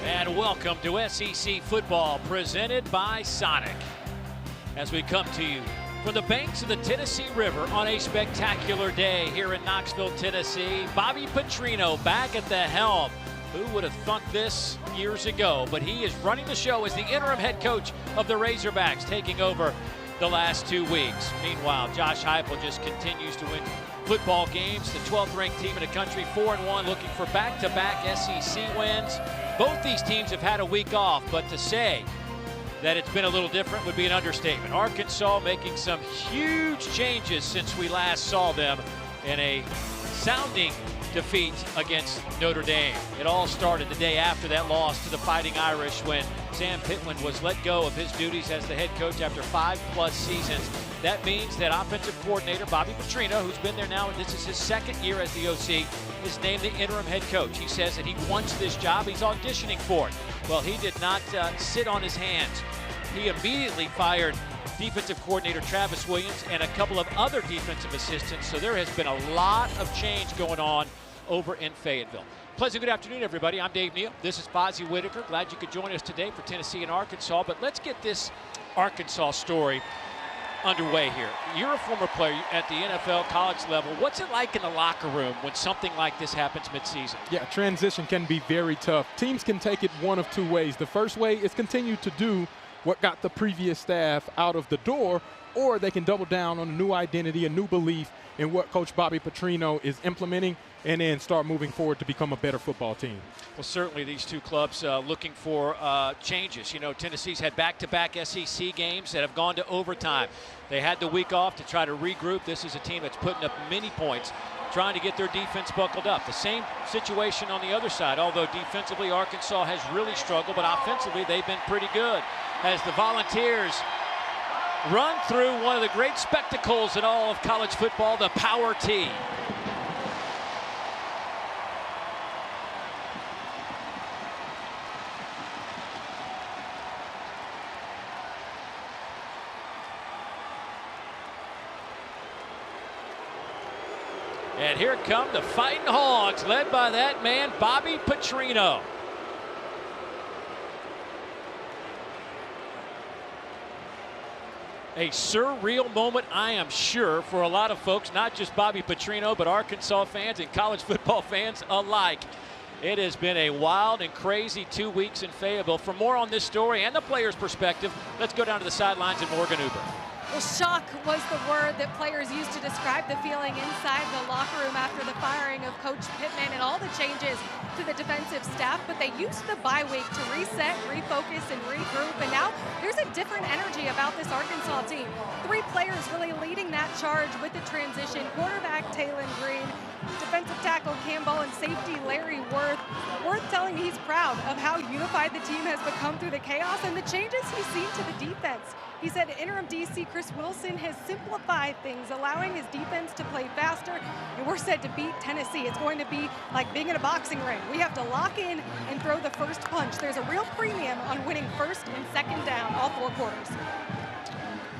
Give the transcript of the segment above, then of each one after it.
And welcome to SEC football presented by Sonic. As we come to you from the banks of the Tennessee River on a spectacular day here in Knoxville, Tennessee, Bobby Petrino back at the helm. Who would have thought this years ago? But he is running the show as the interim head coach of the Razorbacks, taking over the last 2 weeks. Meanwhile, Josh Heupel just continues to win football games. The 12th ranked team in the country, 4-1, looking for back-to-back SEC wins. Both these teams have had a week off, but to say that it's been a little different would be an understatement. Arkansas making some huge changes since we last saw them in a sounding defeat against Notre Dame. It all started the day after that loss to the Fighting Irish when Sam Pittman was let go of his duties as the head coach after 5+ seasons. That means that offensive coordinator Bobby Petrino, who's been there now, and this is his second year as the OC, is named the interim head coach. He says that he wants this job. He's auditioning for it. Well, he did not sit on his hands. He immediately fired defensive coordinator Travis Williams and a couple of other defensive assistants. So there has been a lot of change going on over in Fayetteville. Pleasant good afternoon, everybody. I'm Dave Neal. This is Fozzie Whitaker. Glad you could join us today for Tennessee and Arkansas. But let's get this Arkansas story underway here. You're a former player at the NFL college level. What's it like in the locker room when something like this happens midseason? Yeah, transition can be very tough. Teams can take it one of two ways. The first way is continue to do what got the previous staff out of the door, or they can double down on a new identity, a new belief in what Coach Bobby Petrino is implementing, and then start moving forward to become a better football team. Well, certainly these two clubs looking for changes. You know, Tennessee's had back-to-back SEC games that have gone to overtime. They had the week off to try to regroup. This is a team that's putting up many points, trying to get their defense buckled up. The same situation on the other side, although defensively Arkansas has really struggled, but offensively they've been pretty good. As the Volunteers run through one of the great spectacles in all of college football, the Power T. And here come the Fighting Hogs, led by that man, Bobby Petrino. A surreal moment, I am sure, for a lot of folks, not just Bobby Petrino, but Arkansas fans and college football fans alike. It has been a wild and crazy 2 weeks in Fayetteville. For more on this story and the players' perspective, let's go down to the sidelines in Morgan Uber. Well, shock was the word that players used to describe the feeling inside the locker room after the firing of Coach Pittman and all the changes to the defensive staff. But they used the bye week to reset, refocus, and regroup. And now there's a different energy about this Arkansas team. 3 players really leading that charge with the transition. Quarterback Taylen Green, defensive tackle Campbell, and safety Larry Worth. Worth telling he's proud of how unified the team has become through the chaos and the changes he's seen to the defense. He said interim DC Chris Wilson has simplified things, allowing his defense to play faster, and we're set to beat Tennessee. It's going to be like being in a boxing ring. We have to lock in and throw the first punch. There's a real premium on winning first and second down all 4 quarters.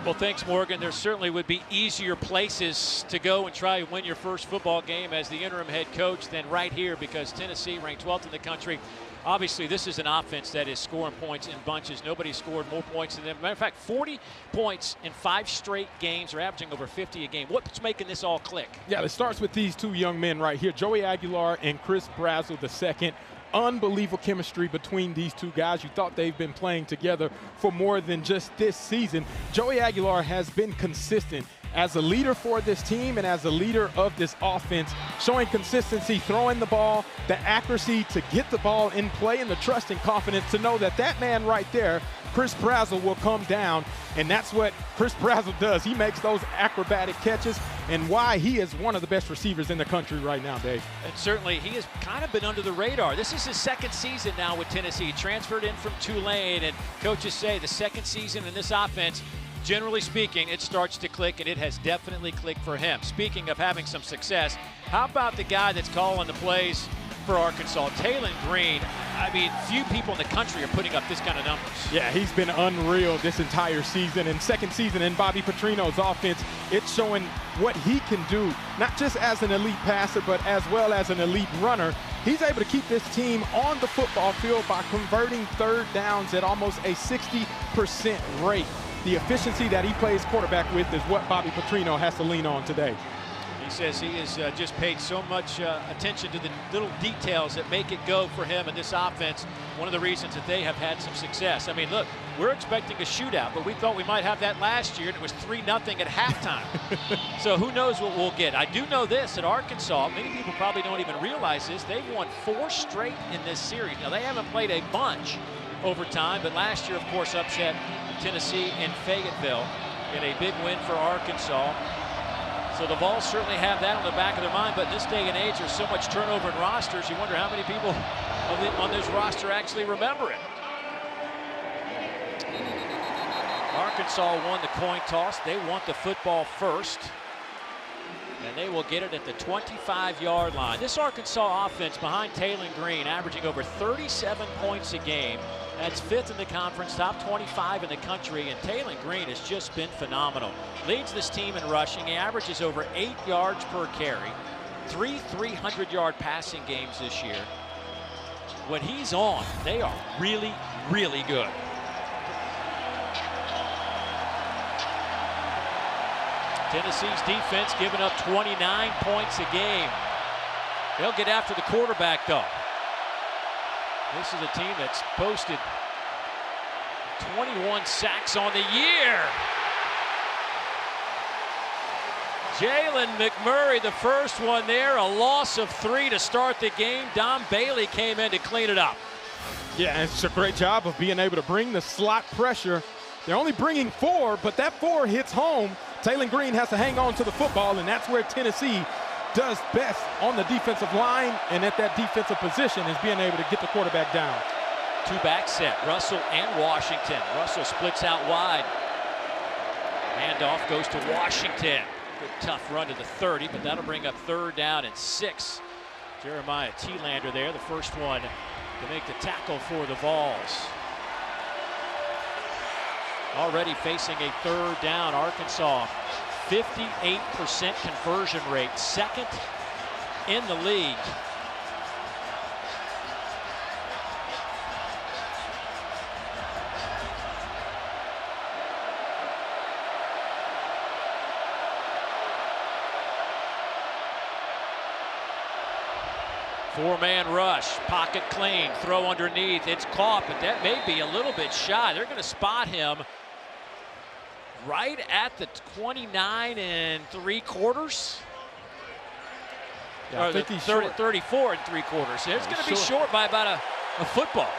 Well, thanks, Morgan. There certainly would be easier places to go and try and win your first football game as the interim head coach than right here, because Tennessee ranked 12th in the country. Obviously, this is an offense that is scoring points in bunches. Nobody scored more points than them. Matter of fact, 40 points in 5 straight games, are averaging over 50 a game. What's making this all click? Yeah, it starts with these 2 young men right here, Joey Aguilar and Chris Brazzell II. Unbelievable chemistry between these 2 guys. You thought they've been playing together for more than just this season. Joey Aguilar has been consistent as a leader for this team and as a leader of this offense, showing consistency, throwing the ball, the accuracy to get the ball in play, and the trust and confidence to know that that man right there, Chris Brazzell, will come down. And that's what Chris Brazzell does. He makes those acrobatic catches, and why he is one of the best receivers in the country right now, Dave. And certainly he has kind of been under the radar. This is his 2nd season now with Tennessee. He transferred in from Tulane, and coaches say the 2nd season in this offense, generally speaking, it starts to click, and it has definitely clicked for him. Speaking of having some success, how about the guy that's calling the plays for Arkansas, Taylen Green? I mean, few people in the country are putting up this kind of numbers. Yeah, he's been unreal this entire season. And 2nd season in Bobby Petrino's offense, it's showing what he can do, not just as an elite passer, but as well as an elite runner. he's able to keep this team on the football field by converting third downs at almost a 60% rate. The efficiency that he plays quarterback with is what Bobby Petrino has to lean on today. He says he has just paid so much attention to the little details that make it go for him in this offense. One of the reasons that they have had some success. I mean, look, we're expecting a shootout, but we thought we might have that last year, and it was 3-0 at halftime. So who knows what we'll get. I do know this, at Arkansas, many people probably don't even realize this, they've won 4 straight in this series. Now, they haven't played a bunch over time, but last year, of course, upset Tennessee in Fayetteville in a big win for Arkansas. So the Vols certainly have that on the back of their mind, but in this day and age, there's so much turnover in rosters, you wonder how many people on this roster actually remember it. Arkansas won the coin toss. They want the football first, and they will get it at the 25-yard line. This Arkansas offense behind Taylen Green, averaging over 37 points a game. That's 5th in the conference, top 25 in the country, and Taylen Green has just been phenomenal. Leads this team in rushing. He averages over 8 yards per carry, 3 300-yard passing games this year. When he's on, they are really, really good. Tennessee's defense giving up 29 points a game. They'll get after the quarterback, though. This is a team that's posted 21 sacks on the year. Jalen McMurray, the first one there, a loss of 3 to start the game. Don Bailey came in to clean it up. Yeah, it's a great job of being able to bring the slot pressure. They're only bringing 4, but that 4 hits home. Taylen Green has to hang on to the football, and that's where Tennessee does best on the defensive line and at that defensive position, is being able to get the quarterback down. 2-back set, Russell and Washington. Russell splits out wide. Handoff goes to Washington. Good tough run to the 30, but that'll bring up 3rd down and 6. Jeremiah Thielander there, the first one to make the tackle for the Vols. Already facing a 3rd down, Arkansas. 58% conversion rate, 2nd in the league. Four-man rush, pocket clean, throw underneath. It's caught, but that may be a little bit shy. They're going to spot him right at the 29 3/4. Yeah, I think he's short. 34 3/4. So it's going to be short by about a football.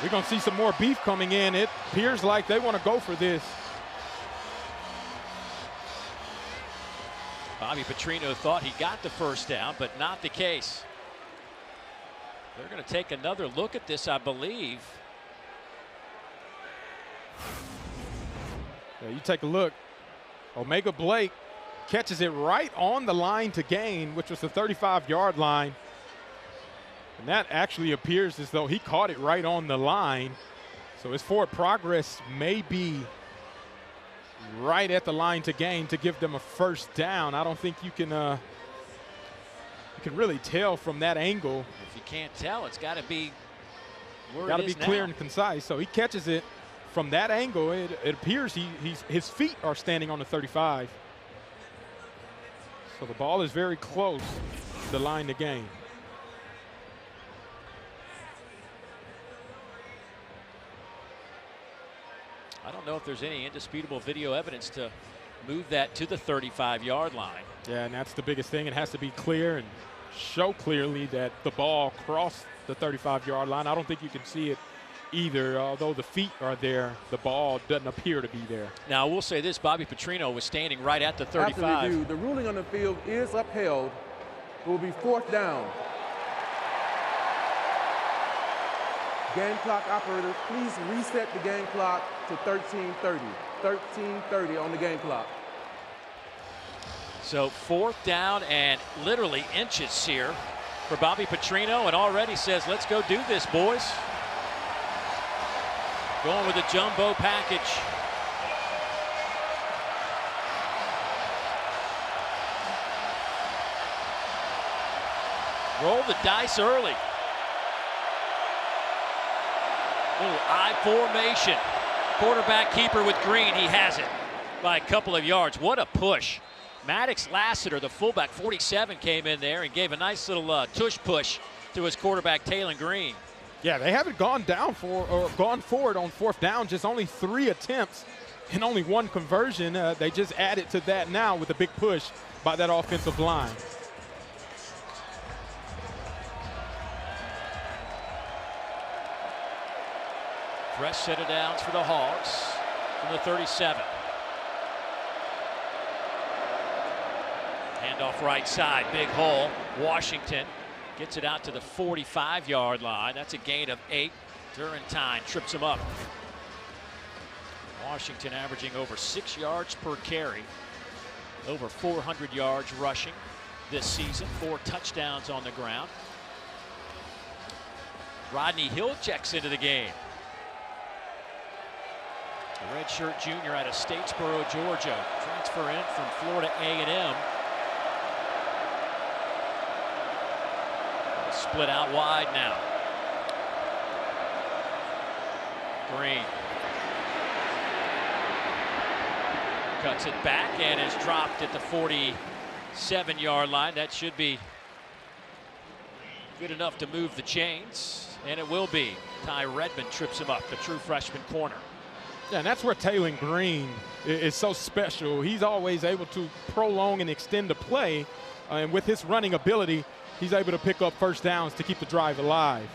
We're going to see some more beef coming in. It appears like they want to go for this. Bobby Petrino thought he got the first down, but not the case. They're going to take another look at this, I believe. Yeah, you take a look. O'Mega Blake catches it right on the line to gain, which was the 35-yard line. And that actually appears as though he caught it right on the line. So his forward progress may be right at the line to gain to give them a first down. I don't think you can really tell from that angle. If you can't tell, it's got to be where got to it is be clear now. and concise. So he catches it from that angle. It appears his feet are standing on the 35. So the ball is very close to the line to gain. I don't know if there's any indisputable video evidence to move that to the 35-yard line. Yeah, and that's the biggest thing. It has to be clear and show clearly that the ball crossed the 35-yard line. I don't think you can see it either. Although the feet are there, the ball doesn't appear to be there. Now, we'll say this, Bobby Petrino was standing right at the 35. After review, the ruling on the field is upheld. It will be 4th down. Game clock operator, please reset the game clock to 13:30. 13:30 on the game clock. So 4th down and literally inches here for Bobby Petrino, and already says, let's go do this, boys. Going with a jumbo package. Roll the dice early. Little I formation. Quarterback keeper with Green. He has it by a couple of yards. What a push. Maddox Lassiter, the fullback, 47, came in there and gave a nice little tush push to his quarterback, Taylon Green. Yeah, they haven't gone forward on fourth down. Just only 3 attempts and only 1 conversion. They just added to that now with a big push by that offensive line. Fresh set of downs for the Hogs from the 37. Handoff right side, big hole. Washington gets it out to the 45-yard line. That's a gain of 8. Durantine trips him up. Washington averaging over 6 yards per carry. Over 400 yards rushing this season. 4 touchdowns on the ground. Rodney Hill checks into the game. The redshirt junior out of Statesboro, Georgia. Transfer in from Florida A&M. Split out wide now. Green cuts it back and is dropped at the 47-yard line. That should be good enough to move the chains, and it will be. Ty Redmond trips him up, the true freshman corner. Yeah, and that's where Taylon Green is so special. He's always able to prolong and extend the play, and with his running ability, he's able to pick up first downs to keep the drive alive.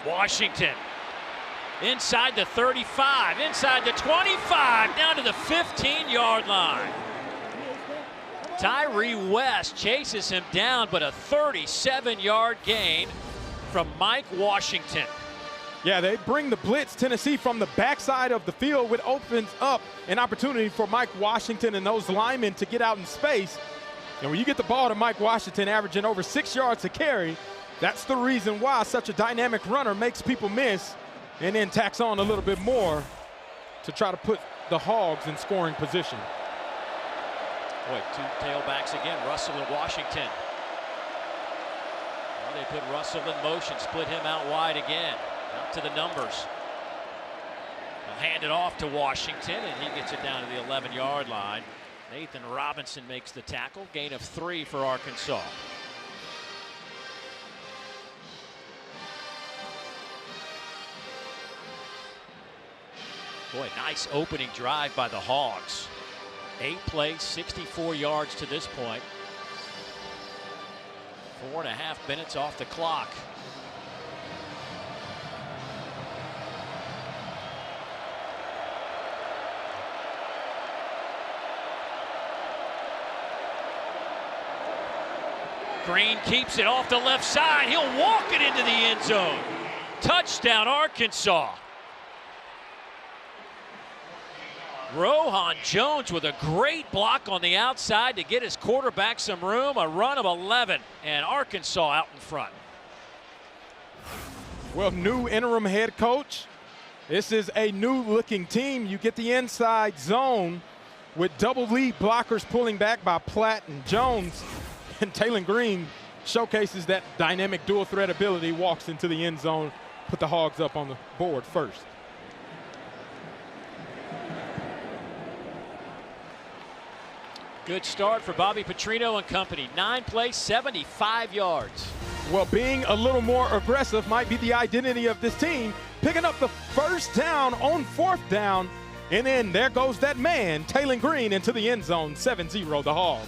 Washington inside the 35, inside the 25, down to the 15-yard line. Tyree West chases him down, but a 37-yard gain from Mike Washington. Yeah, they bring the blitz, Tennessee, from the backside of the field, which opens up an opportunity for Mike Washington and those linemen to get out in space. And when you get the ball to Mike Washington averaging over 6 yards a carry, that's the reason why such a dynamic runner makes people miss and then tacks on a little bit more to try to put the Hogs in scoring position. Boy, 2 tailbacks again, Russell and Washington. Well, they put Russell in motion, split him out wide again. Out to the numbers. They'll hand it off to Washington, and he gets it down to the 11-yard line. Nathan Robinson makes the tackle. Gain of 3 for Arkansas. Boy, nice opening drive by the Hogs. 8 plays, 64 yards to this point. 4.5 minutes off the clock. Green keeps it off the left side. He'll walk it into the end zone. Touchdown, Arkansas. Rohan Jones with a great block on the outside to get his quarterback some room. A run of 11, and Arkansas out in front. Well, new interim head coach. This is a new-looking team. You get the inside zone with double lead blockers pulling back by Platt and Jones. And Taylon Green showcases that dynamic dual threat ability, walks into the end zone, put the Hogs up on the board first. Good start for Bobby Petrino and company. 9 plays, 75 yards. Well, being a little more aggressive might be the identity of this team. Picking up the first down on 4th down. And then there goes that man, Taylon Green, into the end zone. 7-0 the Hogs.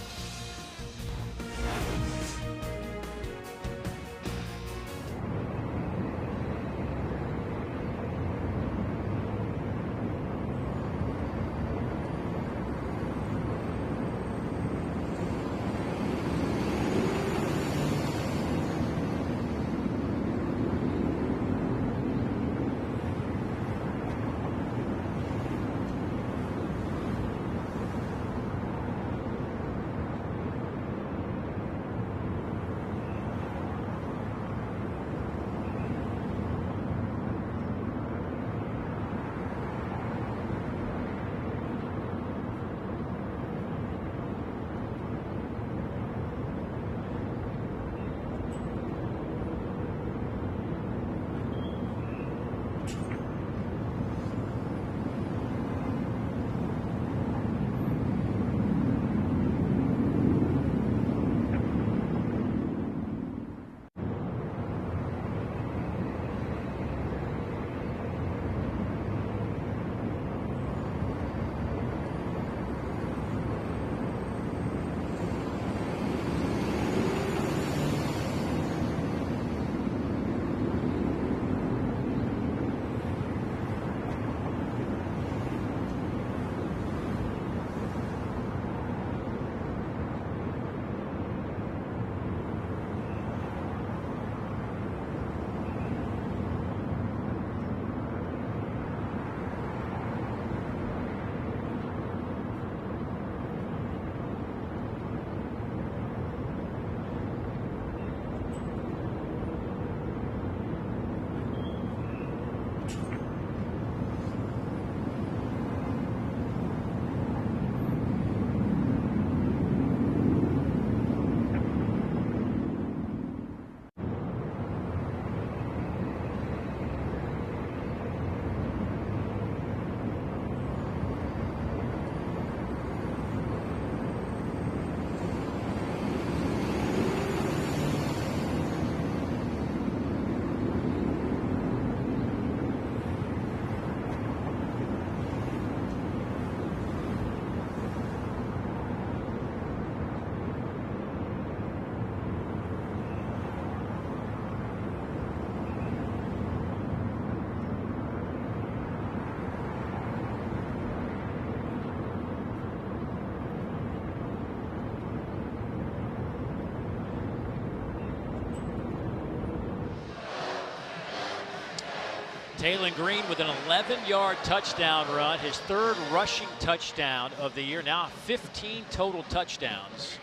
Taylon Green with an 11-yard touchdown run, his 3rd rushing touchdown of the year. Now 15 total touchdowns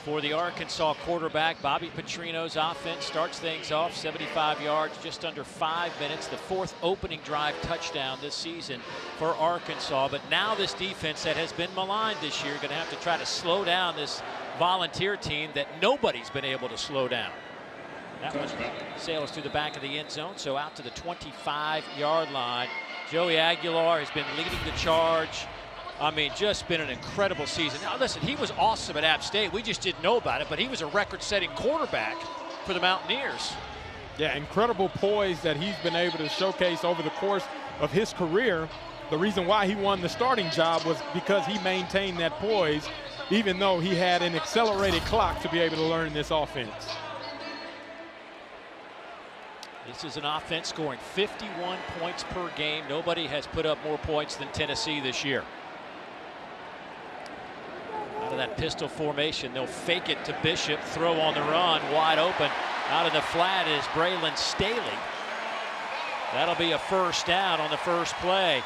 for the Arkansas quarterback. Bobby Petrino's offense starts things off 75 yards, just under 5 minutes. The 4th opening drive touchdown this season for Arkansas. But now this defense that has been maligned this year, going to have to try to slow down this Volunteer team that nobody's been able to slow down. That one sails through the back of the end zone, so out to the 25-yard line. Joey Aguilar has been leading the charge. I mean, just been an incredible season. Now, listen, he was awesome at App State. We just didn't know about it, but he was a record-setting quarterback for the Mountaineers. Yeah, incredible poise that he's been able to showcase over the course of his career. The reason why he won the starting job was because he maintained that poise, even though he had an accelerated clock to be able to learn this offense. This is an offense scoring 51 points per game. Nobody has put up more points than Tennessee this year. Out of that pistol formation, they'll fake it to Bishop, throw on the run, wide open. Out of the flat is Braylon Staley. That'll be a 1st down on the first play.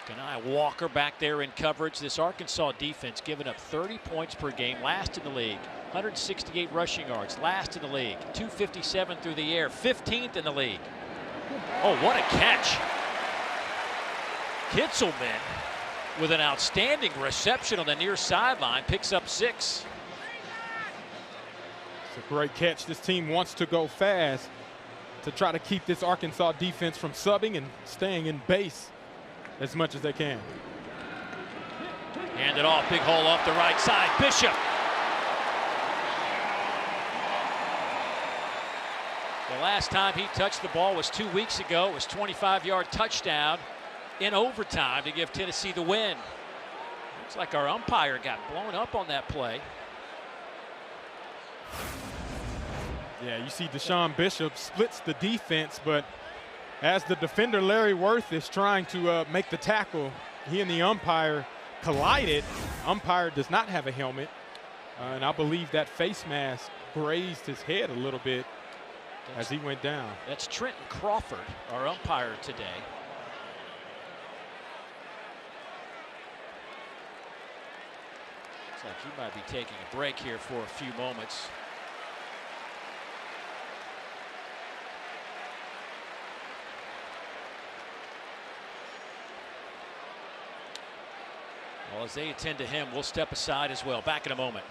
Kanai Walker back there in coverage. This Arkansas defense giving up 30 points per game, last in the league. 168 rushing yards, last in the league. 257 through the air, 15th in the league. Oh, what a catch. Kitzelman with an outstanding reception on the near sideline, picks up 6. It's a great catch. This team wants to go fast to try to keep this Arkansas defense from subbing and staying in base as much as they can. Hand it off, big hole off the right side. Bishop. The last time he touched the ball was 2 weeks ago. It was 25-yard touchdown in overtime to give Tennessee the win. Looks like our umpire got blown up on that play. Yeah, you see Deshaun Bishop splits the defense, but as the defender Larry Worth is trying to make the tackle, he and the umpire collided. Umpire does not have a helmet, and I believe that face mask grazed his head a little bit as he went down. That's Trenton Crawford, our umpire today. Looks like he might be taking a break here for a few moments. Well, as they attend to him, we'll step aside as well. Back in a moment.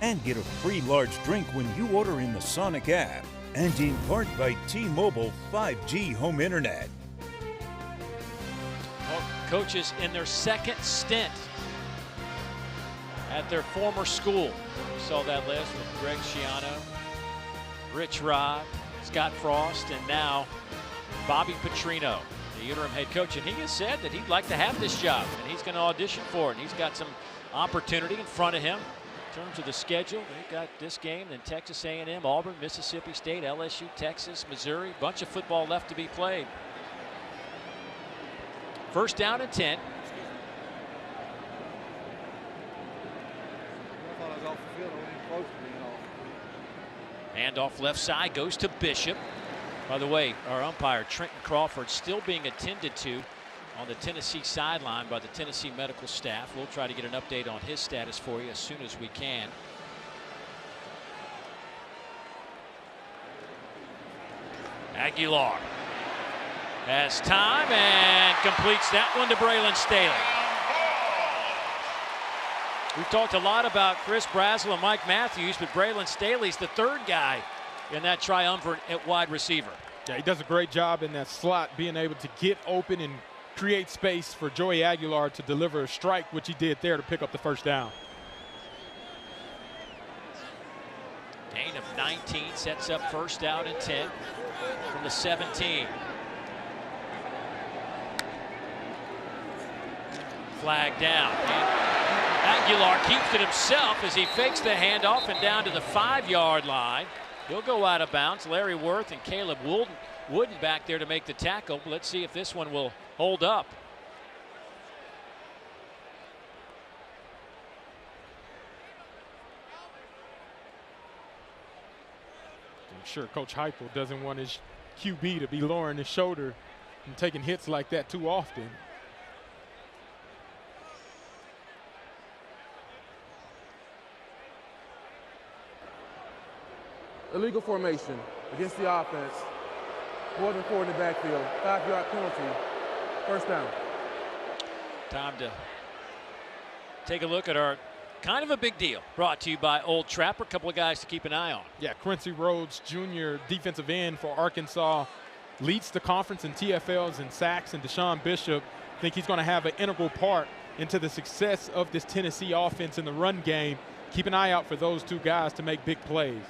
And get a free large drink when you order in the Sonic app. And in part by T-Mobile 5G home internet. Well, coaches in their second stint at their former school. We saw that list with Greg Schiano, Rich Rod, Scott Frost, and now Bobby Petrino, the interim head coach. And he has said that he'd like to have this job, and he's going to audition for it. And he's got some opportunity in front of him. In terms of the schedule, they've got this game, then Texas A&M, Auburn, Mississippi State, LSU, Texas, Missouri. Bunch of football left to be played. First down and 10. Handoff left side goes to Bishop. By the way, our umpire, Trenton Crawford, still being attended to on the Tennessee sideline by the Tennessee medical staff. We'll try to get an update on his status for you as soon as we can. Aguilar has time and completes that one to Braylon Staley. We've talked a lot about Chris Brazel and Mike Matthews, but Braylon Staley's the third guy in that triumvirate at wide receiver. Yeah, he does a great job in that slot, being able to get open and create space for Joey Aguilar to deliver a strike, which he did there to pick up the first down. Gain of 19 sets up first down and 10 from the 17. Flag down. And Aguilar keeps it himself as he fakes the handoff and down to the 5-yard line. He'll go out of bounds. Larry Worth and Caleb Wooden back there to make the tackle. Let's see if this one will hold up. I'm sure Coach Heupel doesn't want his QB to be lowering his shoulder and taking hits like that too often. Illegal formation against the offense. More than 4 in the backfield. 5-yard penalty. First down. Time to take a look at our kind of a big deal brought to you by Old Trapper. A couple of guys to keep an eye on. Yeah, Quincy Rhodes Jr., defensive end for Arkansas, leads the conference in TFLs and sacks, and Deshaun Bishop, I think he's going to have an integral part into the success of this Tennessee offense in the run game. Keep an eye out for those two guys to make big plays.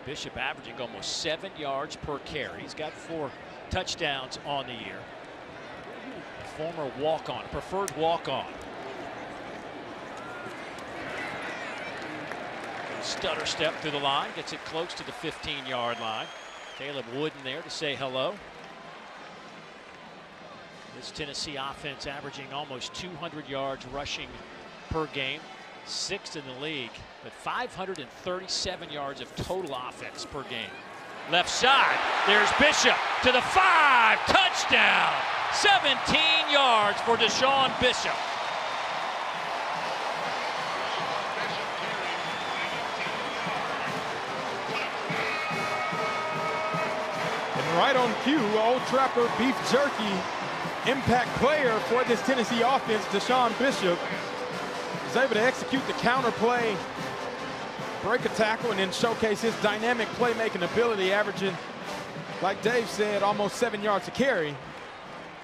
Bishop averaging almost 7 yards per carry. He's got 4 touchdowns on the year. Former walk-on, preferred walk-on. Stutter step through the line, gets it close to the 15-yard line. Caleb Wooden there to say hello. This Tennessee offense averaging almost 200 yards rushing per game. 6th in the league, but 537 yards of total offense per game. Left side, there's Bishop to the 5, touchdown! 17 yards for Deshaun Bishop. And right on cue, Old Trapper beef jerky impact player for this Tennessee offense, Deshaun Bishop, is able to execute the counter play, break a tackle, and then showcase his dynamic playmaking ability, averaging, like Dave said, almost 7 yards a carry,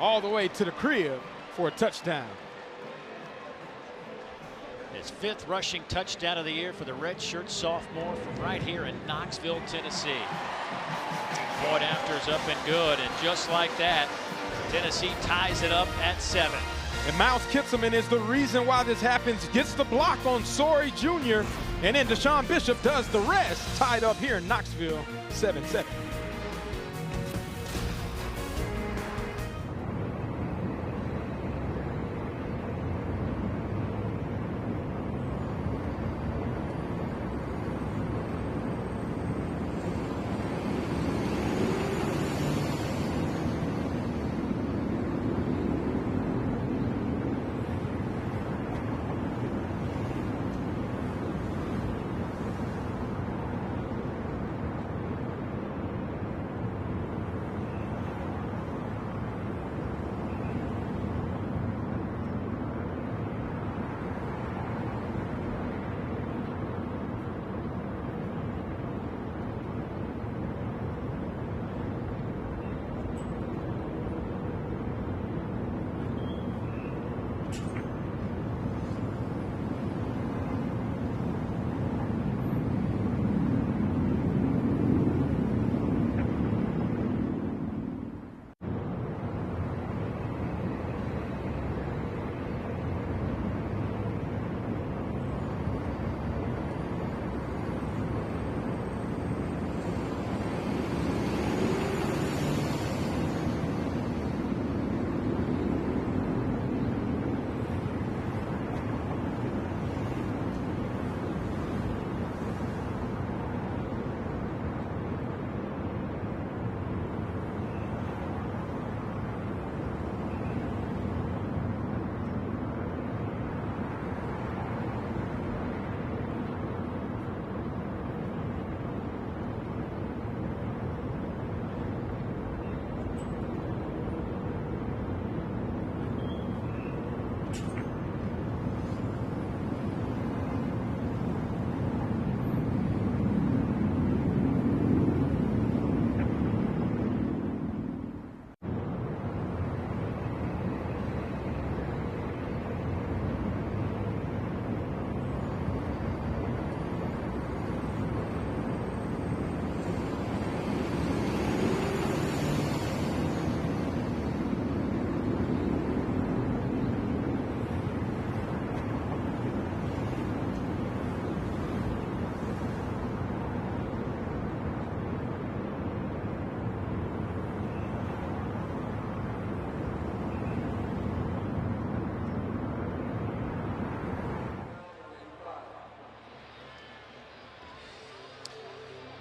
all the way to the crib for a touchdown. His 5th rushing touchdown of the year for the redshirt sophomore from right here in Knoxville, Tennessee. Point after is up and good, and just like that, Tennessee ties it up at 7. And Miles Kitselman is the reason why this happens. Gets the block on Sorey Jr. And then Deshaun Bishop does the rest. Tied up here in Knoxville, 7-7.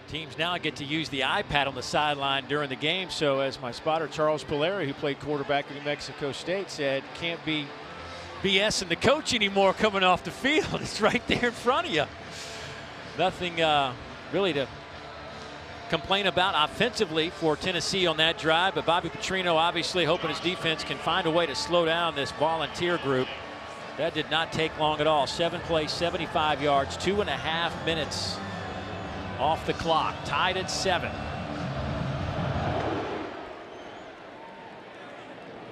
Teams now get to use the iPad on the sideline during the game. So as my spotter Charles Polari, who played quarterback at New Mexico State, said, can't be BSing the coach anymore coming off the field. It's right there in front of you. Nothing really to complain about offensively for Tennessee on that drive, but Bobby Petrino obviously hoping his defense can find a way to slow down this Volunteer group. That did not take long at all. 7 plays, 75 yards, 2.5 minutes off the clock, tied at 7.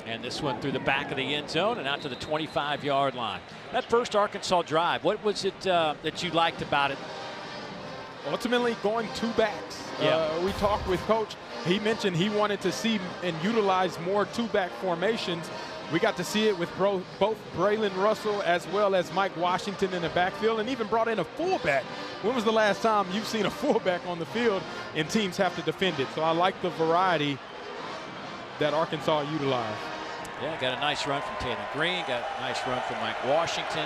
And this one through the back of the end zone and out to the 25-yard line. That first Arkansas drive, what was it that you liked about it? Ultimately going 2 backs. Yeah. We talked with Coach. He mentioned he wanted to see and utilize more 2-back formations. We got to see it with both Braylon Russell as well as Mike Washington in the backfield, and even brought in a fullback. When was the last time you've seen a fullback on the field and teams have to defend it? So I like the variety that Arkansas utilized. Yeah, got a nice run from Taylor Green, got a nice run from Mike Washington.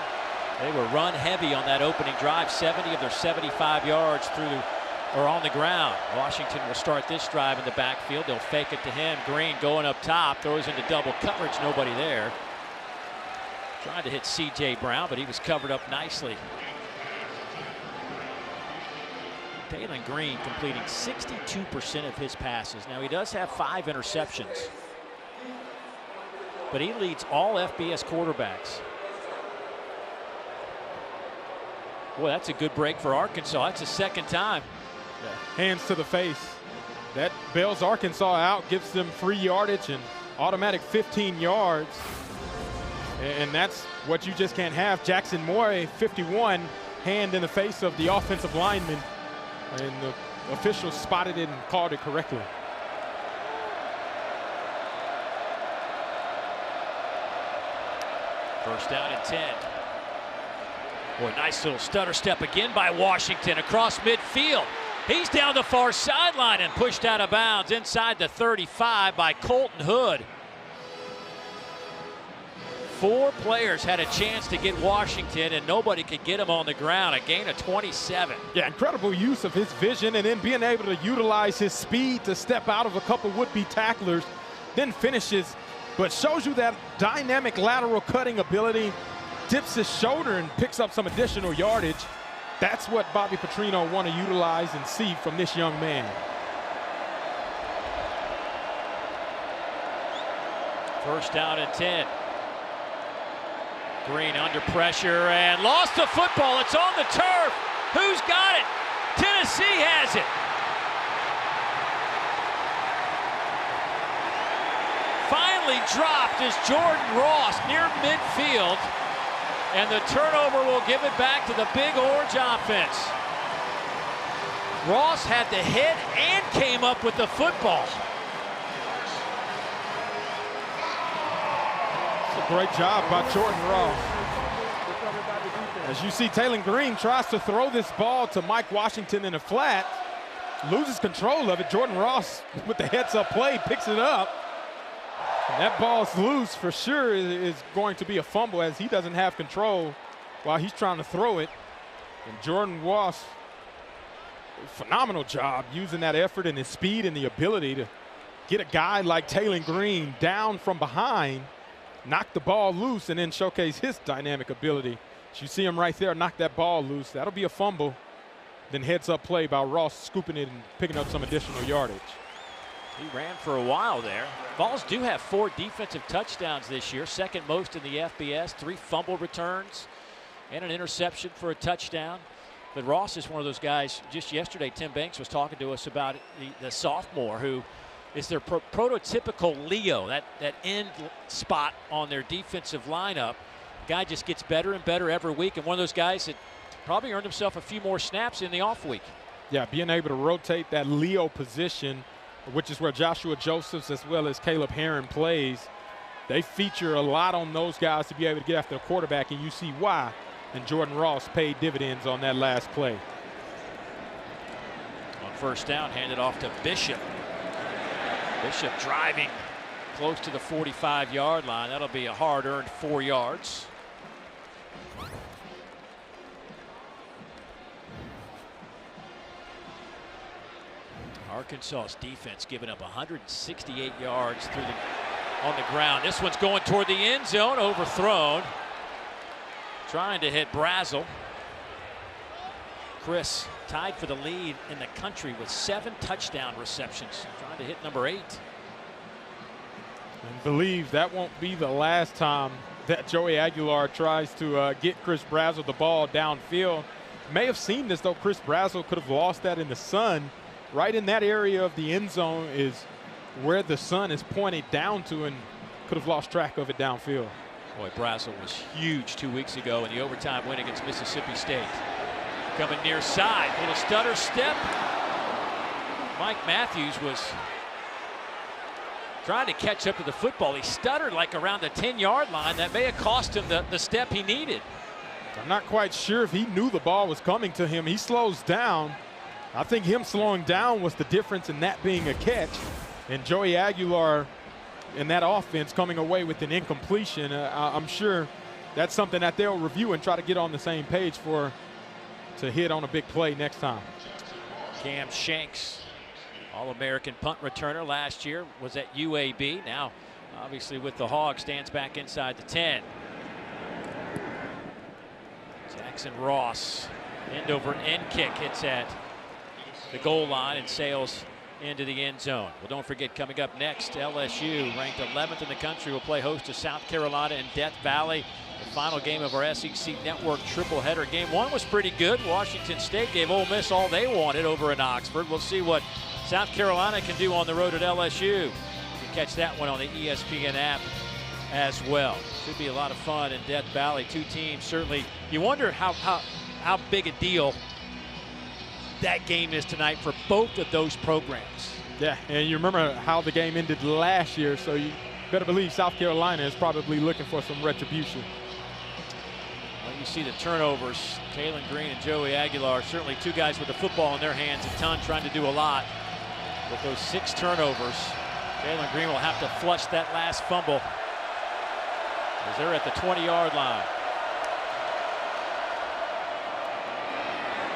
They were run heavy on that opening drive, 70 of their 75 yards on the ground. Washington will start this drive in the backfield. They'll fake it to him. Green going up top, throws into double coverage, nobody there. Tried to hit C.J. Brown, but he was covered up nicely. Taylor Green completing 62% of his passes. Now he does have 5 interceptions, but he leads all FBS quarterbacks. Boy, that's a good break for Arkansas. That's the second time. Yeah. Hands to the face. That bails Arkansas out, gives them free yardage and automatic 15 yards. And that's what you just can't have. Jackson Moore, 51, hand in the face of the offensive lineman. And the officials spotted it and called it correctly. First down and 10. Boy, nice little stutter step again by Washington across midfield. He's down the far sideline and pushed out of bounds inside the 35 by Colton Hood. 4 players had a chance to get Washington, and nobody could get him on the ground. A gain of 27. Yeah, incredible use of his vision and then being able to utilize his speed to step out of a couple would-be tacklers, then finishes, but shows you that dynamic lateral cutting ability, dips his shoulder and picks up some additional yardage. That's what Bobby Petrino want to utilize and see from this young man. First down and 10. Green under pressure and lost the football. It's on the turf. Who's got it? Tennessee has it. Finally dropped is Jordan Ross near midfield. And the turnover will give it back to the Big Orange offense. Ross had the hit and came up with the football. It's a great job by Jordan Ross. As you see, Taylor Green tries to throw this ball to Mike Washington in a flat, loses control of it. Jordan Ross with the heads-up play picks it up. And that ball's loose for sure, is going to be a fumble as he doesn't have control while he's trying to throw it. And Jordan Ross, phenomenal job using that effort and his speed and the ability to get a guy like Taylor Green down from behind, knock the ball loose, and then showcase his dynamic ability. As you see him right there, knock that ball loose. That'll be a fumble. Then heads-up play by Ross scooping it and picking up some additional yardage. He ran for a while there. Vols do have 4 defensive touchdowns this year, second most in the FBS, 3 fumble returns and an interception for a touchdown. But Ross is one of those guys. Just yesterday, Tim Banks was talking to us about the sophomore who is their prototypical Leo, that end spot on their defensive lineup. Guy just gets better and better every week, and one of those guys that probably earned himself a few more snaps in the off week. Yeah, being able to rotate that Leo position, which is where Joshua Josephs as well as Caleb Herron plays. They feature a lot on those guys to be able to get after the quarterback, and you see why. And Jordan Ross paid dividends on that last play. On first down, handed off to Bishop. Bishop driving close to the 45-yard line. That'll be a hard-earned 4 yards. Arkansas's defense giving up 168 yards on the ground. This one's going toward the end zone, overthrown. Trying to hit Brazel. Chris tied for the lead in the country with 7 touchdown receptions. Trying to hit number 8. And believe that won't be the last time that Joey Aguilar tries to get Chris Brazel the ball downfield. May have seen this, though. Chris Brazel could have lost that in the sun. Right in that area of the end zone is where the sun is pointed down to, and could have lost track of it downfield. Boy, Brazel was huge 2 weeks ago in the overtime win against Mississippi State. Coming near side, little stutter step. Mike Matthews was trying to catch up to the football. He stuttered like around the 10-yard line. That may have cost him the step he needed. I'm not quite sure if he knew the ball was coming to him. He slows down. I think him slowing down was the difference in that being a catch. And Joey Aguilar in that offense coming away with an incompletion. I'm sure that's something that they'll review and try to get on the same page to hit on a big play next time. Cam Shanks, All-American punt returner last year, was at UAB. Now, obviously with the Hogs, stands back inside the 10. Jackson Ross, end over end kick, hits at the goal line and sails into the end zone. Well, don't forget, coming up next, LSU, ranked 11th in the country, will play host to South Carolina in Death Valley. The final game of our SEC Network triple-header. Game 1 was pretty good. Washington State gave Ole Miss all they wanted over in Oxford. We'll see what South Carolina can do on the road at LSU. You can catch that one on the ESPN app as well. Should be a lot of fun in Death Valley. 2 teams, certainly. You wonder how big a deal that game is tonight for both of those programs. Yeah, and you remember how the game ended last year, so you better believe South Carolina is probably looking for some retribution. Well, you see the turnovers. Taylen Green and Joey Aguilar, certainly 2 guys with the football in their hands, a ton, trying to do a lot. With those 6 turnovers, Taylen Green will have to flush that last fumble as they're at the 20-yard line.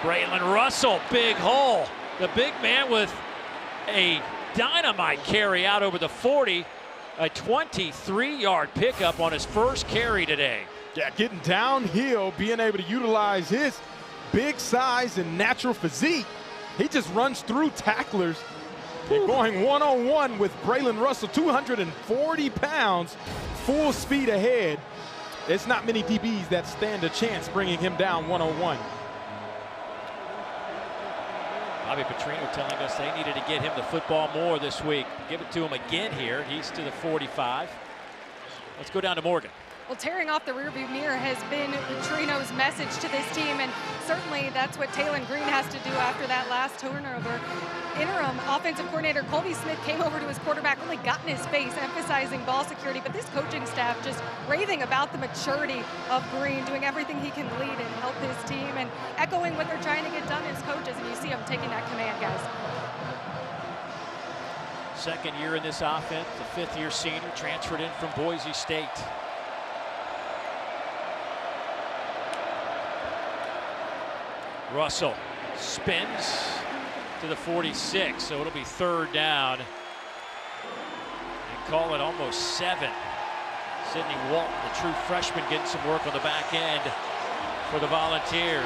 Braylon Russell, big hole. The big man with a dynamite carry out over the 40. A 23-yard pickup on his first carry today. Yeah, getting downhill, being able to utilize his big size and natural physique. He just runs through tacklers. And going one-on-one with Braylon Russell, 240 pounds, full speed ahead. It's not many DBs that stand a chance bringing him down one-on-one. Bobby Petrino telling us they needed to get him the football more this week. Give it to him again here. He's to the 45. Let's go down to Morgan. Well, tearing off the rearview mirror has been Petrino's message to this team, and certainly that's what Taylen Green has to do after that last turnover. Interim offensive coordinator Colby Smith came over to his quarterback, really got in his face, emphasizing ball security, but this coaching staff just raving about the maturity of Green, doing everything he can lead and help his team, and echoing what they're trying to get done as coaches, and you see him taking that command, guys. Second year in this offense, the 5th-year senior transferred in from Boise State. Russell spins to the 46, so it'll be 3rd down. And call it almost 7. Sidney Walton, the true freshman, getting some work on the back end for the Volunteers.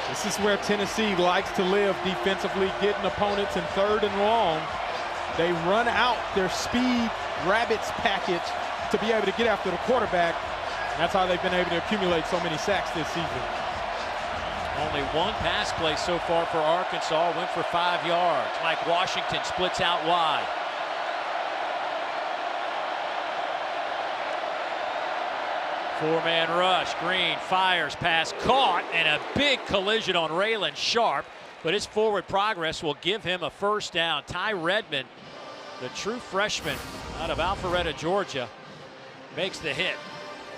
This is where Tennessee likes to live defensively, getting opponents in 3rd and long. They run out their speed rabbits package to be able to get after the quarterback. And that's how they've been able to accumulate so many sacks this season. Only 1 pass play so far for Arkansas, went for 5 yards. Mike Washington splits out wide. Four-man rush. Green fires, pass caught, and a big collision on Raylan Sharp. But his forward progress will give him a 1st down. Ty Redmond, the true freshman out of Alpharetta, Georgia, makes the hit.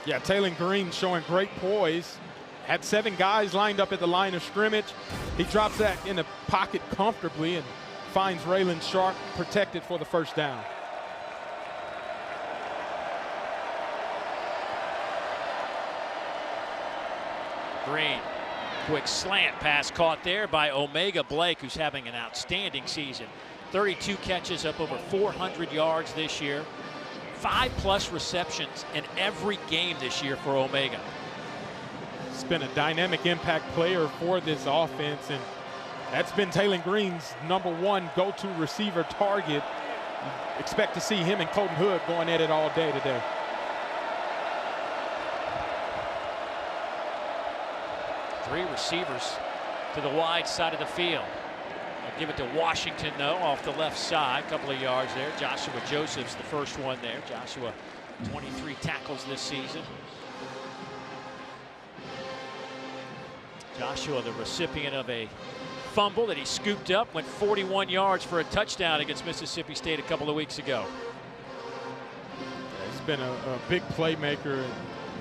Yeah, Taylen Green showing great poise. Had 7 guys lined up at the line of scrimmage. He drops that in the pocket comfortably and finds Raylan Sharp protected for the 1st down. Green Quick slant pass caught there by O'Mega Blake, who's having an outstanding season. 32 catches, up over 400 yards this year. 5+ receptions in every game this year for O'Mega. He's been a dynamic impact player for this offense, and that's been Taylen Green's #1 go-to receiver target. You expect to see him and Colton Hood going at it all day today. Three receivers to the wide side of the field. I'll give it to Washington, though, off the left side. A couple of yards there. Joshua Joseph's the first one there. Joshua, 23 tackles this season. Joshua, the recipient of a fumble that he scooped up, went 41 yards for a touchdown against Mississippi State a couple of weeks ago. He's been a big playmaker.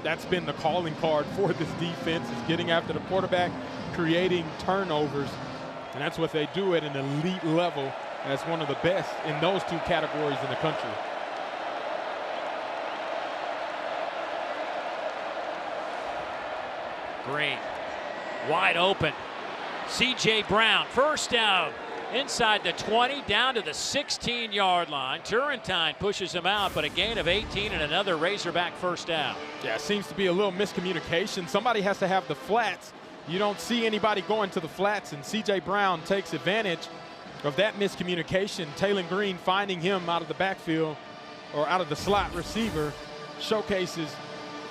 That's been the calling card for this defense, is getting after the quarterback, creating turnovers. And that's what they do at an elite level, as one of the best in those two categories in the country. Green, wide open. C.J. Brown, first down. Inside the 20, down to the 16-yard line. Turrentine pushes him out, but a gain of 18 and another Razorback first down. Yeah, it seems to be a little miscommunication. Somebody has to have the flats. You don't see anybody going to the flats, and C.J. Brown takes advantage of that miscommunication. Taylen Green finding him out of the backfield, or out of the slot receiver, showcases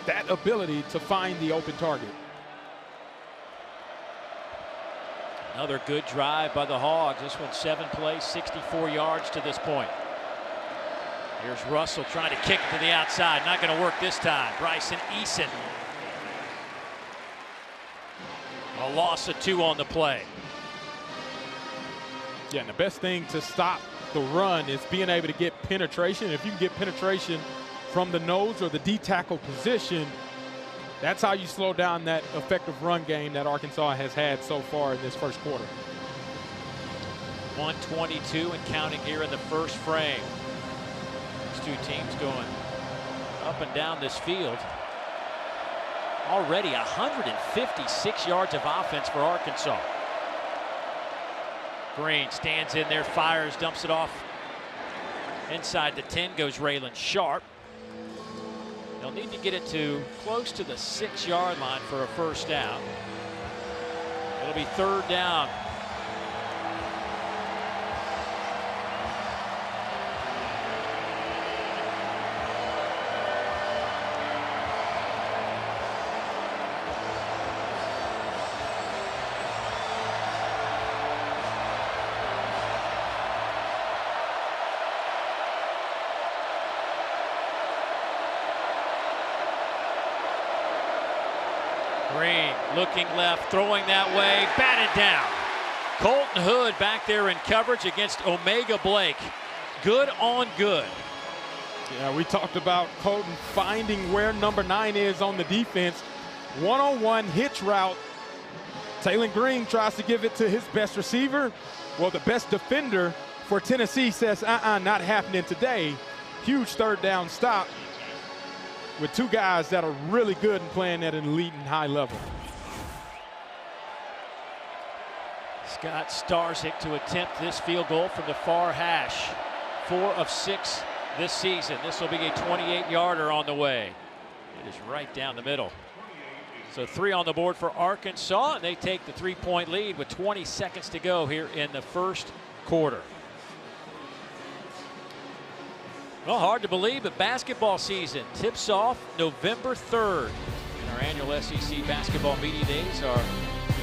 that ability to find the open target. Another good drive by the Hogs. This one 7 plays, 64 yards to this point. Here's Russell trying to kick it to the outside. Not going to work this time. Bryson Eason. A loss of 2 on the play. Yeah, and the best thing to stop the run is being able to get penetration. If you can get penetration from the nose or the D tackle position, that's how you slow down that effective run game that Arkansas has had so far in this first quarter. 122 and counting here in the first frame. These two teams going up and down this field. Already 156 yards of offense for Arkansas. Green stands in there, fires, dumps it off. Inside the 10 goes Raylan Sharp. They'll need to get it to close to the 6-yard line for a first down. It'll be 3rd down. Green looking left, throwing that way, batted down. Colton Hood back there in coverage against O'Mega Blake. Good on good. Yeah, we talked about Colton finding where #9 is on the defense. One-on-one hitch route. Taylen Green tries to give it to his best receiver. Well, the best defender for Tennessee says, not happening today. Huge 3rd down stop, with 2 guys that are really good and playing at an elite and high level. Scott Starzyk to attempt this field goal from the far hash. 4 of 6 this season. This will be a 28-yarder on the way. It is right down the middle. So 3 on the board for Arkansas, and they take the 3-point lead with 20 seconds to go here in the first quarter. Well, hard to believe, but basketball season tips off November 3rd. And our annual SEC basketball media days are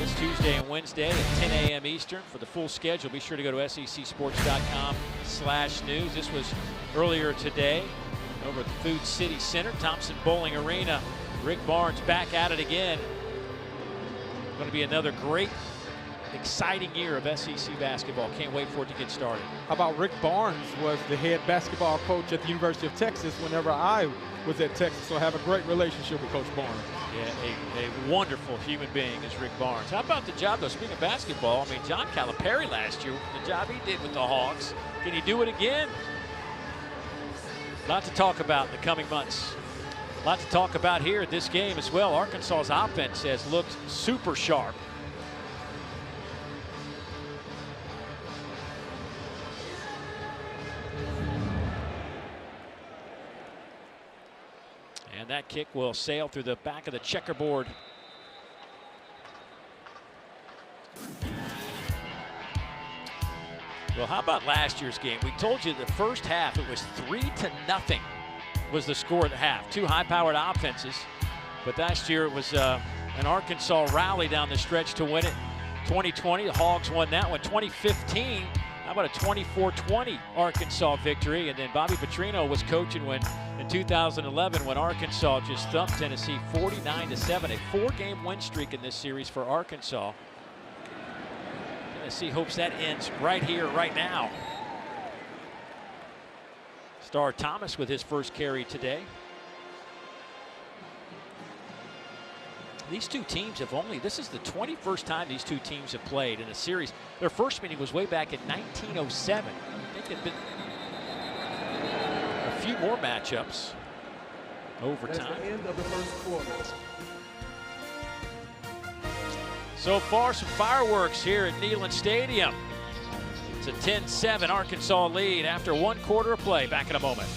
this Tuesday and Wednesday at 10 a.m. Eastern. For the full schedule, be sure to go to secsports.com/news. This was earlier today over at the Food City Center, Thompson Bowling Arena. Rick Barnes back at it again. Going to be another great, exciting year of SEC basketball. Can't wait for it to get started. How about Rick Barnes was the head basketball coach at the University of Texas whenever I was at Texas, so I have a great relationship with Coach Barnes. Yeah, a wonderful human being is Rick Barnes. How about the job, though, speaking of basketball, I mean, John Calipari last year, the job he did with the Hawks. Can he do it again? A lot to talk about in the coming months. A lot to talk about here at this game as well. Arkansas's offense has looked super sharp. kick will sail through the back of the checkerboard. Well, how about last year's game? We told you the first half it was 3-0 was the score at the half. Two high-powered offenses, but last year it was an Arkansas rally down the stretch to win it. 2020, the Hogs won that one. 2015, how about a 24-20 Arkansas victory? And then Bobby Petrino was coaching when in 2011 when Arkansas just thumped Tennessee 49-7. A 4-game win streak in this series for Arkansas. Tennessee hopes that ends right here, right now. Star Thomas with his first carry today. These two teams have this is the 21st time these two teams have played in a series. Their first meeting was way back in 1907. I think there'd been a few more matchups over time. That's the end of the first quarter. So far, some fireworks here at Neyland Stadium. It's a 10-7 Arkansas lead after 1 quarter of play. Back in a moment.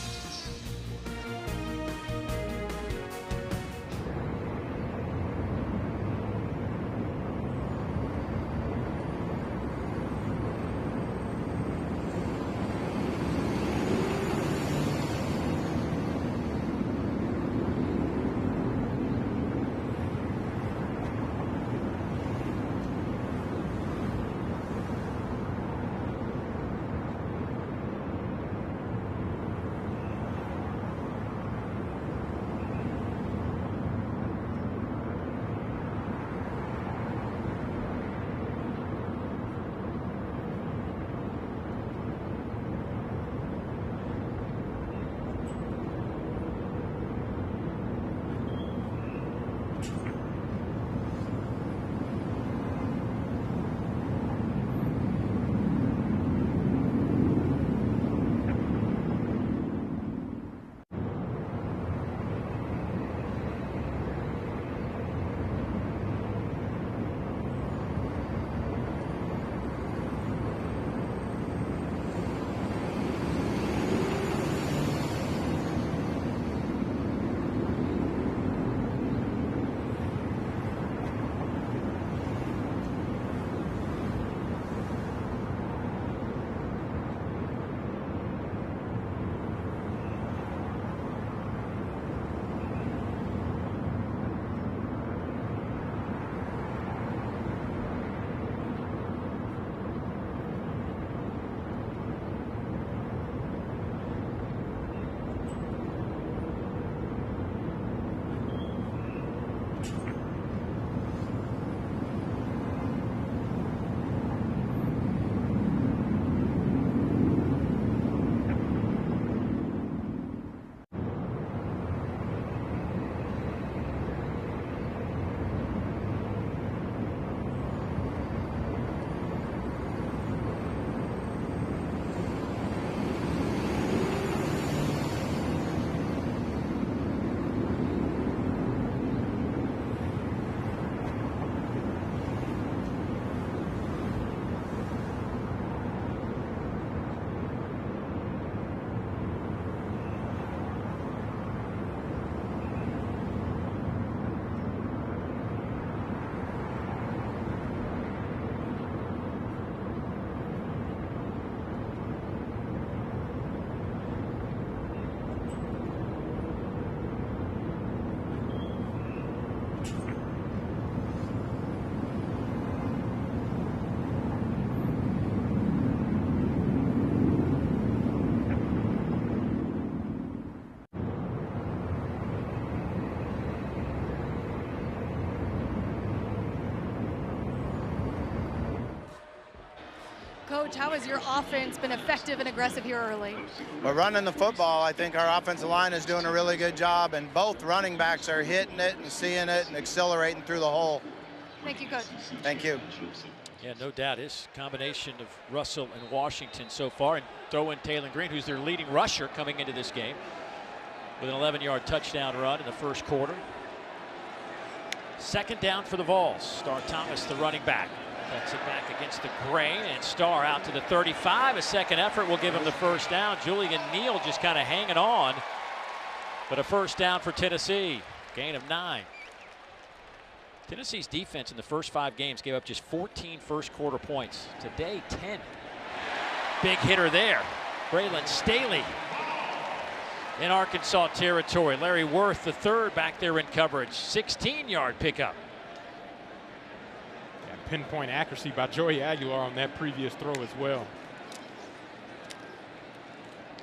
Coach, how has your offense been effective and aggressive here early? We're running the football. I think our offensive line is doing a really good job, and both running backs are hitting it and seeing it and accelerating through the hole. Thank you, Coach. Thank you. Yeah, no doubt. His combination of Russell and Washington so far, and throw in Taylon Green, who's their leading rusher coming into this game, with an 11-yard touchdown run in the first quarter. Second down for the Vols. Star Thomas, the running back. Cuts it back against the grain, and Star out to the 35. A second effort will give him the first down. Julian Neal just kind of hanging on But a first down for Tennessee. Gain of 9. Tennessee's defense in the first 5 games gave up just 14 first quarter points. Today, 10. Big hitter there. Braylon Staley in Arkansas territory. Larry Worth, the third, back there in coverage. 16-yard pickup. Yeah, pinpoint accuracy by Joey Aguilar on that previous throw as well.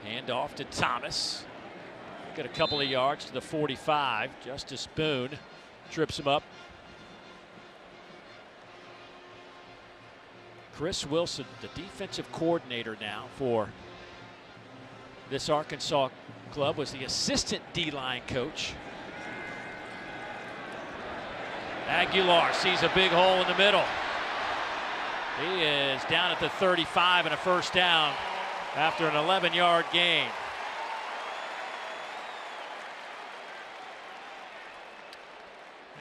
Hand off to Thomas. Get a couple of yards to the 45. Justice Boone trips him up. Chris Wilson, the defensive coordinator now for this Arkansas club, was the assistant D-line coach. Aguilar sees a big hole in the middle. He is down at the 35 and a first down after an 11-yard gain.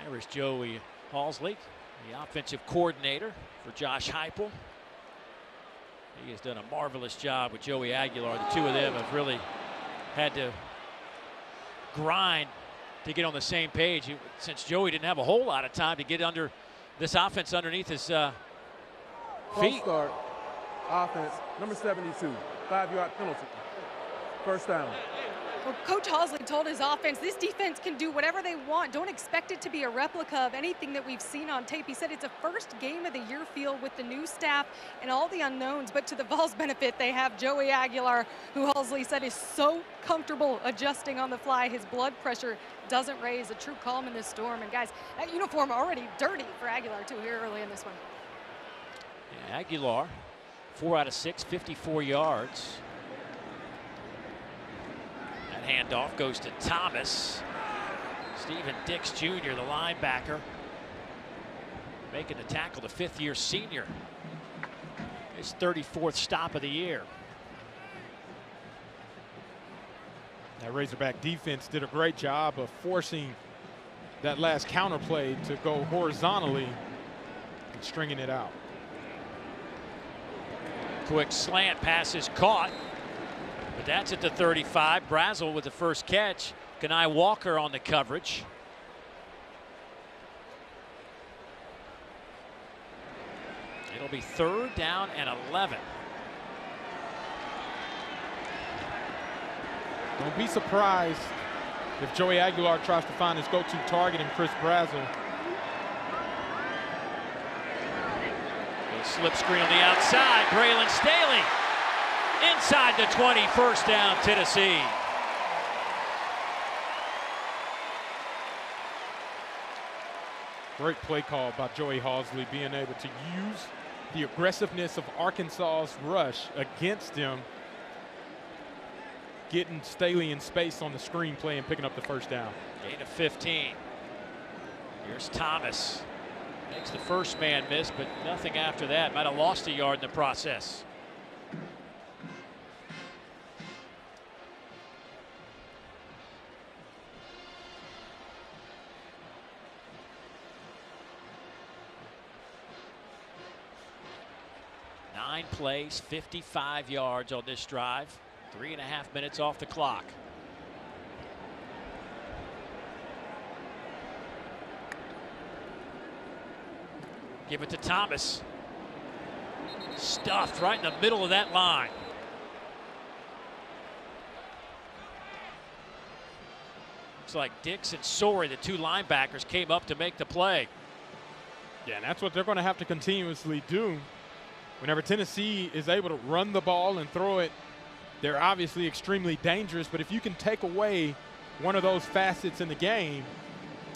There is Joey Halsley, the offensive coordinator for Josh Heupel. He has done a marvelous job with Joey Aguilar. The two of them have really had to grind to get on the same page, since Joey didn't have a whole lot of time to get under this offense underneath his feet. False start. Offense, number 72, 5-yard penalty. First down. Well, Coach Halsley told his offense, this defense can do whatever they want. Don't expect it to be a replica of anything that we've seen on tape. He said it's a first game of the year feel with the new staff and all the unknowns. But to the Vols' benefit, they have Joey Aguilar, who Halsley said is so comfortable adjusting on the fly. His blood pressure doesn't raise. A true calm in this storm. And guys, that uniform already dirty for Aguilar too here early in this one. Yeah, Aguilar, 4 out of 6, 54 yards. Handoff goes to Thomas. Stephen Dix Jr., the linebacker, making the tackle, the 5th-year senior. His 34th stop of the year. That Razorback defense did a great job of forcing that last counter play to go horizontally and stringing it out. Quick slant pass is caught. But that's at the 35. Brazel with the first catch. Kenai Walker on the coverage. It'll be 3rd down and 11. Don't be surprised if Joey Aguilar tries to find his go-to target in Chris Brazel. Slip screen on the outside. Braylon Staley. Inside the 20, first down, Tennessee. Great play call by Joey Halsley, being able to use the aggressiveness of Arkansas's rush against them, getting Staley in space on the screen play and picking up the first down. Gain of 15. Here's Thomas. Makes the first man miss, but nothing after that. Might have lost a yard in the process. Nine plays, 55 yards on this drive. 3.5 minutes off the clock. Give it to Thomas. Stuffed right in the middle of that line. Looks like Dix and Sorey, the two linebackers, came up to make the play. Yeah, and that's what they're going to have to continuously do. Whenever Tennessee is able to run the ball and throw it, they're obviously extremely dangerous. But if you can take away one of those facets in the game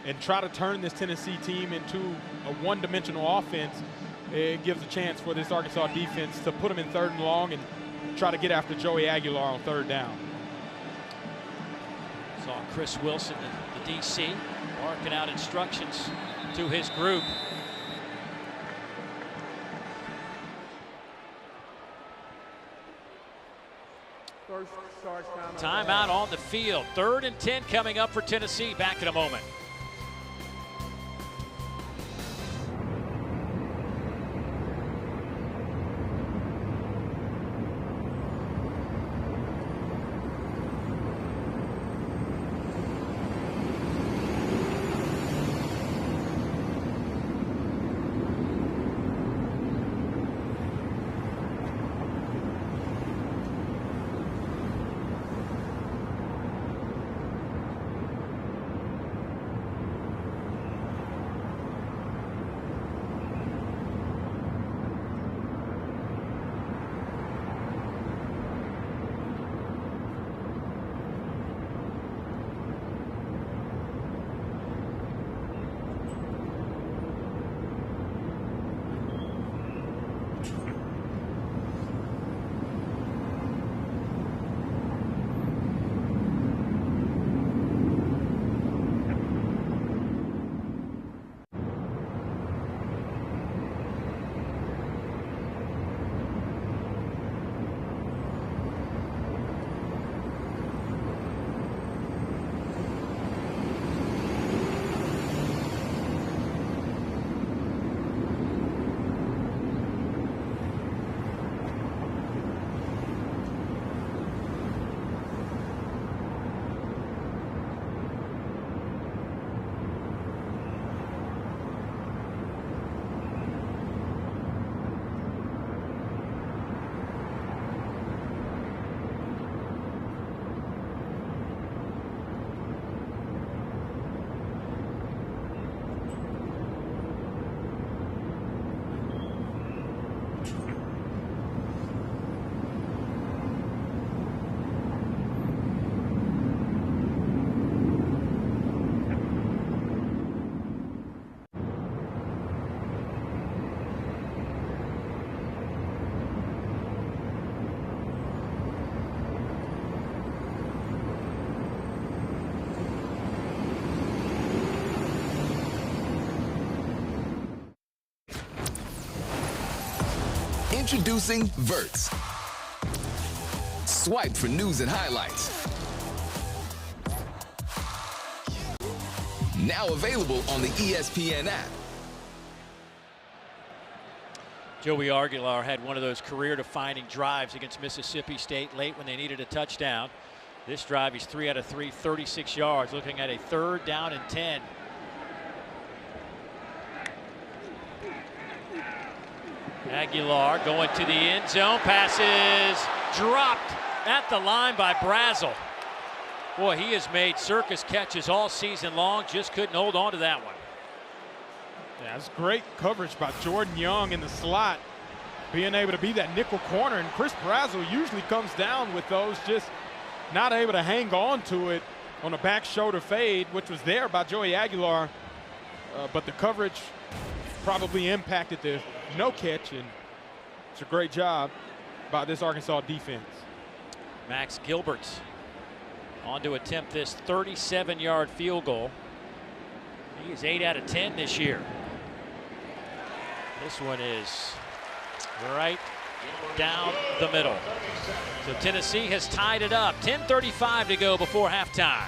and try to turn this Tennessee team into a one-dimensional offense, it gives a chance for this Arkansas defense to put them in 3rd and long and try to get after Joey Aguilar on 3rd down. Saw Chris Wilson, the DC, barking out instructions to his group. Timeout on the field. 3rd and 10 coming up for Tennessee. Back in a moment. Introducing Verts. Swipe for news and highlights. Now available on the ESPN app. Joey Aguilar had one of those career-defining drives against Mississippi State late when they needed a touchdown. This drive, he's 3 out of 3, 36 yards, looking at a 3rd down and 10. Aguilar going to the end zone. Passes dropped at the line by Brazel. Boy, he has made circus catches all season long. Just couldn't hold on to that one. Yeah, that's great coverage by Jordan Young in the slot, being able to be that nickel corner. And Chris Brazel usually comes down with those, just not able to hang on to it on a back shoulder fade, which was there by Joey Aguilar. But the coverage probably impacted the no catch, and it's a great job by this Arkansas defense. Max Gilbert on to attempt this 37-yard field goal. He is 8 out of 10 this year. This one is right down the middle. So Tennessee has tied it up. 10:35 to go before halftime.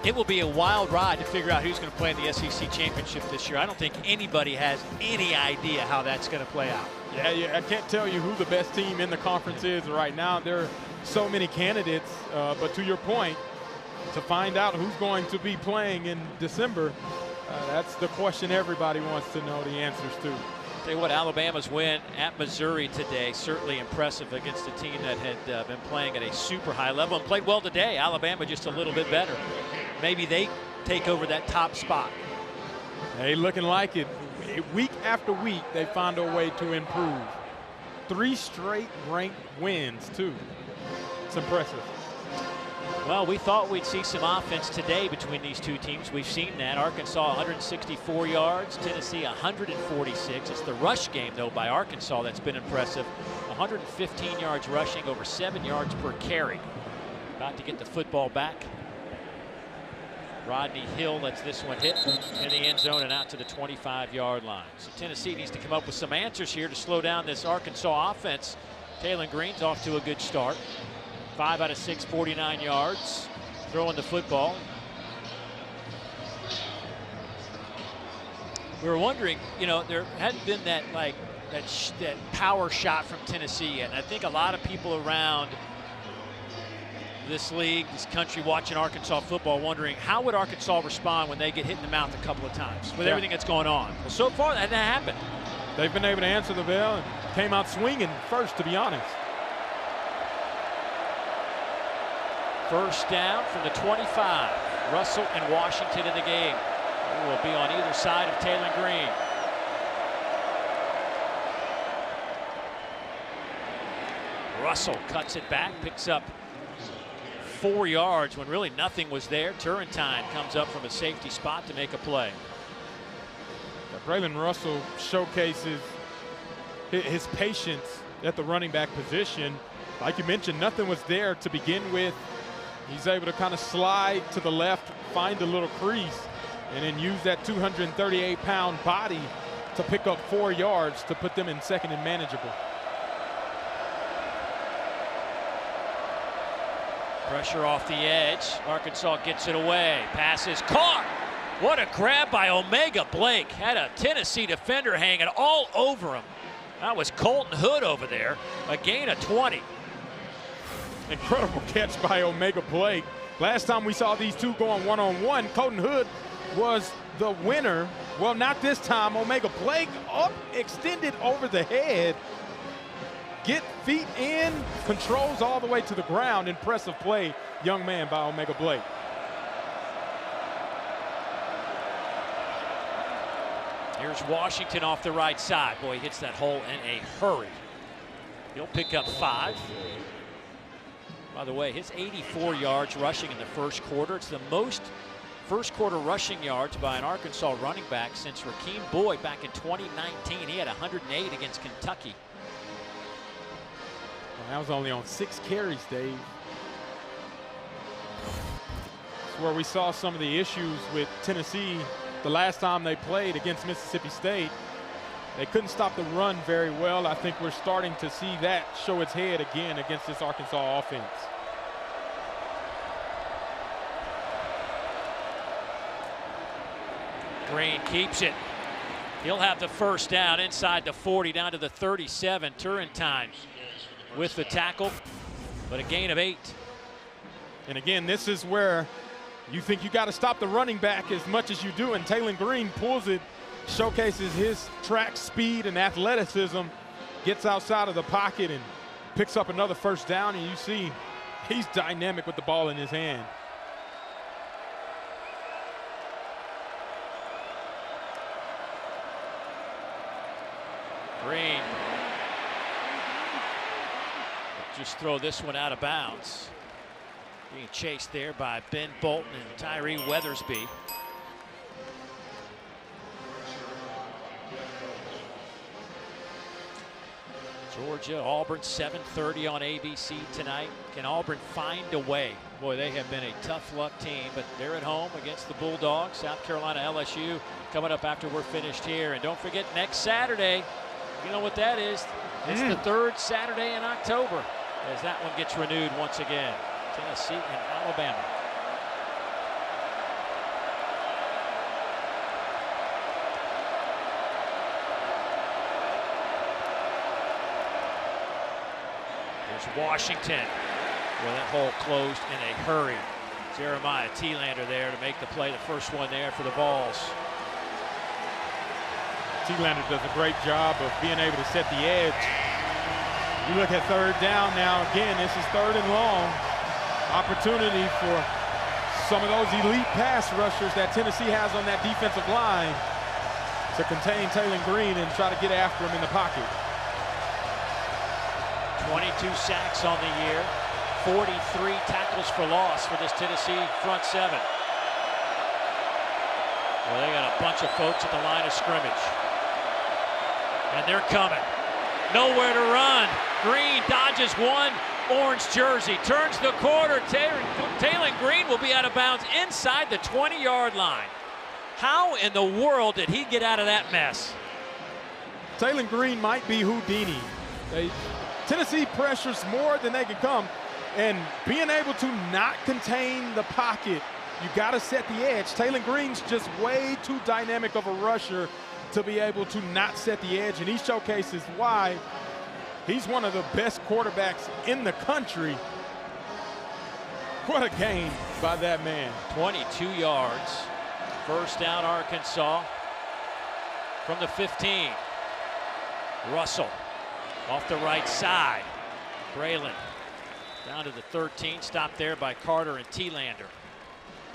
It will be a wild ride to figure out who's going to play in the SEC championship this year. I don't think anybody has any idea how that's going to play out. Yeah, I can't tell you who the best team in the conference is right now. There are so many candidates, but to your point, to find out who's going to be playing in December, that's the question everybody wants to know the answers to. Tell you what, Alabama's win at Missouri today, certainly impressive against a team that had been playing at a super high level and played well today. Alabama just a little bit better. Maybe they take over that top spot. Hey, looking like it. Week after week, they find a way to improve. 3 straight ranked wins, too. It's impressive. Well, we thought we'd see some offense today between these two teams. We've seen that. Arkansas 164 yards, Tennessee 146. It's the rush game, though, by Arkansas that's been impressive. 115 yards rushing, over 7 yards per carry. About to get the football back. Rodney Hill lets this one hit in the end zone and out to the 25-yard line. So Tennessee needs to come up with some answers here to slow down this Arkansas offense. Taylon Green's off to a good start. 5 out of 6, 49 yards. Throwing the football. We were wondering, you know, there hadn't been that like that power shot from Tennessee yet. And I think a lot of people around this league, this country, watching Arkansas football, wondering how would Arkansas respond when they get hit in the mouth a couple of times with everything that's going on. Well, so far that hasn't happened. They've been able to answer the bell and came out swinging first, to be honest. First down from the 25. Russell and Washington in the game. They will be on either side of Taylen Green. Russell cuts it back, picks up 4 yards when really nothing was there. Turrentine comes up from a safety spot to make a play. Braylon Russell showcases his patience at the running back position. Like you mentioned, nothing was there to begin with. He's able to kind of slide to the left, find a little crease, and then use that 238-pound body to pick up 4 yards to put them in second and manageable. Pressure off the edge. Arkansas gets it away. Pass is caught. What a grab by Omega Blake. Had a Tennessee defender hanging all over him. That was Colton Hood over there. A gain of 20. Incredible catch by Omega Blake. Last time we saw these two going one-on-one, Colton Hood was the winner. Well, not this time. Omega Blake up, extended over the head. Get feet in, controls all the way to the ground. Impressive play, young man, by Omega Blake. Here's Washington off the right side. Boy, he hits that hole in a hurry. He'll pick up 5. By the way, his 84 yards rushing in the first quarter. It's the most first quarter rushing yards by an Arkansas running back since Rakeem Boyd back in 2019. He had 108 against Kentucky. Well, that was only on 6 carries, Dave. It's where we saw some of the issues with Tennessee the last time they played against Mississippi State. They couldn't stop the run very well. I think we're starting to see that show its head again against this Arkansas offense. Green keeps it. He'll have the first down inside the 40, down to the 37. Turrentine with the tackle, but a gain of 8. And again, this is where you think you got to stop the running back as much as you do, and Taylen Green pulls it, showcases his track speed and athleticism, gets outside of the pocket and picks up another first down, and you see he's dynamic with the ball in his hand. Green. Just throw this one out of bounds. Being chased there by Ben Bolton and Tyree Weathersby. Georgia, Auburn, 7:30 on ABC tonight. Can Auburn find a way? Boy, they have been a tough luck team, but they're at home against the Bulldogs. South Carolina, LSU coming up after we're finished here. And don't forget, next Saturday, you know what that is. It's the 3rd Saturday in October as that one gets renewed once again. Tennessee and Alabama. There's Washington, where that hole closed in a hurry. Jeremiah Thielander there to make the play, the first one there for the Vols. Thielander does a great job of being able to set the edge. You look at 3rd down now. Again, this is 3rd and long. Opportunity for some of those elite pass rushers that Tennessee has on that defensive line to contain Taylen Green and try to get after him in the pocket. 22 sacks on the year, 43 tackles for loss for this Tennessee front 7. Well, they got a bunch of folks at the line of scrimmage. And they're coming. Nowhere to run. Green dodges one. Orange jersey, turns the corner. Taylen Green will be out of bounds inside the 20-yard line. How in the world did he get out of that mess? Taylen Green might be Houdini. Tennessee pressures more than they can come, and being able to not contain the pocket, you got to set the edge. Taylen Green's just way too dynamic of a rusher to be able to not set the edge, and he showcases why he's one of the best quarterbacks in the country. What a game by that man. 22 yards. First down, Arkansas from the 15. Russell off the right side. Braylon down to the 13. Stopped there by Carter and Thielander.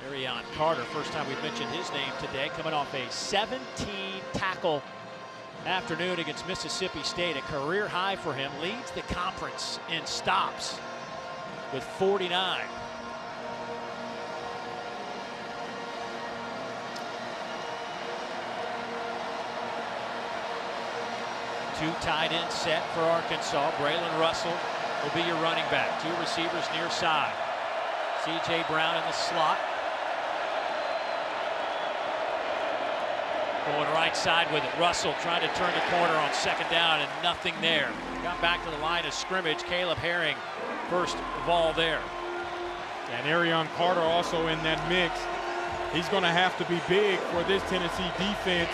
Arion Carter, first time we've mentioned his name today, coming off a 17-tackle afternoon against Mississippi State. A career high for him. Leads the conference in stops with 49. Two tight ends set for Arkansas. Braylon Russell will be your running back. Two receivers near side. C.J. Brown in the slot. Going right side with it. Russell trying to turn the corner on second down and nothing there. Got back to the line of scrimmage. Caleb Herring, first ball there. And Arion Carter also in that mix. He's going to have to be big for this Tennessee defense,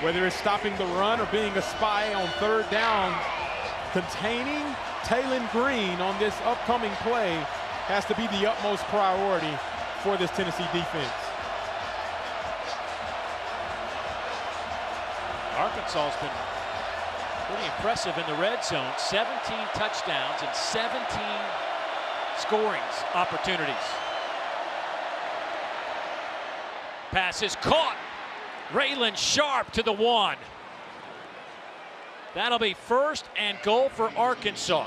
whether it's stopping the run or being a spy on third down. Containing Taylen Green on this upcoming play has to be the utmost priority for this Tennessee defense. Arkansas's been pretty impressive in the red zone. 17 touchdowns and 17 scoring opportunities. Pass is caught. Raylan Sharp to the 1. That'll be first and goal for Arkansas.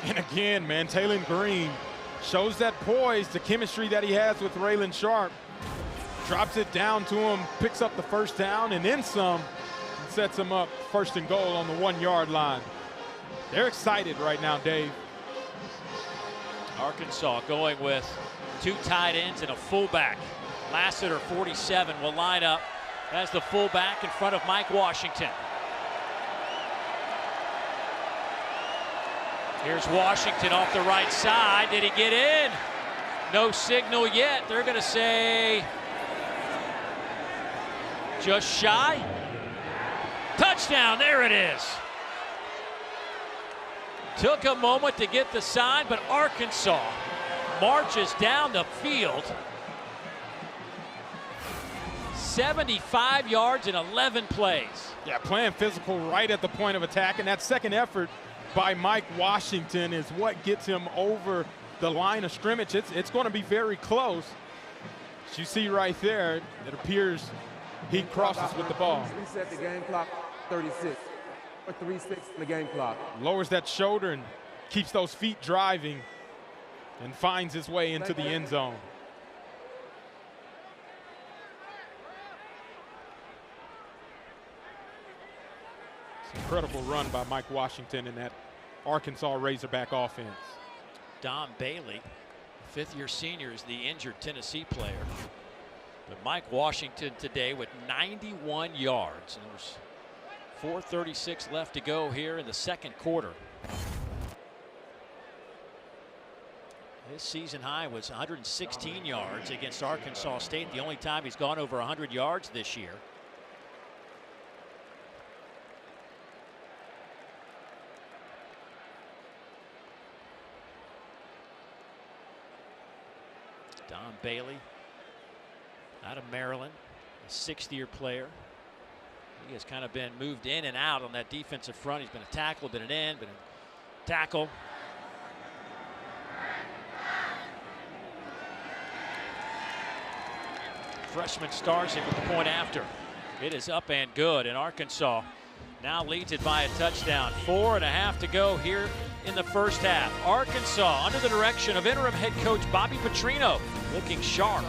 And again, man, Taylen Green shows that poise, the chemistry that he has with Raylan Sharp. Drops it down to him, picks up the first down, and then some, and sets him up first and goal on the 1 yard line. They're excited right now, Dave. Arkansas going with two tight ends and a fullback. Lassiter, 47, will line up as the fullback in front of Mike Washington. Here's Washington off the right side. Did he get in? No signal yet. They're going to say just shy. Touchdown, there it is. Took a moment to get the sign, but Arkansas marches down the field. 75 yards in 11 plays. Yeah, playing physical right at the point of attack, and that second effort by Mike Washington is what gets him over the line of scrimmage. It's going to be very close. As you see right there, it appears he crosses with the ball. Reset the game clock, 36. Or 3-6 in the game clock. Lowers that shoulder and keeps those feet driving and finds his way into the end zone. It's an incredible run by Mike Washington in that Arkansas Razorback offense. Don Bailey, fifth-year senior, is the injured Tennessee player. But Mike Washington today with 91 yards. And there's 4:36 left to go here in the second quarter. His season high was 116 yards against Arkansas State, the only time he's gone over 100 yards this year. Don Bailey out of Maryland, a sixth-year player. He has kind of been moved in and out on that defensive front. He's been a tackle, been an end, been a tackle. Freshman Starzyk with the point after. It is up and good, and Arkansas now leads it by a touchdown. 4.5 to go here in the first half. Arkansas, under the direction of interim head coach Bobby Petrino, looking sharp.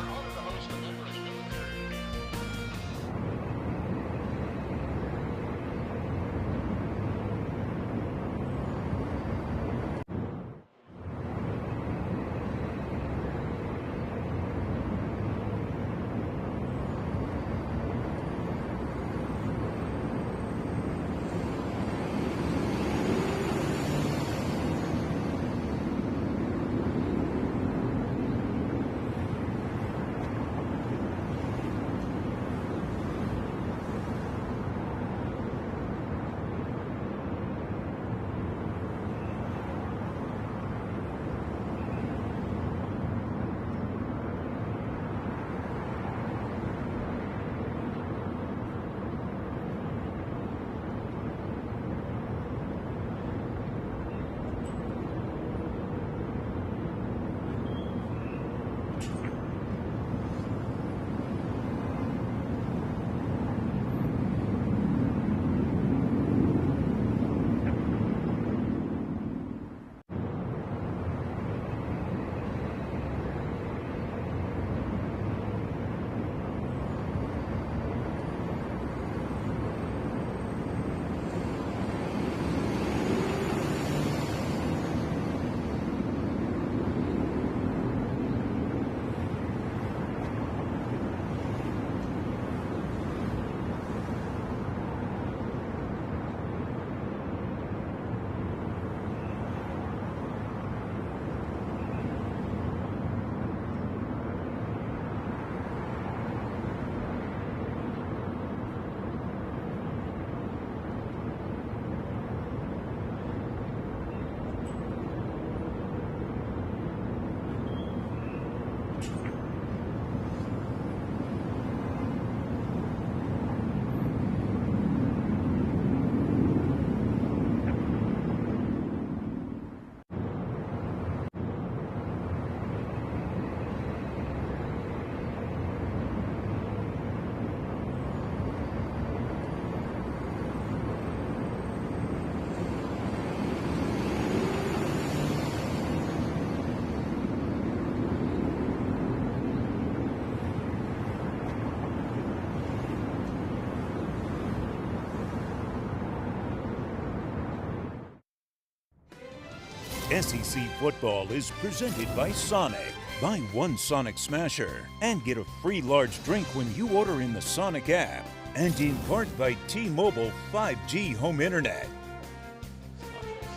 SEC football is presented by Sonic. Buy one Sonic Smasher and get a free large drink when you order in the Sonic app. And in part by T-Mobile 5G home internet.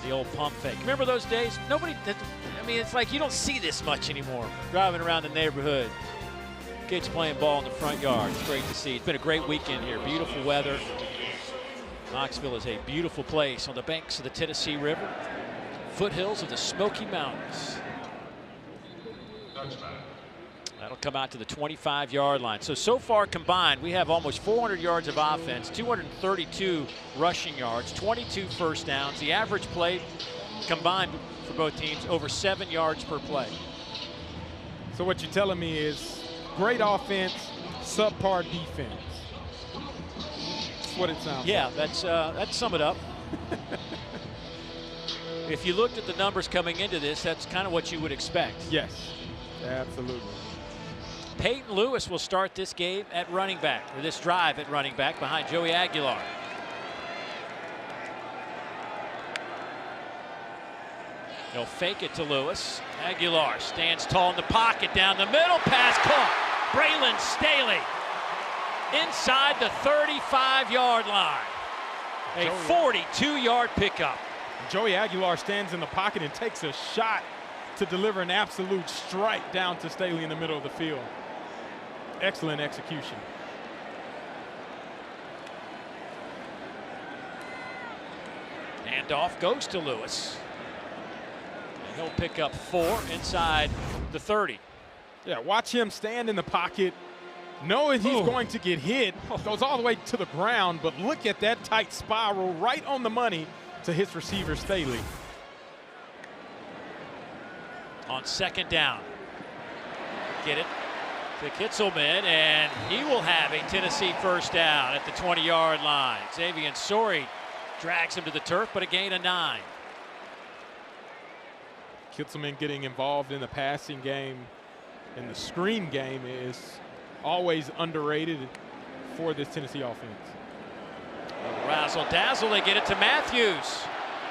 The old pump fake. Remember those days? Nobody, I mean, it's like you don't see this much anymore. Driving around the neighborhood. Kids playing ball in the front yard. It's great to see. It's been a great weekend here. Beautiful weather. Knoxville is a beautiful place on the banks of the Tennessee River. Foothills of the Smoky Mountains. That'll come out to the 25-yard line. So far combined, we have almost 400 yards of offense, 232 rushing yards, 22 first downs. The average play combined for both teams over 7 yards per play. So what you're telling me is great offense, subpar defense. That's what it sounds like. That's sum it up. If you looked at the numbers coming into this, that's kind of what you would expect. Yes, absolutely. Peyton Lewis will start this game at running back, or this drive at running back behind Joey Aguilar. He'll fake it to Lewis. Aguilar stands tall in the pocket, down the middle, pass caught. Braylon Staley inside the 35-yard line. A 42-yard pickup. Joey Aguilar stands in the pocket and takes a shot to deliver an absolute strike down to Staley in the middle of the field. Excellent execution. Handoff goes to Lewis. And he'll pick up 4 inside the 30. Yeah, watch him stand in the pocket, knowing he's going to get hit. Goes all the way to the ground, but look at that tight spiral right on the money to his receiver, Staley. On second down. Get it to Kitzelman, and he will have a Tennessee first down at the 20-yard line. Xavier Sori drags him to the turf, but a gain of 9. Kitzelman getting involved in the passing game and the screen game is always underrated for this Tennessee offense. Razzle dazzle, they get it to Matthews.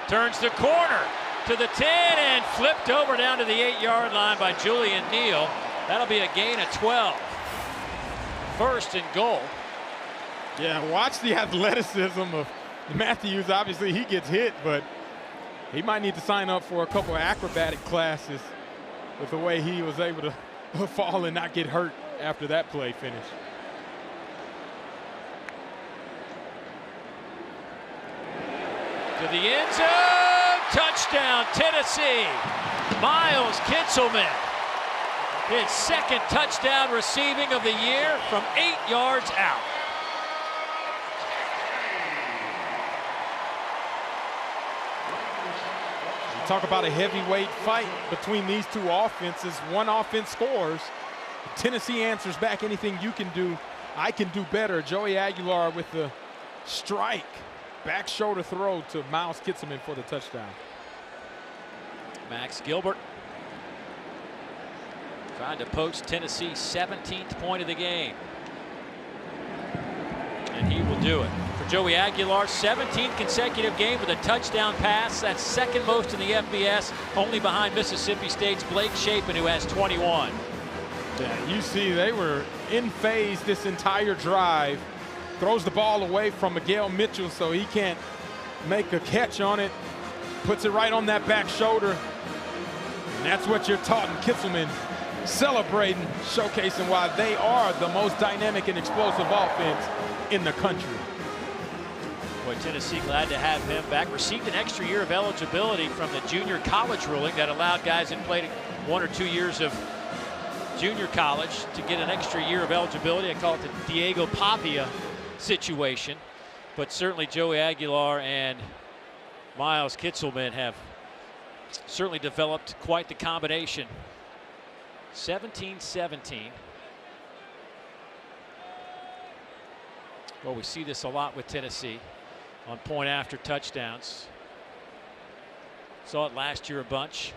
Turns the corner to the 10 and flipped over down to the 8-yard line by Julian Neal. That'll be a gain of 12. First and goal. Yeah, watch the athleticism of Matthews. Obviously, he gets hit, but he might need to sign up for a couple of acrobatic classes with the way he was able to fall and not get hurt after that play finish. To the end zone, touchdown Tennessee. Miles Kitzelman, his second touchdown receiving of the year from 8 yards out. You talk about a heavyweight fight between these two offenses. One offense scores. Tennessee answers back. Anything you can do, I can do better. Joey Aguilar with the strike. Back shoulder throw to Miles Kitzelman for the touchdown. Max Gilbert trying to poach Tennessee's 17th point of the game. And he will do it. For Joey Aguilar, 17th consecutive game with a touchdown pass. That's second most in the FBS, only behind Mississippi State's Blake Shapen, who has 21. Yeah, you see they were in phase this entire drive. Throws the ball away from Miguel Mitchell so he can't make a catch on it. Puts it right on that back shoulder. And that's what you're taught in Kitzelman, celebrating, showcasing why they are the most dynamic and explosive offense in the country. Boy, Tennessee glad to have him back. Received an extra year of eligibility from the junior college ruling that allowed guys that played 1 or 2 years of junior college to get an extra year of eligibility. I call it the Diego Pavia situation, but certainly Joey Aguilar and Miles Kitzelman have certainly developed quite the combination. 17-17. Well, we see this a lot with Tennessee on point after touchdowns. Saw it last year a bunch.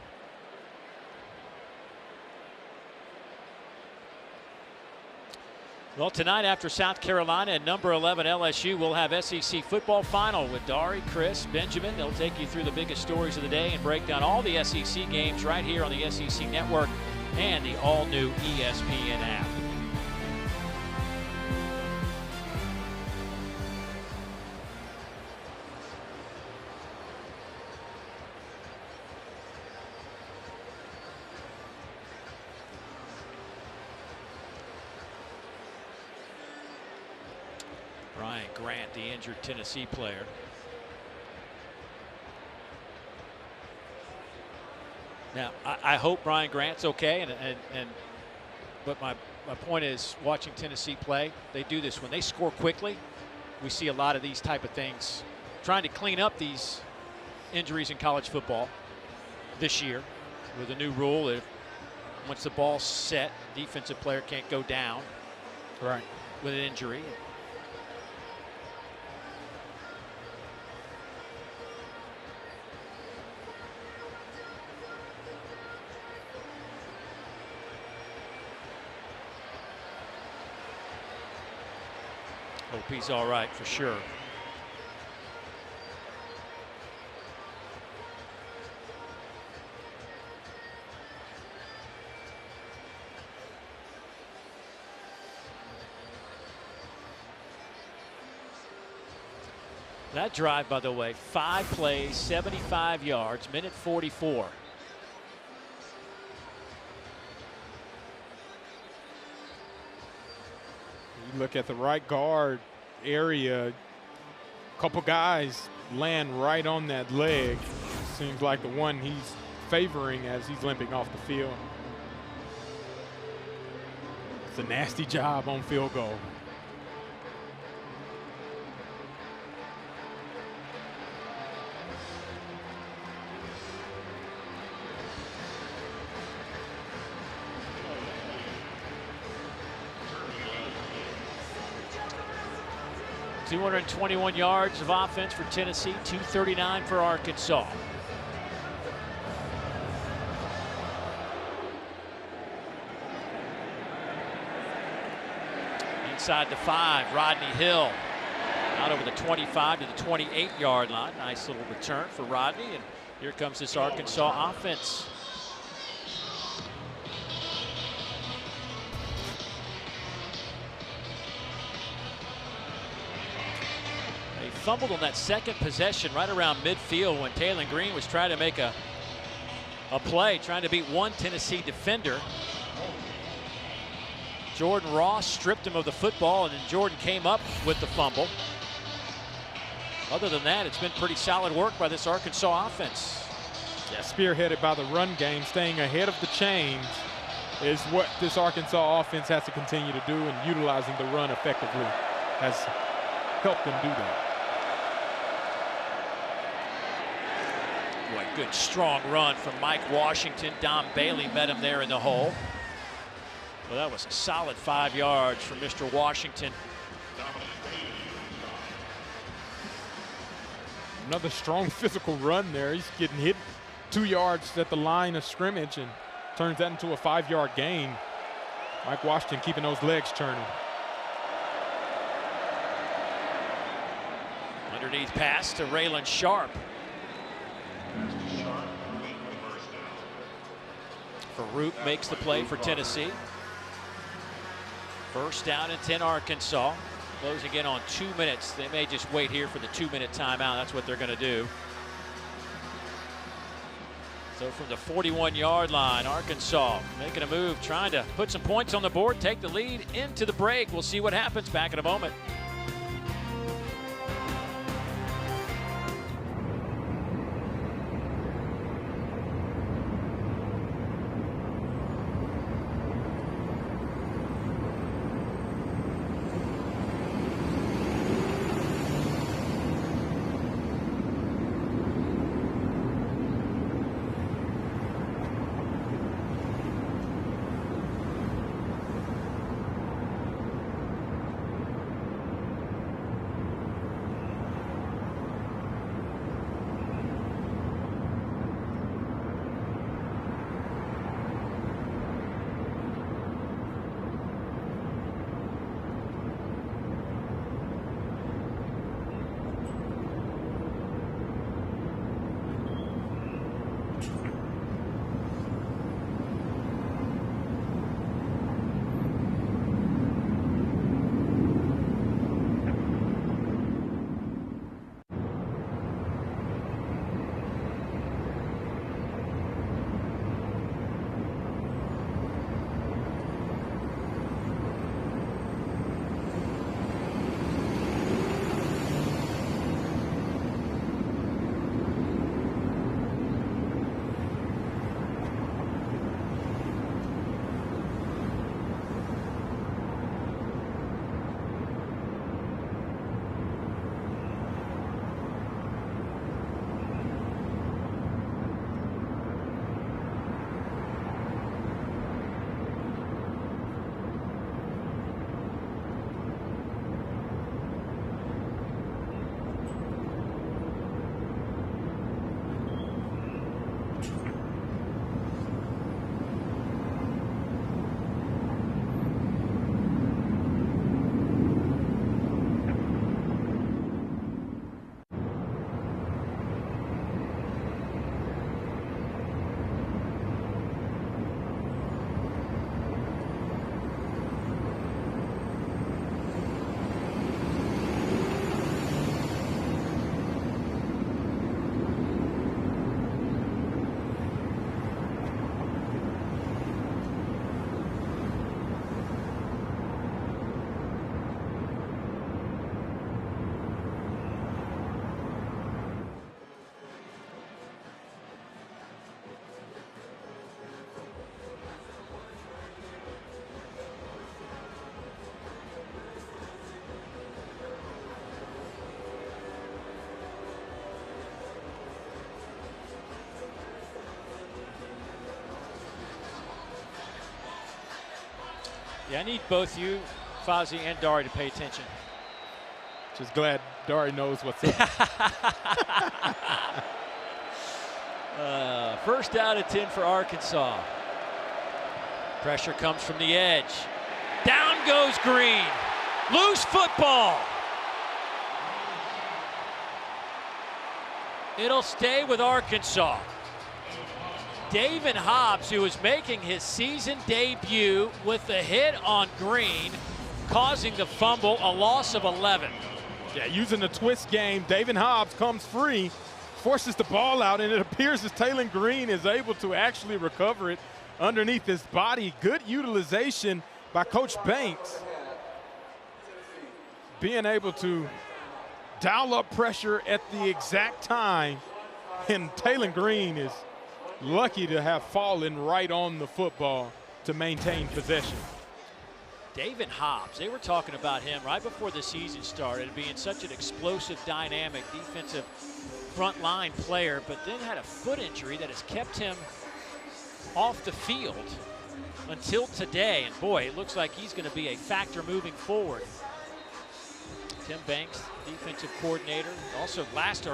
Well, tonight after South Carolina and number 11 LSU, we'll have SEC football final with Dari, Chris, Benjamin. They'll take you through the biggest stories of the day and break down all the SEC games right here on the SEC Network and the all-new ESPN app. Brian Grant, the injured Tennessee player. Now, I hope Brian Grant's okay, but my point is, watching Tennessee play, they do this when they score quickly. We see a lot of these type of things, trying to clean up these injuries in college football this year with a new rule. If once the ball's set, defensive player can't go down with an injury. Hope he's all right for sure. That drive, by the way, 5 plays, 75 yards, minute 44. You look at the right guard area, a couple guys land right on that leg. Seems like the one he's favoring as he's limping off the field. It's a nasty job on field goal. .221 yards of offense for Tennessee, 239 for Arkansas. Inside the 5, Rodney Hill out over the 25 to the 28-yard line. Nice little return for Rodney, and here comes this Arkansas offense. Fumbled on that second possession right around midfield when Taylor Green was trying to make a play, trying to beat one Tennessee defender. Jordan Ross stripped him of the football, and then Jordan came up with the fumble. Other than that, it's been pretty solid work by this Arkansas offense. Yeah, spearheaded by the run game, staying ahead of the chains is what this Arkansas offense has to continue to do, and utilizing the run effectively has helped them do that. Boy, good strong run from Mike Washington. Dom Bailey met him there in the hole. Well, that was a solid 5 yards from Mr. Washington. Another strong physical run there. He's getting hit 2 yards at the line of scrimmage and turns that into a 5-yard gain. Mike Washington keeping those legs turning. Underneath pass to Raylan Sharp. Farouk makes the play for Tennessee. First down and 10 Arkansas. Closing in on 2 minutes. They may just wait here for the 2-minute timeout. That's what they're going to do. So from the 41-yard line, Arkansas making a move, trying to put some points on the board, take the lead into the break. We'll see what happens back in a moment. Yeah, I need both you, Fozzie, and Dari to pay attention. Just glad Dari knows what's up. First down and 10 for Arkansas. Pressure comes from the edge. Down goes Green. Loose football. It'll stay with Arkansas. David Hobbs, who is making his season debut with the hit on Green, causing the fumble, a loss of 11. Yeah, using the twist game, David Hobbs comes free, forces the ball out, and it appears as Taylon Green is able to actually recover it underneath his body. Good utilization by Coach Banks, being able to dial up pressure at the exact time, and Taylon Green is lucky to have fallen right on the football to maintain possession. David Hobbs, they were talking about him right before the season started, being such an explosive, dynamic defensive front line player, but then had a foot injury that has kept him off the field until today. And boy, it looks like he's going to be a factor moving forward. Tim Banks, defensive coordinator, also last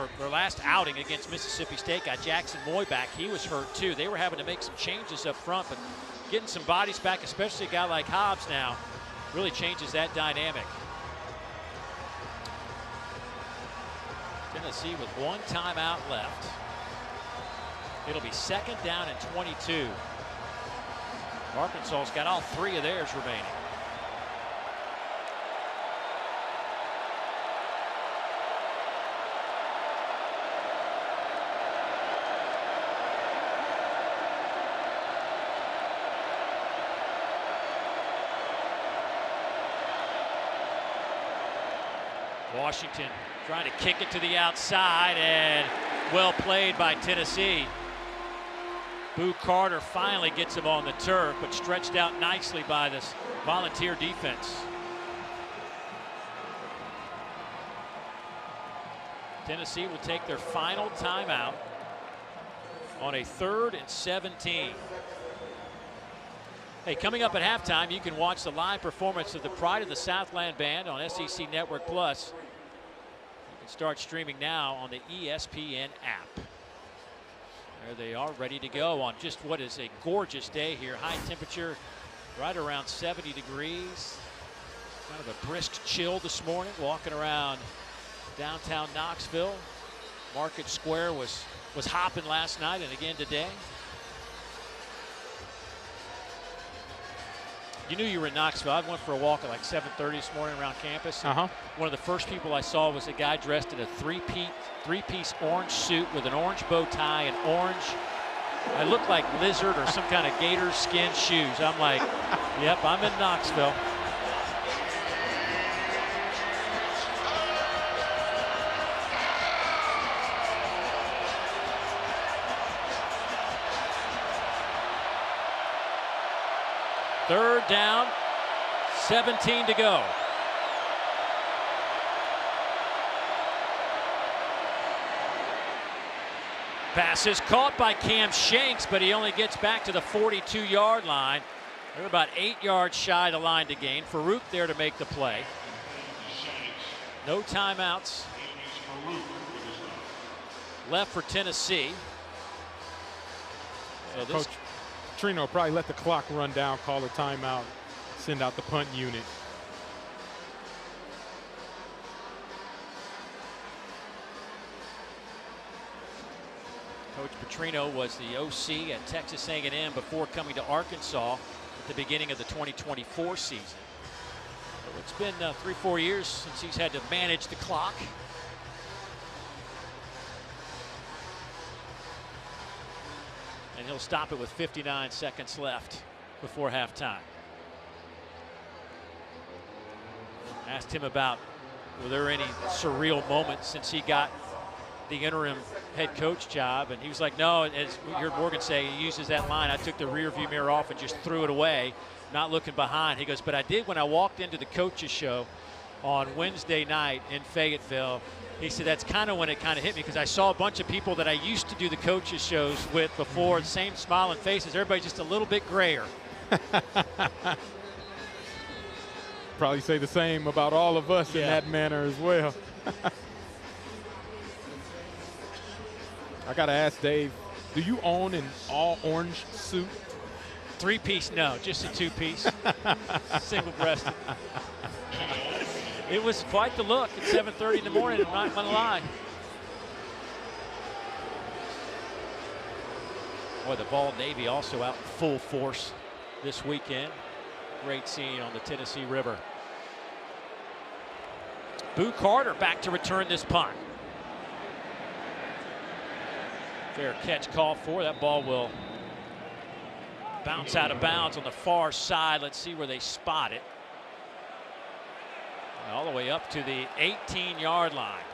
outing against Mississippi State, got Jackson Moy back. He was hurt too. They were having to make some changes up front, but getting some bodies back, especially a guy like Hobbs now, really changes that dynamic. Tennessee with one timeout left. It'll be second down and 22. Arkansas's got all three of theirs remaining. Washington trying to kick it to the outside, and well played by Tennessee. Boo Carter finally gets him on the turf, but stretched out nicely by this Volunteer defense. Tennessee will take their final timeout on a 3rd and 17. Hey, coming up at halftime, you can watch the live performance of the Pride of the Southland Band on SEC Network Plus. You can start streaming now on the ESPN app. There they are, ready to go on just what is a gorgeous day here. High temperature right around 70 degrees. Kind of a brisk chill this morning, walking around downtown Knoxville. Market Square was hopping last night and again today. You knew you were in Knoxville. I went for a walk at like 7:30 this morning around campus. One of the first people I saw was a guy dressed in a three-piece orange suit with an orange bow tie and orange, I look like lizard or some kind of gator skin shoes. I'm like, yep, I'm in Knoxville. Third down, 17 to go. Pass is caught by Cam Shanks, but he only gets back to the 42-yard line. They're about 8 yards shy of the line to gain. Farouk there to make the play. No timeouts left for Tennessee. So this Coach Petrino will probably let the clock run down, call a timeout, send out the punt unit. Coach Petrino was the OC at Texas A&M before coming to Arkansas at the beginning of the 2024 season. So it's been 3-4 years since he's had to manage the clock. And he'll stop it with 59 seconds left before halftime. Asked him about, were there any surreal moments since he got the interim head coach job, and he was like, no, as you heard Morgan say, he uses that line, I took the rear view mirror off and just threw it away, not looking behind. He goes, but I did when I walked into the coaches show on Wednesday night in Fayetteville. He said that's kind of when it kind of hit me, because I saw a bunch of people that I used to do the coaches shows with before, same smiling faces, everybody just a little bit grayer. probably say the same about all of us in that manner as well. I got to ask Dave, do you own an all-orange suit? 3-piece, no, just a 2-piece, single-breasted. It was quite the look at 7:30 in the morning, I'm not gonna lie. Boy, the Vol Navy also out in full force this weekend. Great scene on the Tennessee River. Boo Carter back to return this punt. Fair catch call for. That ball will bounce out of bounds on the far side. Let's see where they spot it. All the way up to the 18-yard line.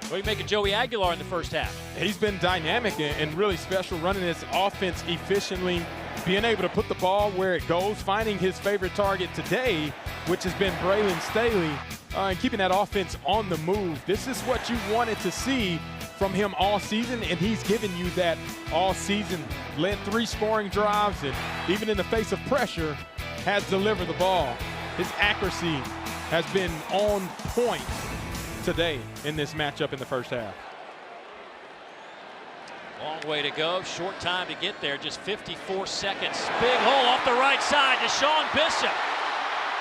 What do you make of Joey Aguilar in the first half? He's been dynamic and really special, running this offense efficiently, being able to put the ball where it goes, finding his favorite target today, which has been Braylon Staley, and keeping that offense on the move. This is what you wanted to see from him all season, and he's given you that all season. Led 3 scoring drives, and even in the face of pressure, has delivered the ball. His accuracy has been on point today in this matchup in the first half. Long way to go, short time to get there, just 54 seconds. Big hole off the right side. Deshaun Bishop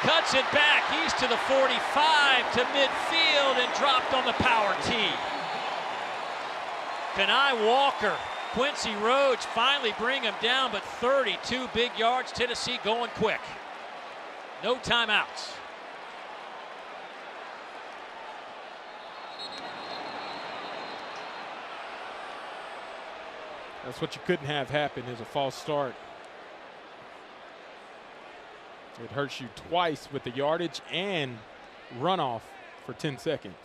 cuts it back. He's to the 45 to midfield and dropped on the power tee. Kenai Walker, Quincy Rhodes finally bring him down, but 32 big yards. Tennessee going quick. No timeouts. That's what you couldn't have happen, is a false start. It hurts you twice with the yardage and runoff for 10 seconds.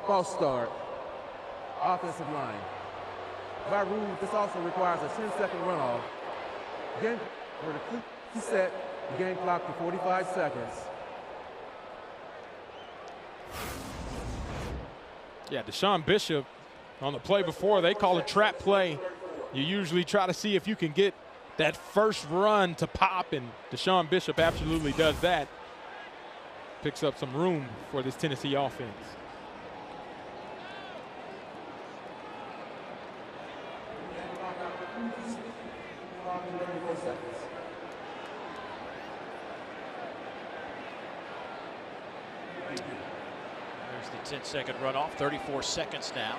False start. Offensive line. By rule, this also requires a 10-second runoff. Game for the key set, the game clock to 45 seconds. Yeah, Deshaun Bishop on the play before, they call a trap play. You usually try to see if you can get that first run to pop, and Deshaun Bishop absolutely does that. Picks up some room for this Tennessee offense. There's the 10-second runoff, 34 seconds now.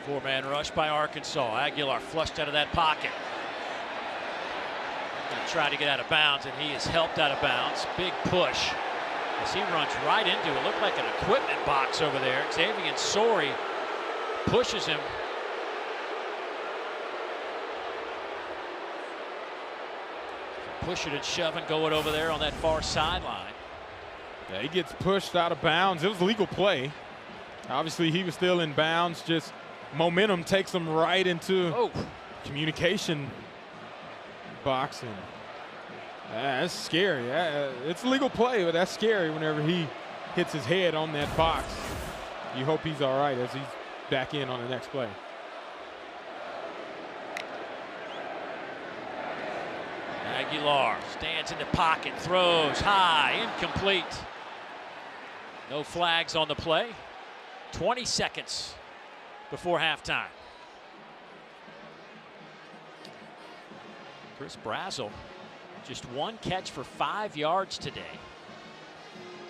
Four-man rush by Arkansas. Aguilar flushed out of that pocket. Gonna try to get out of bounds, and he is helped out of bounds. Big push as he runs right into it. Looked like an equipment box over there. Xavier Sori pushes him. Push it and shove and going over there on that far sideline. Yeah, he gets pushed out of bounds. It was a legal play. Obviously, he was still in bounds. Just momentum takes him right into communication box. And that's scary. It's a legal play, but that's scary whenever he hits his head on that box. You hope he's all right as he's back in on the next play. Aguilar stands in the pocket, throws high, incomplete. No flags on the play. 20 seconds before halftime. Chris Brazel, just 1 catch for 5 yards today.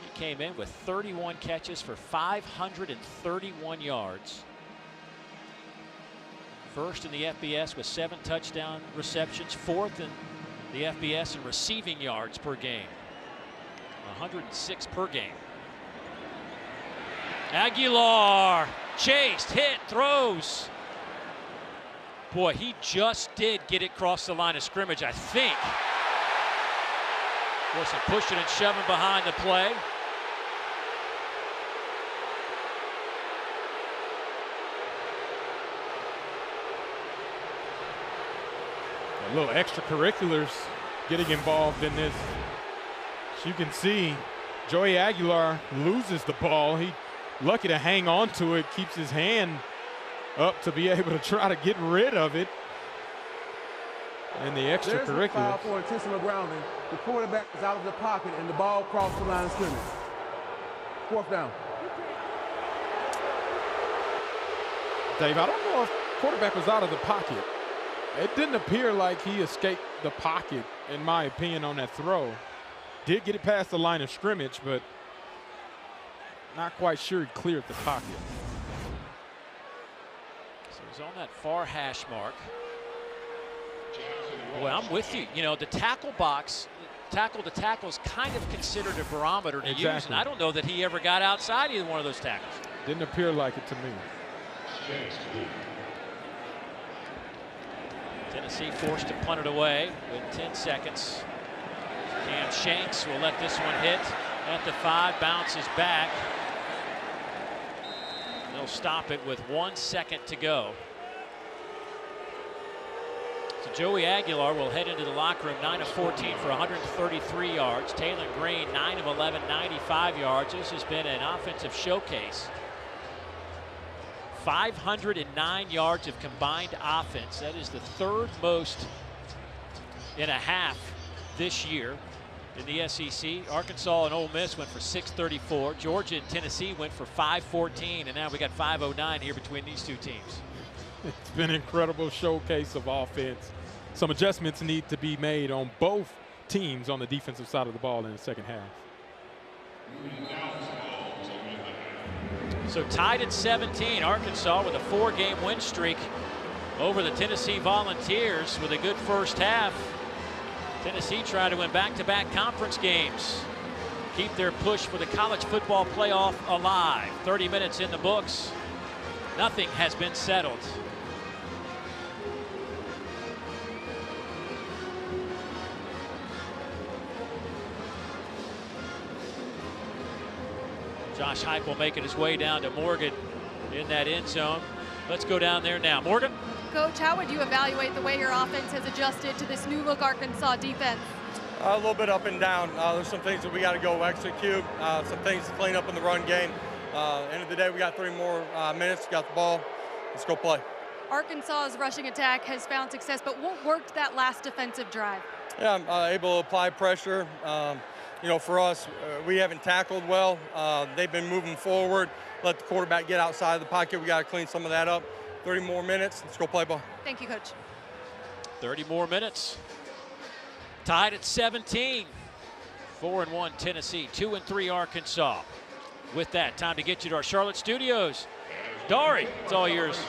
He came in with 31 catches for 531 yards. First in the FBS with 7 touchdown receptions, 4th in the FBS in receiving yards per game. 106 per game. Aguilar chased, hit, throws. Boy, he just did get it across the line of scrimmage, I think. Wilson pushing and shoving behind the play. A little extracurriculars getting involved in this. As you can see, Joey Aguilar loses the ball. He lucky to hang on to it, keeps his hand up to be able to try to get rid of it. And the There's a extracurriculars. foul for intentional grounding. The quarterback is out of the pocket and the ball crossed the line of scrimmage. 4th down. Dave, I don't know if quarterback was out of the pocket. It didn't appear like he escaped the pocket, in my opinion, on that throw. Did get it past the line of scrimmage, but not quite sure he cleared the pocket. So he's on that far hash mark. Boy, I'm with you. You know, the tackle box, tackle to tackle is kind of considered a barometer to use, and I don't know that he ever got outside either one of those tackles. Didn't appear like it to me. Tennessee forced to punt it away with 10 seconds. Cam Shanks will let this one hit at the 5, bounces back. They'll stop it with 1 second to go. So Joey Aguilar will head into the locker room 9 of 14 for 133 yards. Taylor Green 9 of 11, 95 yards. This has been an offensive showcase. 509 yards of combined offense. That is the 3rd most in a half this year in the SEC. Arkansas and Ole Miss went for 634. Georgia and Tennessee went for 514, and now we got 509 here between these two teams. It's been an incredible showcase of offense. Some adjustments need to be made on both teams on the defensive side of the ball in the second half. So tied at 17, Arkansas with a 4-game win streak over the Tennessee Volunteers with a good first half. Tennessee tried to win back-to-back conference games, keep their push for the college football playoff alive. 30 minutes in the books. Nothing has been settled. Josh Heupel making his way down to Morgan in that end zone. Let's go down there now. Morgan? Coach, how would you evaluate the way your offense has adjusted to this new look Arkansas defense? A little bit up and down. There's some things that we got to go execute, some things to clean up in the run game. End of the day, we got 3 more minutes, got the ball. Let's go play. Arkansas's rushing attack has found success, but what worked that last defensive drive? Yeah, I'm able to apply pressure. You know, for us, we haven't tackled well. They've been moving forward. Let the quarterback get outside of the pocket. We got to clean some of that up. 30 more minutes. Let's go play ball. Thank you, Coach. 30 more minutes. Tied at 17. 4-1 Tennessee, 2-3 Arkansas. With that, time to get you to our Charlotte studios. Dari, it's all yours.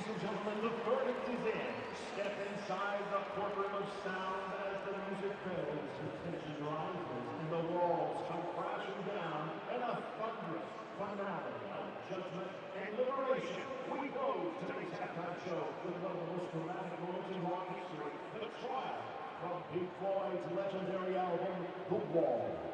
Ladies and gentlemen, the verdict is in. Step inside the courtroom of sound as the music builds, the tension rises, and the walls come crashing down in a thunderous finale of judgment and liberation. We close today's halftime show with one of the most dramatic moments in rock history, the trial from Pink Floyd's legendary album, The Wall.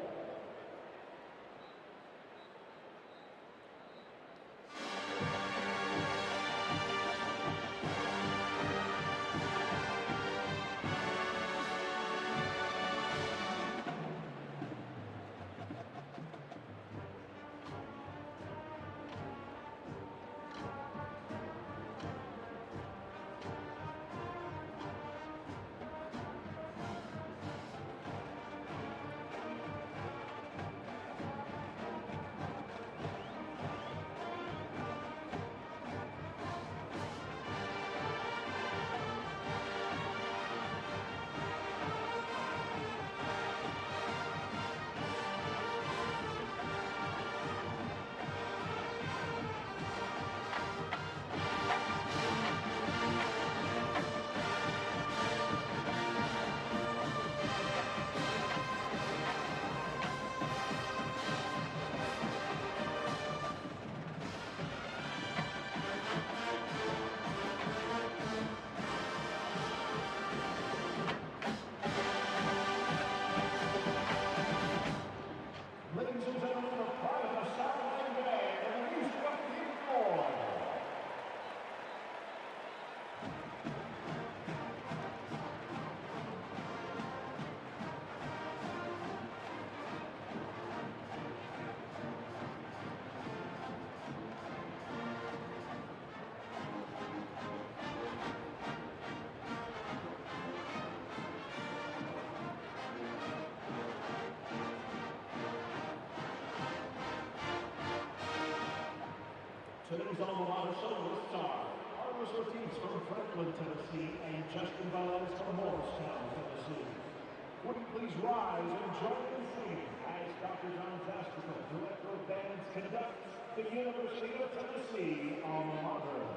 Ladies and gentlemen, the pride of the Southland Band and the music of Pink Floyd. Today's alma mater soloists are Carlos Ortiz from Franklin, Tennessee, and Justin Velez from Morristown, Tennessee. Would you please rise and join in singing as Dr. John Zastrica, Director of Bands, conducts the University of Tennessee alma mater.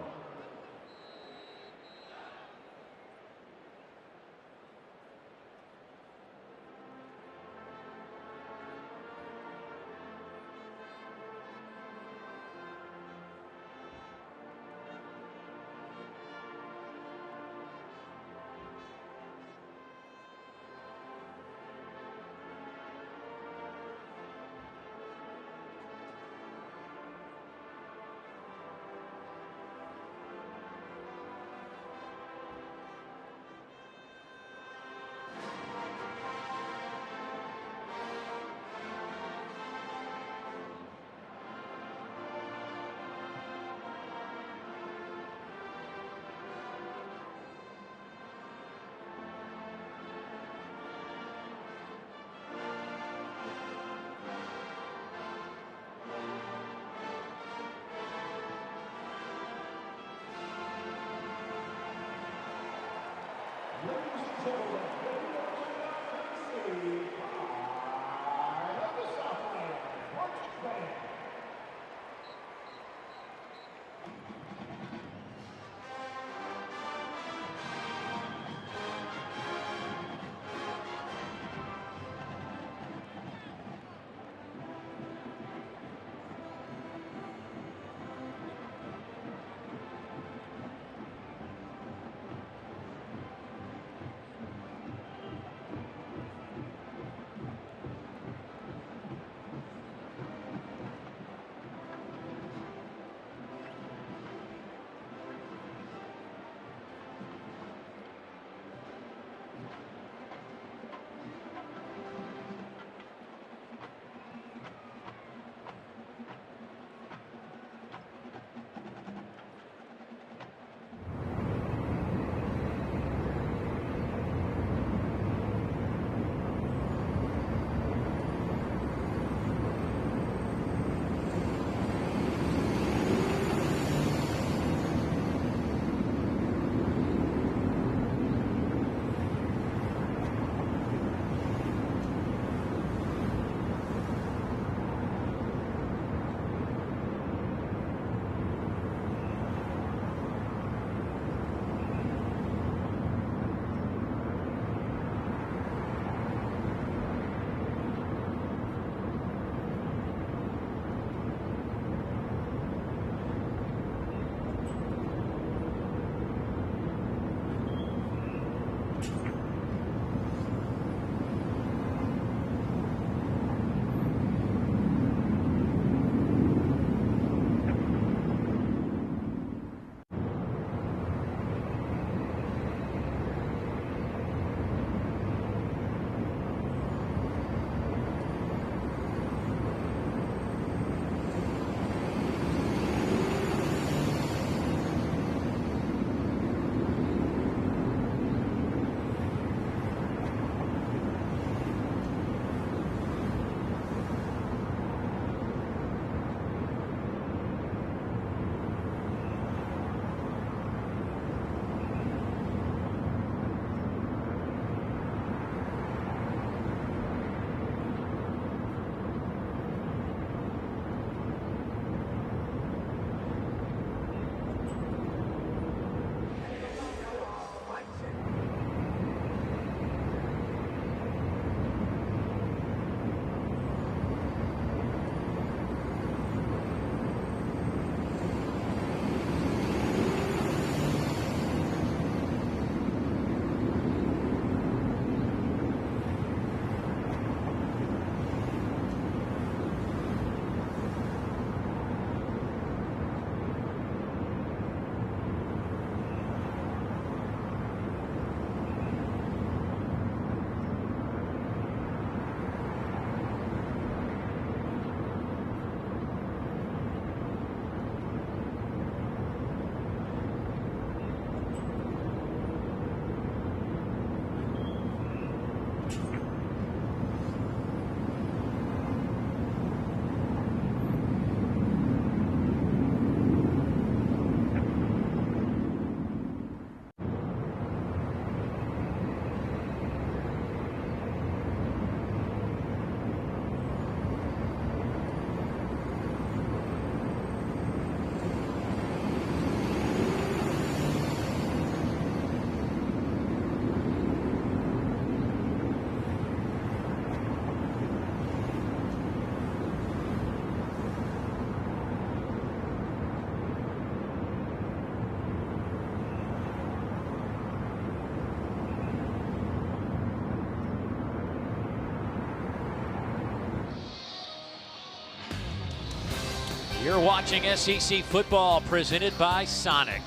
You're watching SEC football presented by Sonic.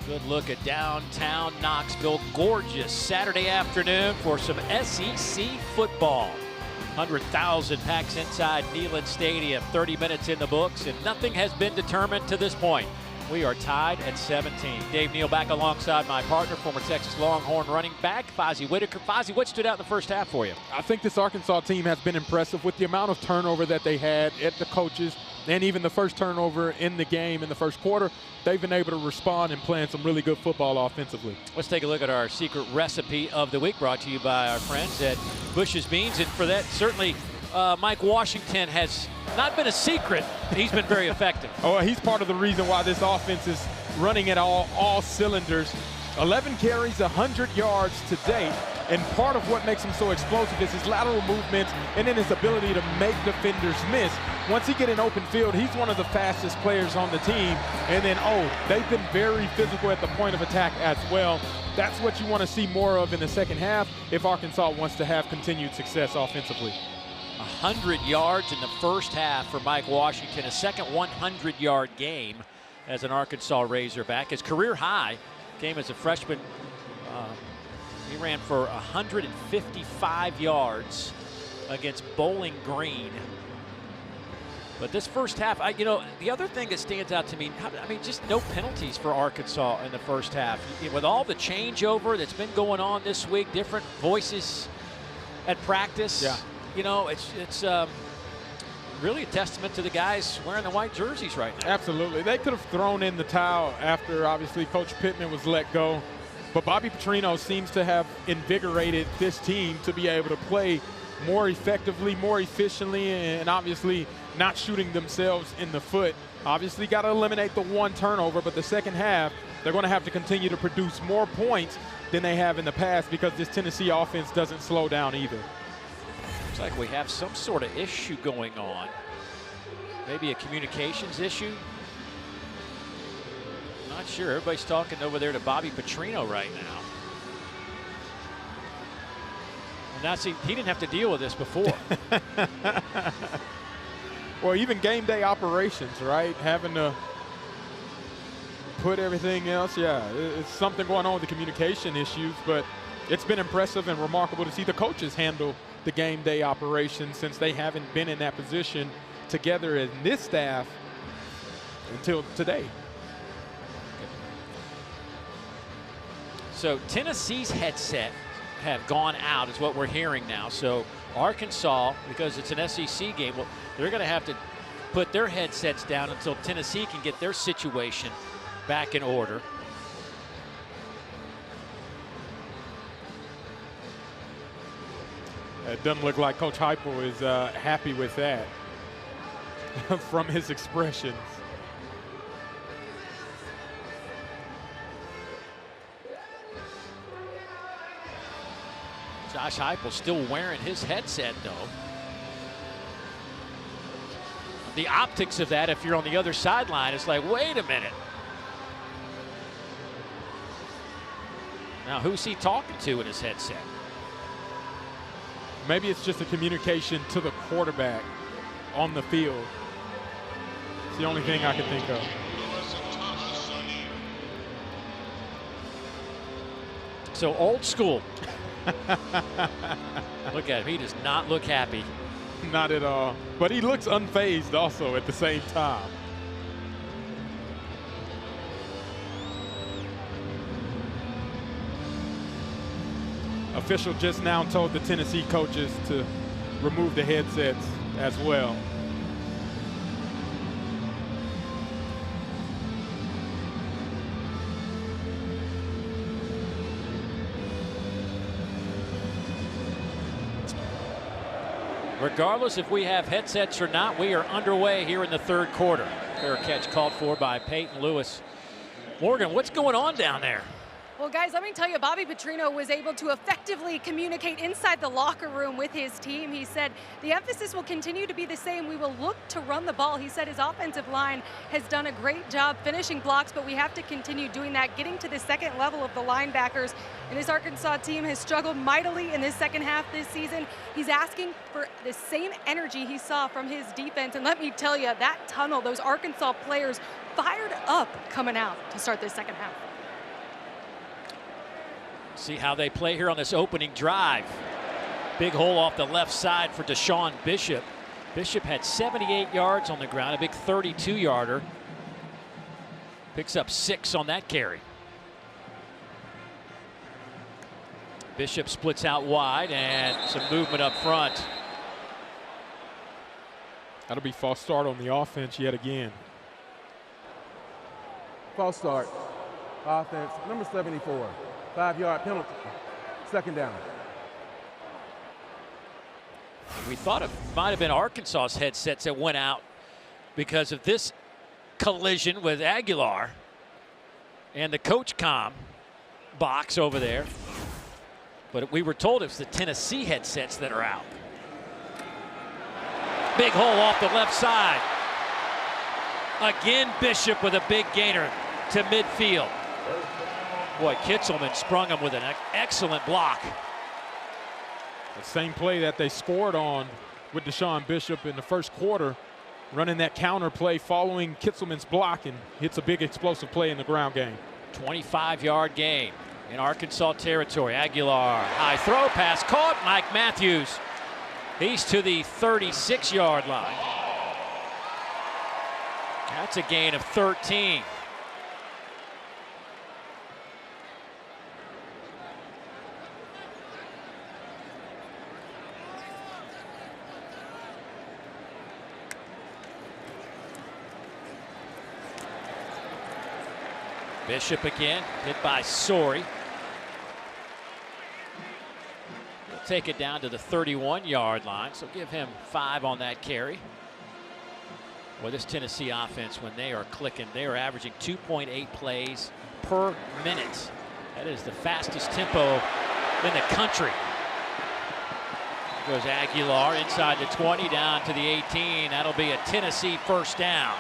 Good look at downtown Knoxville. Gorgeous Saturday afternoon for some SEC football. 100,000 packs inside Neyland Stadium. 30 minutes in the books, and nothing has been determined to this point. We are tied at 17. Dave Neal back alongside my partner, former Texas Longhorn running back, Fozzie Whitaker. Fozzie, what stood out in the first half for you? I think this Arkansas team has been impressive with the amount of turnover that they had at the coaches, and even the first turnover in the game in the first quarter. They've been able to respond and playing some really good football offensively. Let's take a look at our secret recipe of the week, brought to you by our friends at Bush's Beans. And for that, certainly Mike Washington has not been a secret. He's been very effective. Oh, he's part of the reason why this offense is running at all cylinders. 11 carries, 100 yards to date. And part of what makes him so explosive is his lateral movements and then his ability to make defenders miss. Once he gets in open field, he's one of the fastest players on the team. And then, they've been very physical at the point of attack as well. That's what you want to see more of in the second half if Arkansas wants to have continued success offensively. 100 yards in the first half for Mike Washington, a second 100-yard game as an Arkansas Razorback. His career high came as a freshman. He ran for 155 yards against Bowling Green. But this first half, the other thing that stands out to me, just no penalties for Arkansas in the first half. With all the changeover that's been going on this week, different voices at practice. Yeah. It's really a testament to the guys wearing the white jerseys right now. Absolutely. They could have thrown in the towel after, obviously, Coach Pittman was let go. But Bobby Petrino seems to have invigorated this team to be able to play more effectively, more efficiently, and obviously not shooting themselves in the foot. Obviously got to eliminate the one turnover, but the second half, they're going to have to continue to produce more points than they have in the past because this Tennessee offense doesn't slow down either. Looks like we have some sort of issue going on. Maybe a communications issue. Not sure. Everybody's talking over there to Bobby Petrino right now. And now, see, he didn't have to deal with this before. Well, even game day operations, right? Having to put everything else. Yeah, it's something going on with the communication issues, but it's been impressive and remarkable to see the coaches handle the game day operations since they haven't been in that position together in this staff until today. So Tennessee's headset have gone out is what we're hearing now. So Arkansas, because it's an SEC game, well, they're going to have to put their headsets down until Tennessee can get their situation back in order. It doesn't look like Coach Heupel is happy with that from his expressions. Josh Heupel still wearing his headset, though. The optics of that, if you're on the other sideline, it's like, wait a minute. Now, who's he talking to in his headset? Maybe it's just a communication to the quarterback on the field. It's the only thing I can think of. So old school. Look at him. He does not look happy. Not at all. But he looks unfazed also at the same time. Official just now told the Tennessee coaches to remove the headsets as well. Regardless if we have headsets or not, we are underway here in the third quarter. Fair catch called for by Peyton Lewis. Morgan, what's going on down there? Well, guys, let me tell you, Bobby Petrino was able to effectively communicate inside the locker room with his team. He said the emphasis will continue to be the same. We will look to run the ball. He said his offensive line has done a great job finishing blocks, but we have to continue doing that, getting to the second level of the linebackers. And this Arkansas team has struggled mightily in this second half this season. He's asking for the same energy he saw from his defense. And let me tell you, that tunnel, those Arkansas players fired up coming out to start this second half. See how they play here on this opening drive. Big hole off the left side for Deshaun Bishop. Bishop had 78 yards on the ground, a big 32-yarder. Picks up 6 on that carry. Bishop splits out wide and some movement up front. That'll be false start on the offense yet again. False start. Offense, number 74. 5-yard penalty. Second down. We thought it might have been Arkansas's headsets that went out because of this collision with Aguilar and the coach comm box over there. But we were told it's the Tennessee headsets that are out. Big hole off the left side. Again, Bishop with a big gainer to midfield. Boy, Kitzelman sprung him with an excellent block. The same play that they scored on with Deshaun Bishop in the first quarter, running that counter play following Kitzelman's block, and hits a big explosive play in the ground game. 25-yard gain in Arkansas territory. Aguilar, high throw, pass caught. Mike Matthews, he's to the 36-yard line. That's a gain of 13. Bishop again, hit by Sorey. He'll take it down to the 31-yard line, so give him 5 on that carry. Well, this Tennessee offense, when they are clicking, they are averaging 2.8 plays per minute. That is the fastest tempo in the country. Goes Aguilar inside the 20, down to the 18. That'll be a Tennessee first down.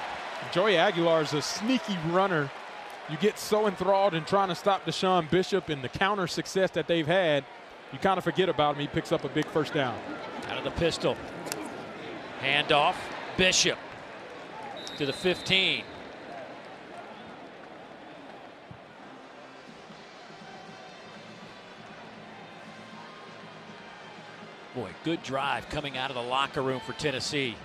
Joey Aguilar is a sneaky runner. You get so enthralled in trying to stop Deshaun Bishop and the counter success that they've had, you kind of forget about him. He picks up a big first down. Out of the pistol. Handoff. Bishop to the 15. Boy, good drive coming out of the locker room for Tennessee.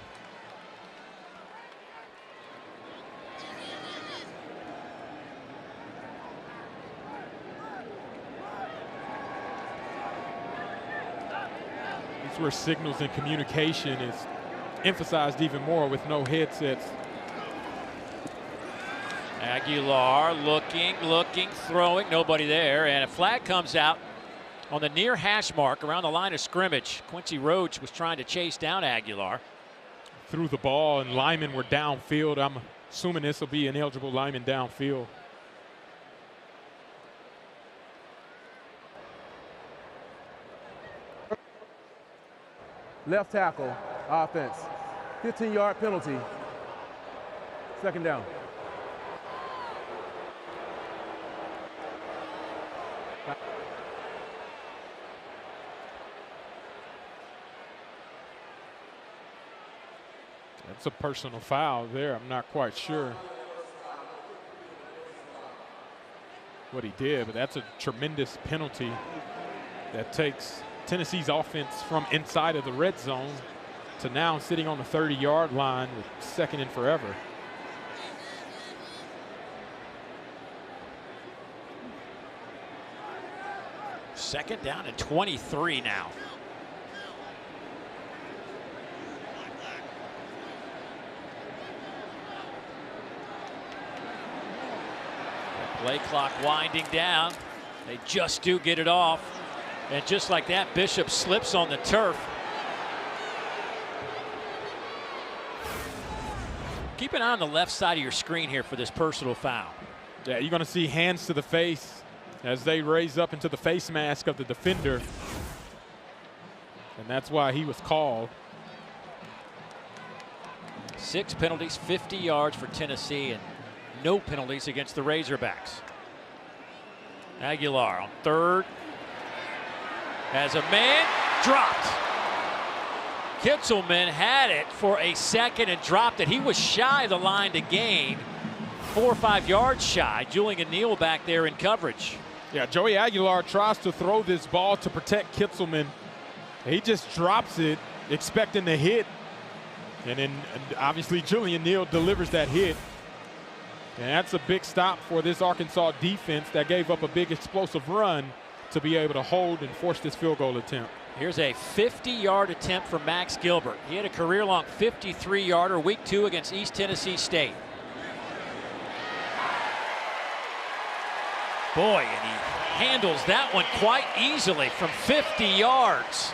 Where signals and communication is emphasized even more with no headsets. Aguilar looking, throwing, nobody there, and a flag comes out on the near hash mark around the line of scrimmage. Quincy Roach was trying to chase down Aguilar. Threw the ball and linemen were downfield. I'm assuming this will be an eligible lineman downfield. Left tackle, offense. 15-yard penalty. Second down. That's a personal foul there. I'm not quite sure what he did, but that's a tremendous penalty that takes Tennessee's offense from inside of the red zone to now sitting on the 30-yard line with second and forever. Second down and 23 now. Play clock winding down. They just do get it off. And just like that, Bishop slips on the turf. Keep an eye on the left side of your screen here for this personal foul. Yeah, you're going to see hands to the face as they raise up into the face mask of the defender. And that's why he was called. 6 penalties, 50 yards for Tennessee, and no penalties against the Razorbacks. Aguilar on third. Has a man, dropped. Kitzelman had it for a second and dropped it. He was shy of the line to gain, 4 or 5 yards shy. Julian Neal back there in coverage. Yeah, Joey Aguilar tries to throw this ball to protect Kitzelman. He just drops it, expecting the hit. And then obviously Julian Neal delivers that hit. And that's a big stop for this Arkansas defense that gave up a big explosive run to be able to hold and force this field goal attempt. Here's a 50-yard attempt for Max Gilbert. He had a career-long 53-yarder week 2 against East Tennessee State. Boy, and he handles that one quite easily from 50 yards.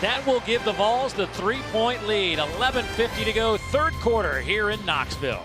That will give the Vols the 3-point lead. 11:50 to go, third quarter here in Knoxville.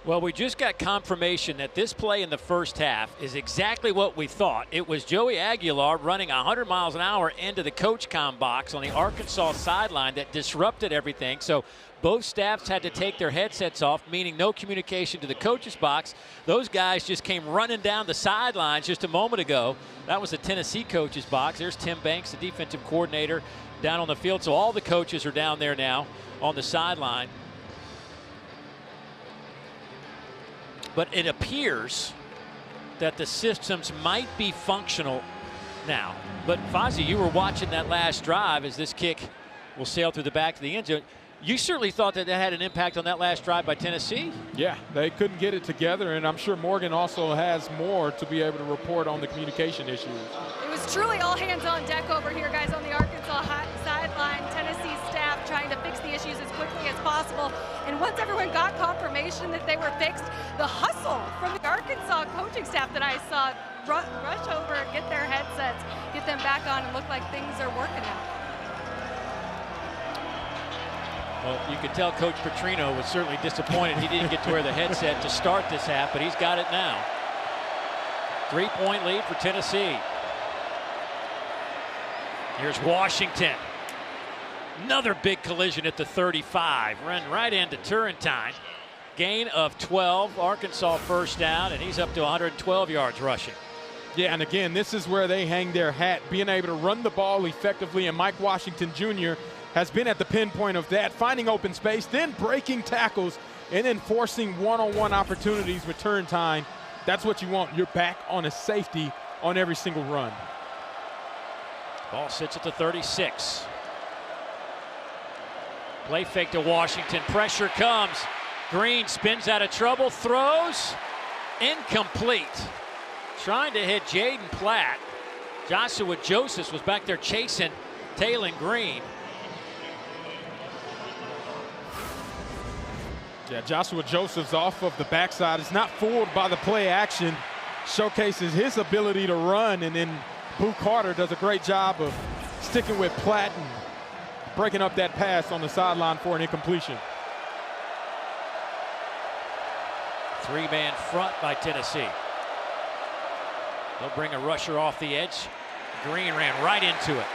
Well, we just got confirmation that this play in the first half is exactly what we thought. It was Joey Aguilar running 100 miles an hour into the coach-com box on the Arkansas sideline that disrupted everything. So both staffs had to take their headsets off, meaning no communication to the coach's box. Those guys just came running down the sidelines just a moment ago. That was the Tennessee coach's box. There's Tim Banks, the defensive coordinator, down on the field. So all the coaches are down there now on the sideline. But it appears that the systems might be functional now. But Fozzie, you were watching that last drive as this kick will sail through the back of the end zone. You certainly thought that that had an impact on that last drive by Tennessee. Yeah, they couldn't get it together, and I'm sure Morgan also has more to be able to report on the communication issues. It was truly all hands on deck over here, guys, on the Arkansas sideline. Tennessee fix the issues as quickly as possible. And once everyone got confirmation that they were fixed, the hustle from the Arkansas coaching staff that I saw rush over, get their headsets, get them back on, and look like things are working out. Well, you could tell Coach Petrino was certainly disappointed he didn't get to wear the headset to start this half, but he's got it now. 3-point lead for Tennessee. Here's Washington. Another big collision at the 35. Run right into Turrentine. Gain of 12. Arkansas first down, and he's up to 112 yards rushing. Yeah, and again, this is where they hang their hat, being able to run the ball effectively, and Mike Washington Jr. has been at the pinpoint of that, finding open space, then breaking tackles, and then forcing one-on-one opportunities with Turrentine. That's what you want. You're back on a safety on every single run. Ball sits at the 36. Play fake to Washington. Pressure comes. Green spins out of trouble, throws. Incomplete. Trying to hit Jaden Platt. Joshua Joseph was back there chasing Taylon Green. Yeah, Joshua Joseph's off of the backside. It's not fooled by the play action. Showcases his ability to run, and then Boo Carter does a great job of sticking with Platt and breaking up that pass on the sideline for an incompletion. Three-man front by Tennessee. They'll bring a rusher off the edge. Green ran right into it.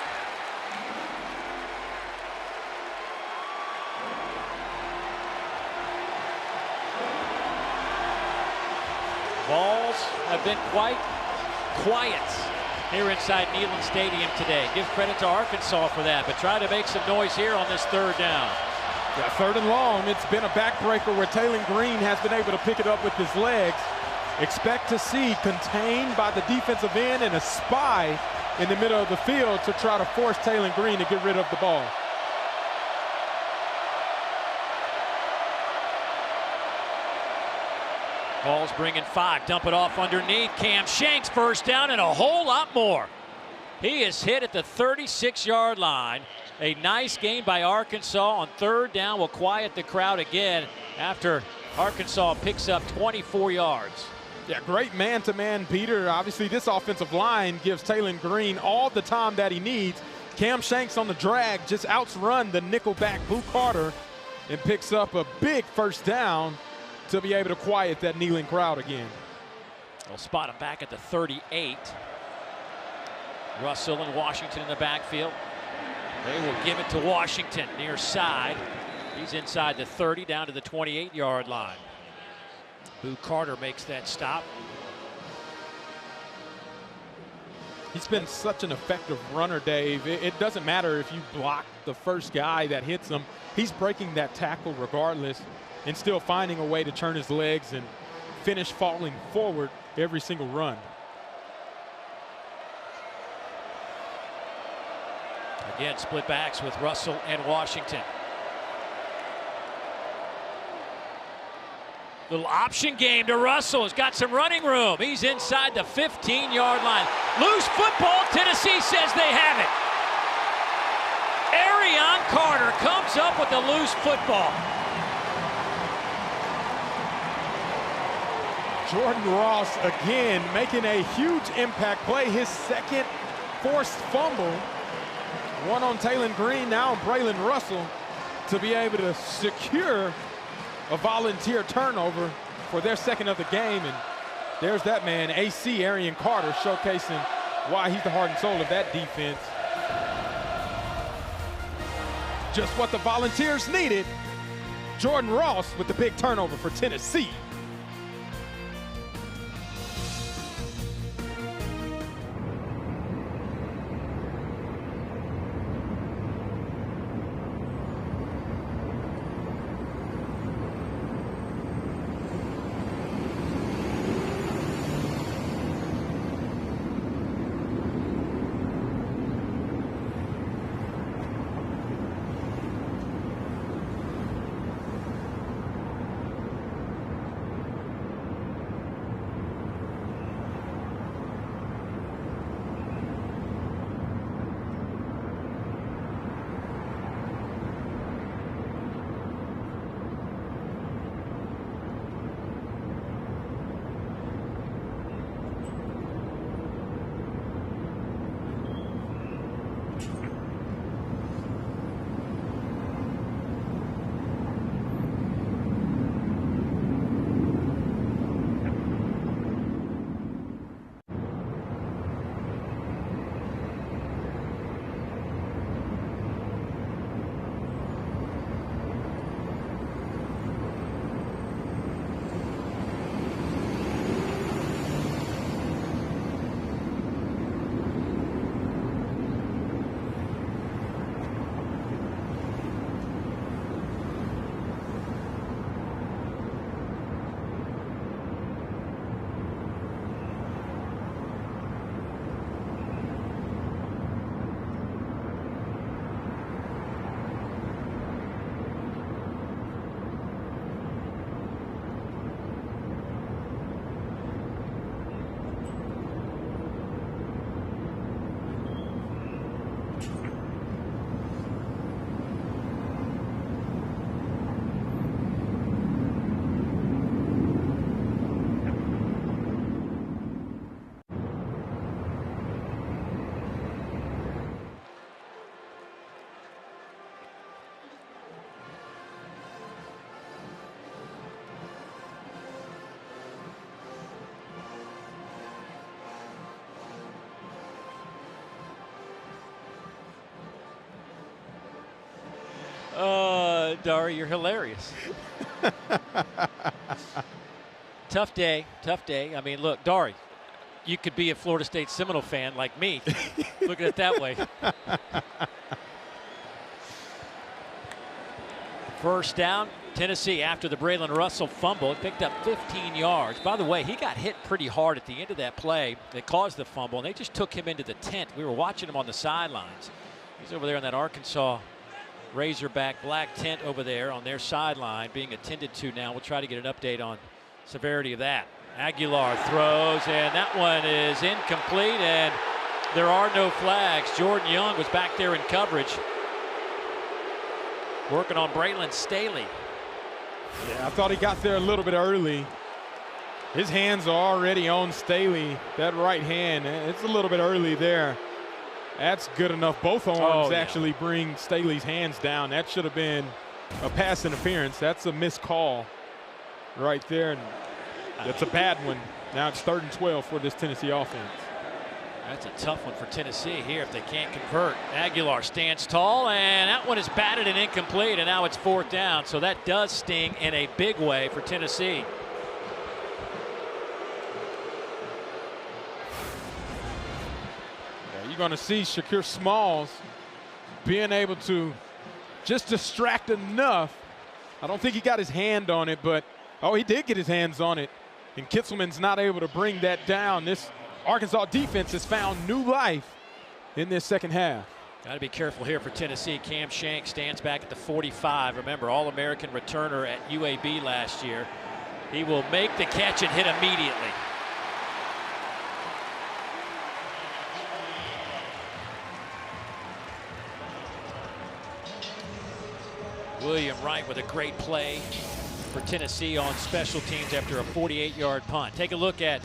Balls have been quite quiet here inside Neyland Stadium today. Give credit to Arkansas for that, but try to make some noise here on this third down. Yeah, third and long. It's been a backbreaker where Taylon Green has been able to pick it up with his legs. Expect to see contained by the defensive end and a spy in the middle of the field to try to force Taylon Green to get rid of the ball. Ball's bringing 5. Dump it off underneath. Cam Shanks first down and a whole lot more. He is hit at the 36-yard line. A nice gain by Arkansas on third down will quiet the crowd again after Arkansas picks up 24 yards. Yeah, great man-to-man, Peter. Obviously, this offensive line gives Taylon Green all the time that he needs. Cam Shanks on the drag just outrun the nickelback Boo Carter and picks up a big first down to be able to quiet that kneeling crowd again. They'll spot him back at the 38. Russell and Washington in the backfield. They will give it to Washington near side. He's inside the 30 down to the 28-yard line. Boo Carter makes that stop. He's been such an effective runner, Dave. It doesn't matter if you block the first guy that hits him. He's breaking that tackle regardless and still finding a way to turn his legs and finish falling forward every single run. Again, split backs with Russell and Washington. Little option game to Russell. Has got some running room. He's inside the 15-yard line. Loose football. Tennessee says they have it. Arion Carter comes up with the loose football. Jordan Ross again making a huge impact play. His second forced fumble. One on Taylon Green, now on Braylon Russell, to be able to secure a volunteer turnover for their second of the game. And there's that man, AC Arion Carter, showcasing why he's the heart and soul of that defense. Just what the Volunteers needed. Jordan Ross with the big turnover for Tennessee. Dari, you're hilarious. Tough day, tough day. I mean, look, Dari, you could be a Florida State Seminole fan like me. Look at it that way. First down, Tennessee after the Braylon Russell fumble. He picked up 15 yards. By the way, he got hit pretty hard at the end of that play that caused the fumble, and they just took him into the tent. We were watching him on the sidelines. He's over there in that Arkansas Razorback black tent over there on their sideline being attended to now. We'll try to get an update on severity of that. Aguilar throws, and that one is incomplete, and there are no flags. Jordan Young was back there in coverage, working on Braylon Staley. Yeah, I thought he got there a little bit early. His hands are already on Staley. That right hand, it's a little bit early there. That's good enough. Both arms actually bring Staley's hands down. That should have been a pass interference. That's a missed call right there. And that's a bad one. Now it's 3rd and 12 for this Tennessee offense. That's a tough one for Tennessee here if they can't convert. Aguilar stands tall, and that one is batted and incomplete, and now it's 4th down. So that does sting in a big way for Tennessee. You're going to see Shakir Smalls being able to just distract enough. I don't think he got his hand on it, but he did get his hands on it. And Kitzelman's not able to bring that down. This Arkansas defense has found new life in this second half. Got to be careful here for Tennessee. Cam Shank stands back at the 45. Remember, All-American returner at UAB last year. He will make the catch and hit immediately. William Wright with a great play for Tennessee on special teams after a 48-yard punt. Take a look at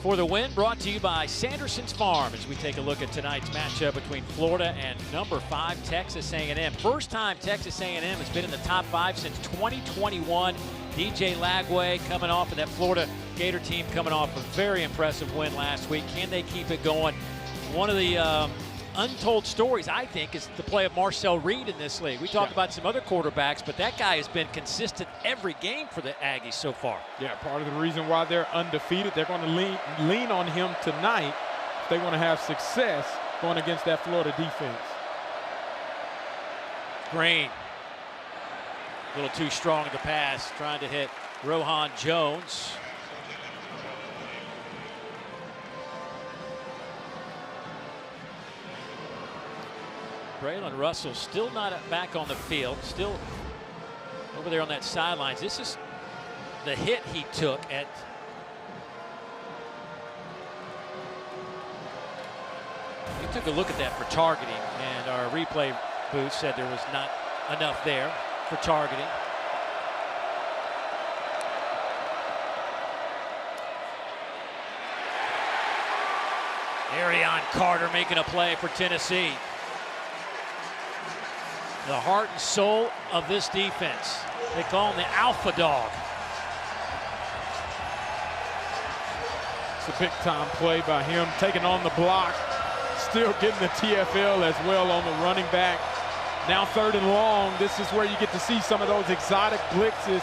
For the Win, brought to you by Sanderson's Farm, as we take a look at tonight's matchup between Florida and number 5 Texas A&M. First time Texas A&M has been in the top 5 since 2021. DJ Lagway coming off of that Florida Gator team, coming off a very impressive win last week. Can they keep it going? One of the untold stories, I think, is the play of Marcel Reed in this league. We talked about some other quarterbacks, but that guy has been consistent every game for the Aggies so far. Yeah, part of the reason why they're undefeated. They're going to lean on him tonight if they want to have success going against that Florida defense. Green, a little too strong in the pass, trying to hit Rohan Jones. Braylon Russell still not back on the field, still over there on that sidelines. This is the hit he took at we took a look at that for targeting, and our replay booth said there was not enough there for targeting. Arion Carter making a play for Tennessee. The heart and soul of this defense. They call him the alpha dog. It's a big time play by him, taking on the block, still getting the TFL as well on the running back. Now 3rd and long. This is where you get to see some of those exotic blitzes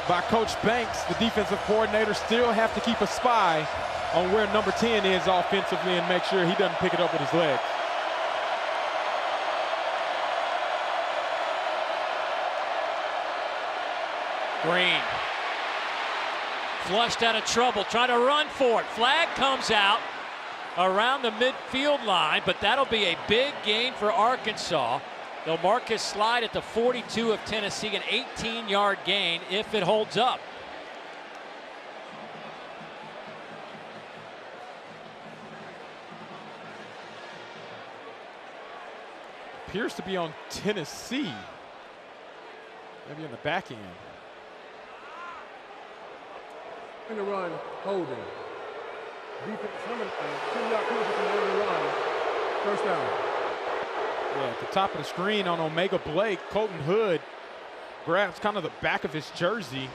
by Coach Banks. The defensive coordinator still have to keep a spy on where number 10 is offensively and make sure he doesn't pick it up with his legs. Green, flushed out of trouble, trying to run for it. Flag comes out around the midfield line, but that'll be a big gain for Arkansas. They'll mark his slide at the 42 of Tennessee, an 18-yard gain if it holds up. Appears to be on Tennessee, maybe on the back end. In the run, holding. Defense, number 2-yard penalty in the run. First down. Yeah, at the top of the screen on Omega Blake, Colton Hood grabs kind of the back of his jersey.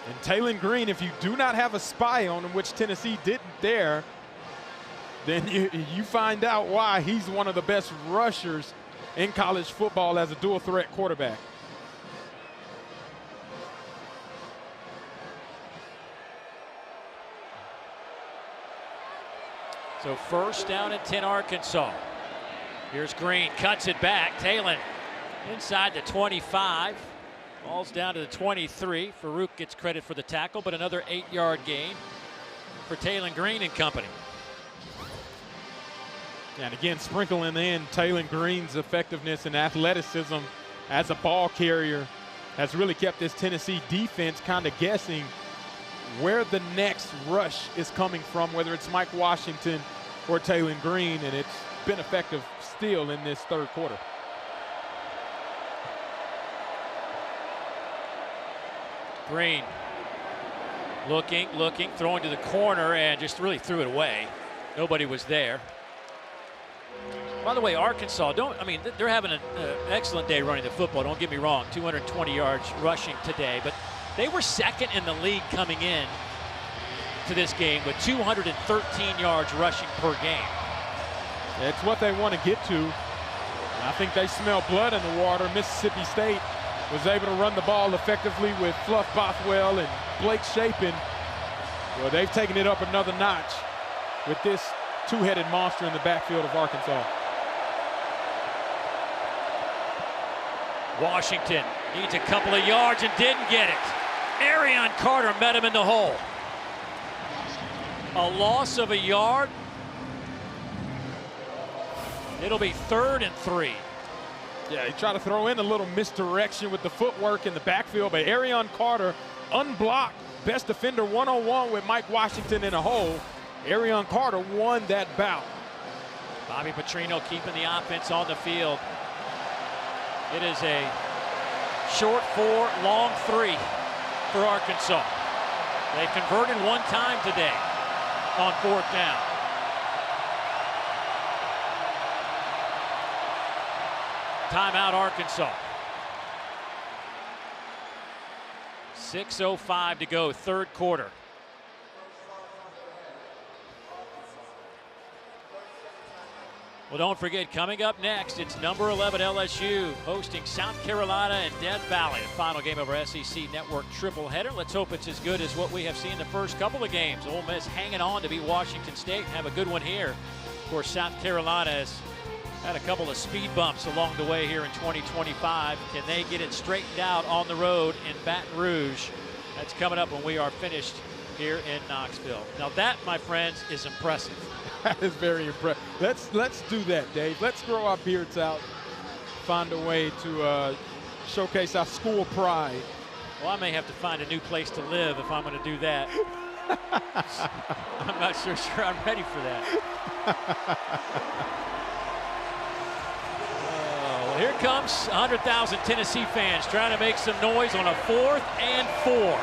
And Taylen Green, if you do not have a spy on him, which Tennessee didn't there, then you find out why he's one of the best rushers in college football as a dual threat quarterback. So first down and 10 Arkansas. Here's Green, cuts it back. Talon inside the 25. Ball's down to the 23. Farouk gets credit for the tackle, but another 8-yard gain for Talon Green and company. And again, sprinkling in Talon Green's effectiveness and athleticism as a ball carrier has really kept this Tennessee defense kind of guessing where the next rush is coming from, whether it's Mike Washington or Talon Green, and it's been effective still in this third quarter. Green looking, throwing to the corner, and just really threw it away. Nobody was there. By the way, Arkansas, they're having an excellent day running the football. Don't get me wrong, 220 yards rushing today, but they were second in the league coming in to this game with 213 yards rushing per game. It's what they want to get to. I think they smell blood in the water. Mississippi State was able to run the ball effectively with Fluff Bothwell and Blake Shapen. Well, they've taken it up another notch with this two-headed monster in the backfield of Arkansas. Washington needs a couple of yards and didn't get it. Arion Carter met him in the hole. A loss of a yard. It'll be 3rd and 3. Yeah, he tried to throw in a little misdirection with the footwork in the backfield, but Arion Carter unblocked, best defender one-on-one with Mike Washington in a hole. Arion Carter won that bout. Bobby Petrino keeping the offense on the field. It is a short 4, long 3 for Arkansas. They've converted one time today on 4th down. Timeout, Arkansas. 6:05 to go, third quarter. Well, don't forget, coming up next, it's number 11 LSU hosting South Carolina and Death Valley. The final game of our SEC Network triple header. Let's hope it's as good as what we have seen the first couple of games. Ole Miss hanging on to beat Washington State and have a good one here. Of course, South Carolina has had a couple of speed bumps along the way here in 2025. Can they get it straightened out on the road in Baton Rouge? That's coming up when we are finished here in Knoxville. Now that, my friends, is impressive. That is very impressive. Let's do that, Dave. Let's grow our beards out, find a way to showcase our school pride. Well, I may have to find a new place to live if I'm going to do that. I'm not sure I'm ready for that. Well, here comes 100,000 Tennessee fans trying to make some noise on a 4th and 4.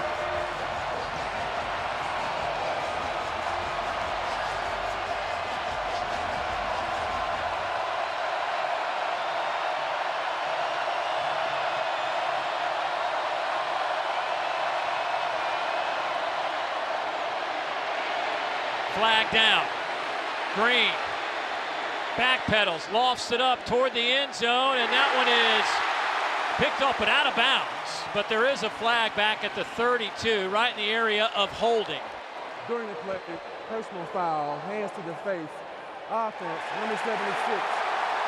Flag down. Green backpedals, lofts it up toward the end zone, and that one is picked up and out of bounds. But there is a flag back at the 32, right in the area of holding. During the play, personal foul, hands to the face, offense, number 76.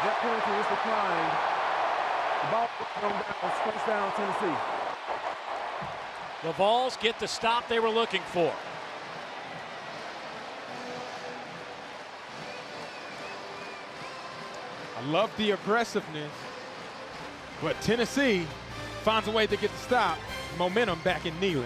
That penalty is declined. The ball goes first down, Tennessee. The Vols get the stop they were looking for. I love the aggressiveness, but Tennessee finds a way to get the stop. Momentum back in Neyland.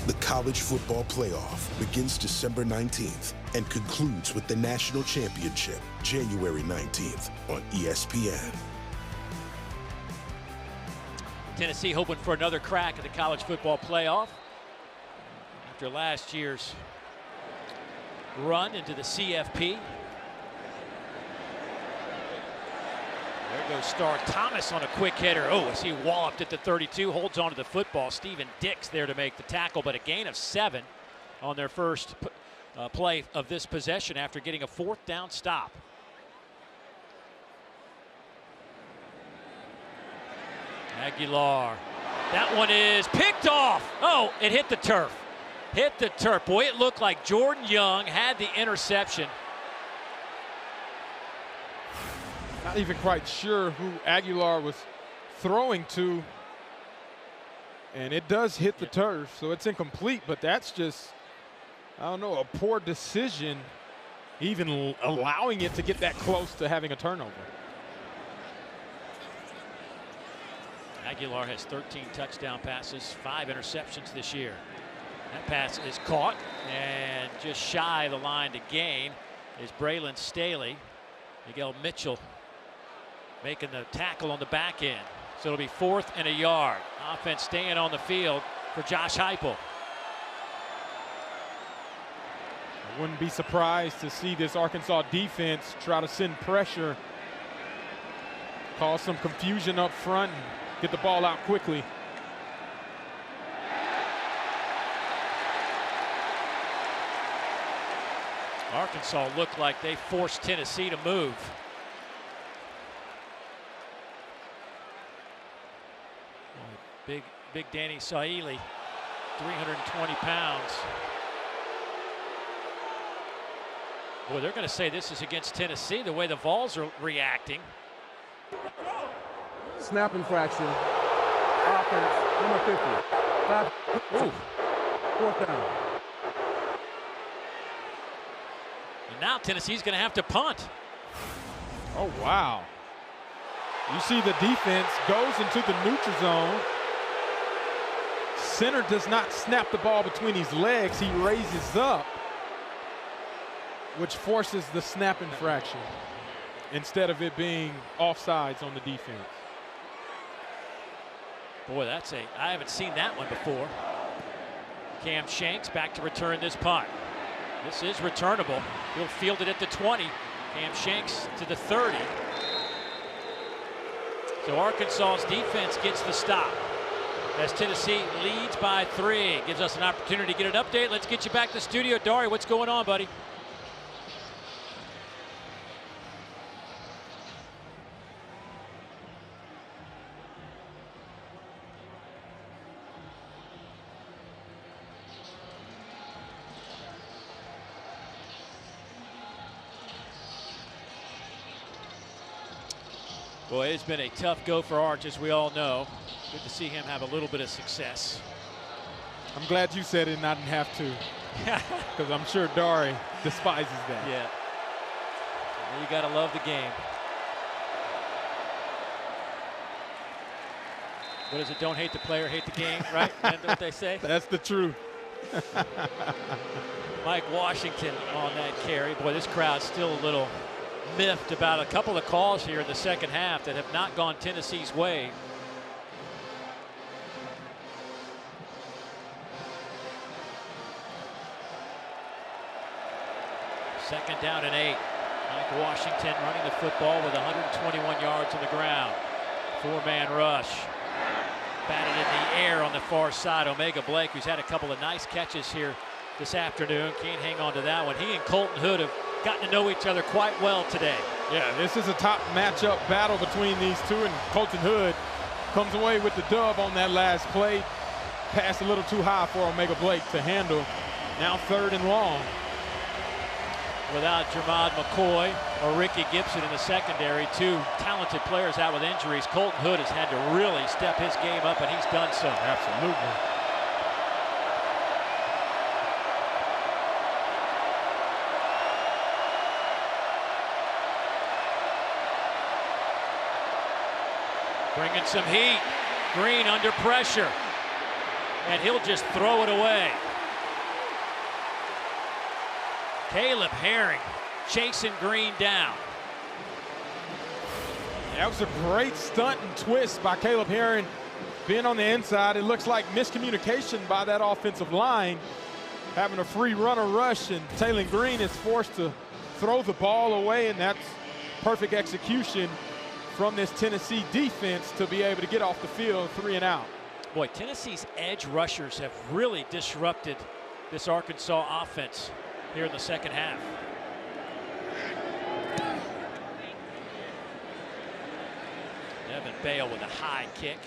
The College Football Playoff begins December 19th and concludes with the National Championship January 19th on ESPN. Tennessee hoping for another crack at the College Football Playoff after last year's run into the CFP. There goes Star Thomas on a quick hitter. Oh, as he walloped at the 32, holds on to the football. Steven Dix there to make the tackle, but a gain of 7 on their first play of this possession after getting a 4th down stop. Aguilar. That one is picked off. Oh, it hit the turf. Hit the turf. Boy, it looked like Jordan Young had the interception. Not even quite sure who Aguilar was throwing to. And it does hit the turf, so it's incomplete, but that's just, I don't know, a poor decision, even allowing it to get that close to having a turnover. Aguilar has 13 touchdown passes, 5 interceptions this year. That pass is caught, and just shy of the line to gain is Braylon Staley. Miguel Mitchell making the tackle on the back end. So it'll be 4th and a yard. Offense staying on the field for Josh Heupel. I wouldn't be surprised to see this Arkansas defense try to send pressure, cause some confusion up front, and get the ball out quickly. Arkansas looked like they forced Tennessee to move. Big Danny Saili, 320 pounds. Boy, they're going to say this is against Tennessee, the way the Vols are reacting. Snap infraction. Offense, number 50. 4th down. And now Tennessee's going to have to punt. Oh, wow. You see the defense goes into the neutral zone. Center does not snap the ball between his legs. He raises up, which forces the snap infraction instead of it being offsides on the defense. Boy, I haven't seen that one before. Cam Shanks back to return this punt. This is returnable. He'll field it at the 20. Cam Shanks to the 30. So Arkansas's defense gets the stop as Tennessee leads by 3. Gives us an opportunity to get an update. Let's get you back to the studio. Dari, what's going on, buddy? Boy, it's been a tough go for Arch, as we all know. Good to see him have a little bit of success. I'm glad you said it and I didn't have to, because I'm sure Dari despises that. Yeah. You got to love the game. What is it? Don't hate the player, hate the game, right? Isn't that what they say? That's the truth. Mike Washington on that carry. Boy, this crowd's still a little miffed about a couple of calls here in the second half that have not gone Tennessee's way. Second down and 8. Mike Washington running the football with 121 yards on the ground. 4-man rush. Batted in the air on the far side. Omega Blake, who's had a couple of nice catches here this afternoon, can't hang on to that one. He and Colton Hood have gotten to know each other quite well today. Yeah, this is a top matchup battle between these two, and Colton Hood comes away with the dub on that last play. Passed a little too high for Omega Blake to handle. Now 3rd and long. Without Jermod McCoy or Ricky Gibson in the secondary, 2 talented players out with injuries, Colton Hood has had to really step his game up, and he's done so. Absolutely. Bringing some heat. Green under pressure. and he'll just throw it away. Caleb Herring chasing Green down. That was a great stunt and twist by Caleb Herring. Being on the inside, it looks like miscommunication by that offensive line. Having a free runner rush, and Taylon Green is forced to throw the ball away, and that's perfect execution from this Tennessee defense to be able to get off the field 3 and out. Boy, Tennessee's edge rushers have really disrupted this Arkansas offense here in the second half. Devin Bale with a high kick.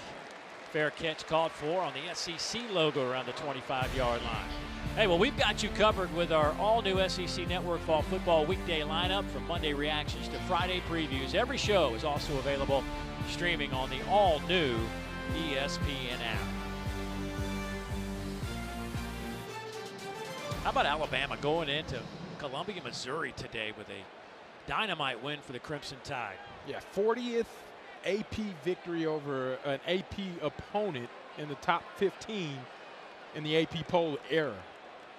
Fair catch called for on the SEC logo around the 25-yard line. Hey, well, we've got you covered with our all-new SEC Network Fall Football weekday lineup, from Monday reactions to Friday previews. Every show is also available streaming on the all-new ESPN app. How about Alabama going into Columbia, Missouri today with a dynamite win for the Crimson Tide? Yeah, 40th AP victory over an AP opponent in the top 15 in the AP poll era.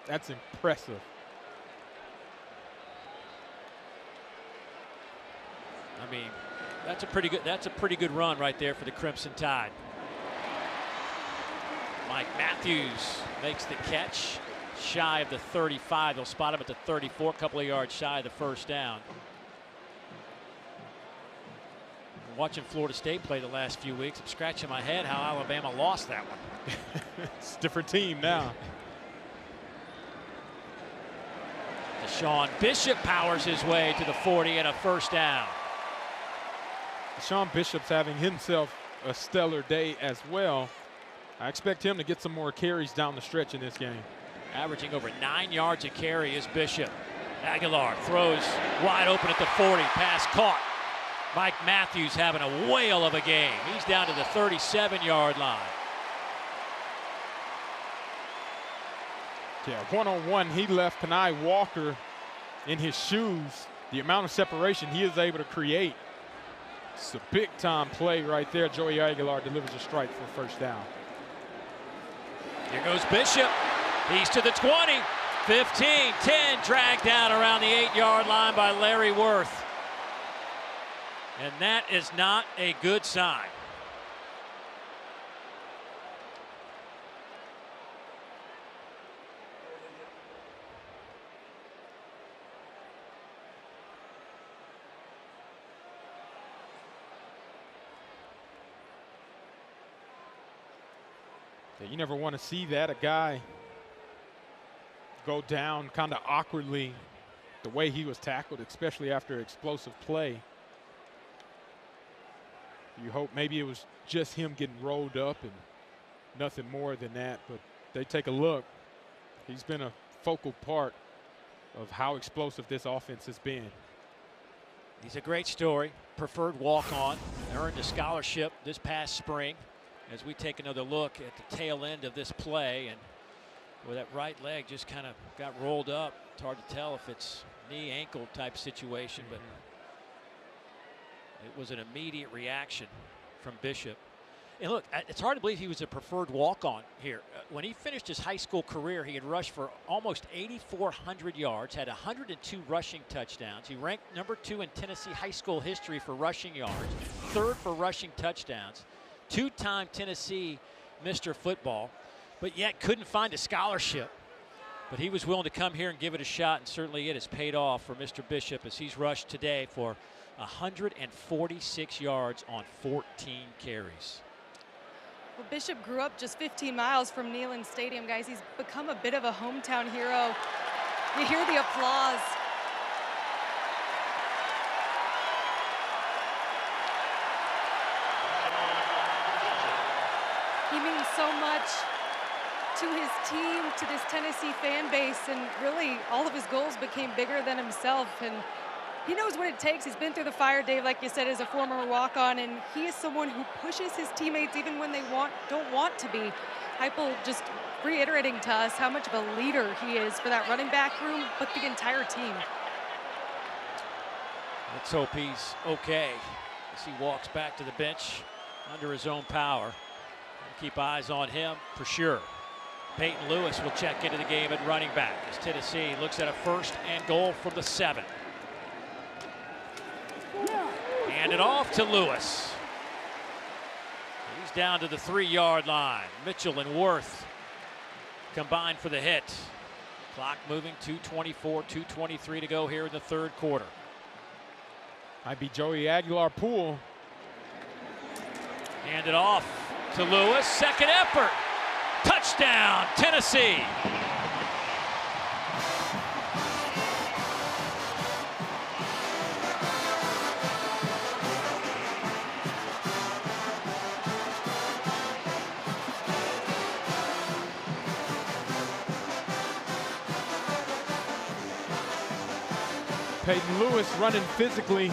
That's impressive. I mean, that's a pretty good run right there for the Crimson Tide. Mike Matthews makes the catch, shy of the 35. They'll spot him at the 34, a couple of yards shy of the first down. Watching Florida State play the last few weeks, I'm scratching my head how Alabama lost that one. It's a different team now. Deshaun Bishop powers his way to the 40 and a first down. Deshaun Bishop's having himself a stellar day as well. I expect him to get some more carries down the stretch in this game. Averaging over 9 yards a carry is Bishop. Aguilar throws wide open at the 40. Pass caught. Mike Matthews having a whale of a game. He's down to the 37-yard line. Yeah, one-on-one, he left Kenai Walker in his shoes. The amount of separation he is able to create. It's a big-time play right there. Joey Aguilar delivers a strike for a first down. Here goes Bishop. He's to the 20, 15, 10, dragged down around the 8-yard line by Larry Worth. And that is not a good sign. You never want to see that, a guy go down kind of awkwardly the way he was tackled, especially after explosive play. You hope maybe it was just him getting rolled up and nothing more than that, but they take a look. He's been a focal part of how explosive this offense has been. He's a great story. Preferred walk-on, earned a scholarship this past spring. As we take another look at the tail end of this play, and where that right leg just kind of got rolled up. It's hard to tell if it's knee ankle type situation, but it was an immediate reaction from Bishop. And look, it's hard to believe he was a preferred walk-on here. When he finished his high school career, he had rushed for almost 8,400 yards, had 102 rushing touchdowns. He ranked #2 in Tennessee high school history for rushing yards, 3rd for rushing touchdowns. 2-time Tennessee Mr. Football, but yet couldn't find a scholarship. But he was willing to come here and give it a shot, and certainly it has paid off for Mr. Bishop as he's rushed today for 146 yards on 14 carries. Well, Bishop grew up just 15 miles from Neyland Stadium, guys. He's become a bit of a hometown hero. You hear the applause. He means so much to his team, to this Tennessee fan base, and really all of his goals became bigger than himself. And he knows what it takes. He's been through the fire, Dave, like you said, as a former walk-on, and he is someone who pushes his teammates even when they don't want to be. Heupel just reiterating to us how much of a leader he is for that running back room, but the entire team. Let's hope he's okay as he walks back to the bench under his own power. We'll keep eyes on him for sure. Peyton Lewis will check into the game at running back as Tennessee looks at a 1st and goal from the 7. Hand it off to Lewis. He's down to the 3-yard line. Mitchell and Worth combined for the hit. Clock moving, 2:24, 2:23 to go here in the 3rd quarter. Might be Joey Aguilar-Poole. Hand it off to Lewis. 2nd effort. Touchdown, Tennessee. Peyton Lewis running physically,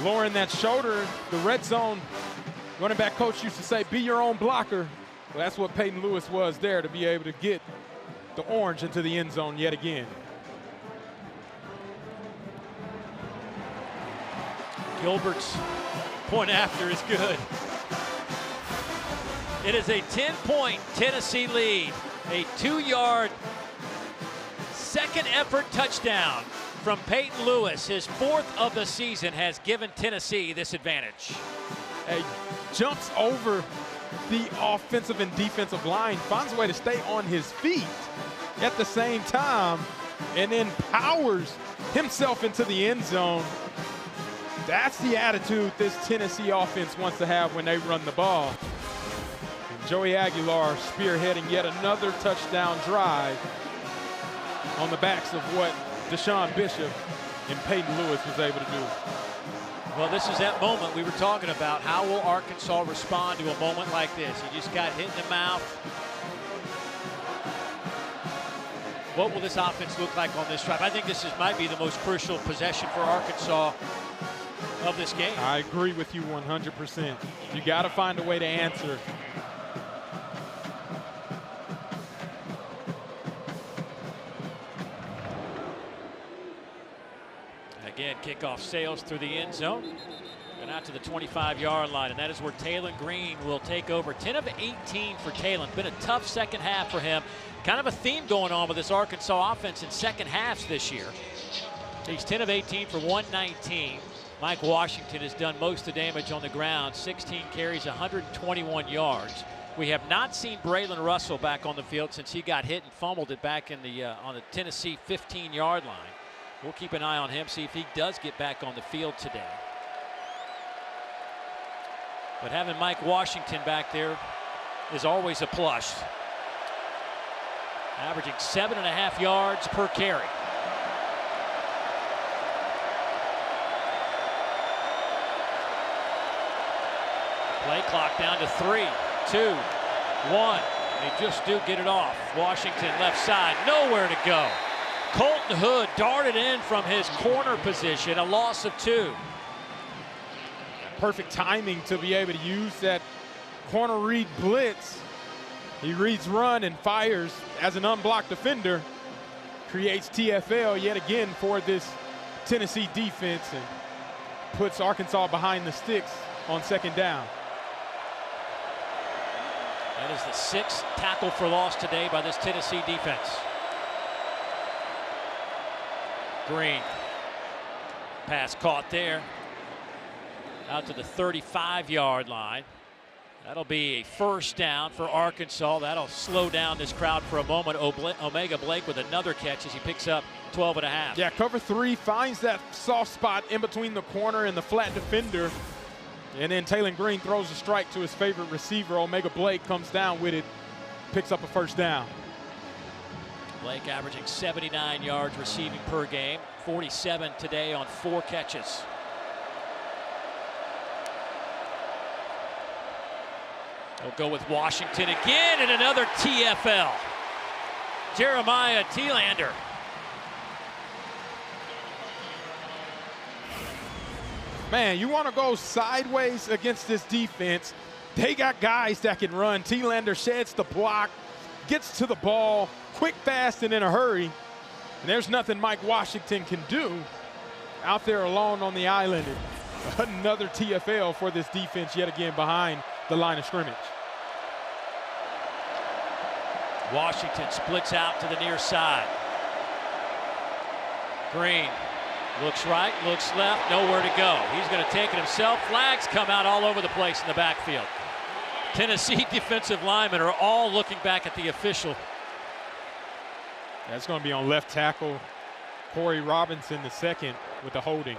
lowering that shoulder. The red zone running back coach used to say, be your own blocker. Well, that's what Peyton Lewis was there, to be able to get the orange into the end zone yet again. Gilbert's point after is good. It is a 10-point Tennessee lead. A 2-yard 2nd effort touchdown from Peyton Lewis. His 4th of the season has given Tennessee this advantage. Hey, jumps over the offensive and defensive line, finds a way to stay on his feet at the same time, and then powers himself into the end zone. That's the attitude this Tennessee offense wants to have when they run the ball. And Joey Aguilar spearheading yet another touchdown drive on the backs of what Deshaun Bishop and Peyton Lewis was able to do. Well, this is that moment we were talking about. How will Arkansas respond to a moment like this? He just got hit in the mouth. What will this offense look like on this drive? I think this might be the most crucial possession for Arkansas of this game. I agree with you 100%. You got to find a way to answer. Again, kickoff sails through the end zone and out to the 25-yard line, and that is where Taylen Green will take over. 10 of 18 for Taylen. Been a tough second half for him. Kind of a theme going on with this Arkansas offense in second halves this year. He's 10 of 18 for 119. Mike Washington has done most of the damage on the ground. 16 carries, 121 yards. We have not seen Braylon Russell back on the field since he got hit and fumbled it back in the on the Tennessee 15-yard line. We'll keep an eye on him, see if he does get back on the field today. But having Mike Washington back there is always a plus. Averaging 7.5 yards per carry. Play clock down to 3, 2, 1. They just do get it off. Washington left side, nowhere to go. Colton Hood darted in from his corner position, a loss of 2. Perfect timing to be able to use that corner read blitz. He reads run and fires as an unblocked defender. Creates TFL yet again for this Tennessee defense and puts Arkansas behind the sticks on 2nd down. That is the 6th tackle for loss today by this Tennessee defense. Green. Pass caught there. Out to the 35-yard line. That'll be a 1st down for Arkansas. That'll slow down this crowd for a moment. Omega Blake with another catch as he picks up 12.5. Yeah, cover 3 finds that soft spot in between the corner and the flat defender. And then Taylen Green throws a strike to his favorite receiver. Omega Blake comes down with it, picks up a 1st down. Blake averaging 79 yards receiving per game, 47 today on 4 catches. They'll go with Washington again and another TFL. Jeremiah Thielander. Man, you want to go sideways against this defense. They got guys that can run. Thielander sheds the block, gets to the ball, quick, fast, and in a hurry. And there's nothing Mike Washington can do out there alone on the island. And another TFL for this defense yet again behind the line of scrimmage. Washington splits out to the near side. Green looks right, looks left, nowhere to go. He's going to take it himself. Flags come out all over the place in the backfield. Tennessee defensive linemen are all looking back at the official. That's going to be on left tackle Corey Robinson, the second, with the holding.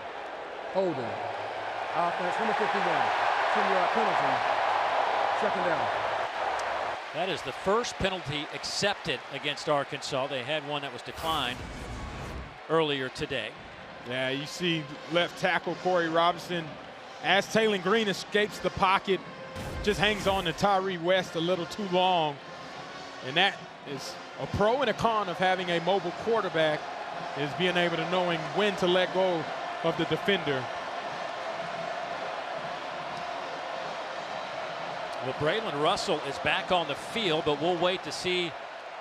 Holding. Offense, number 51. 10-yard penalty. Second down. That is the first penalty accepted against Arkansas. They had one that was declined earlier today. Yeah, you see left tackle Corey Robinson, as Taylen Green escapes the pocket, just hangs on to Tyree West a little too long. And that is a pro and a con of having a mobile quarterback, is being able to knowing when to let go of the defender. Well, Braylon Russell is back on the field, but we'll wait to see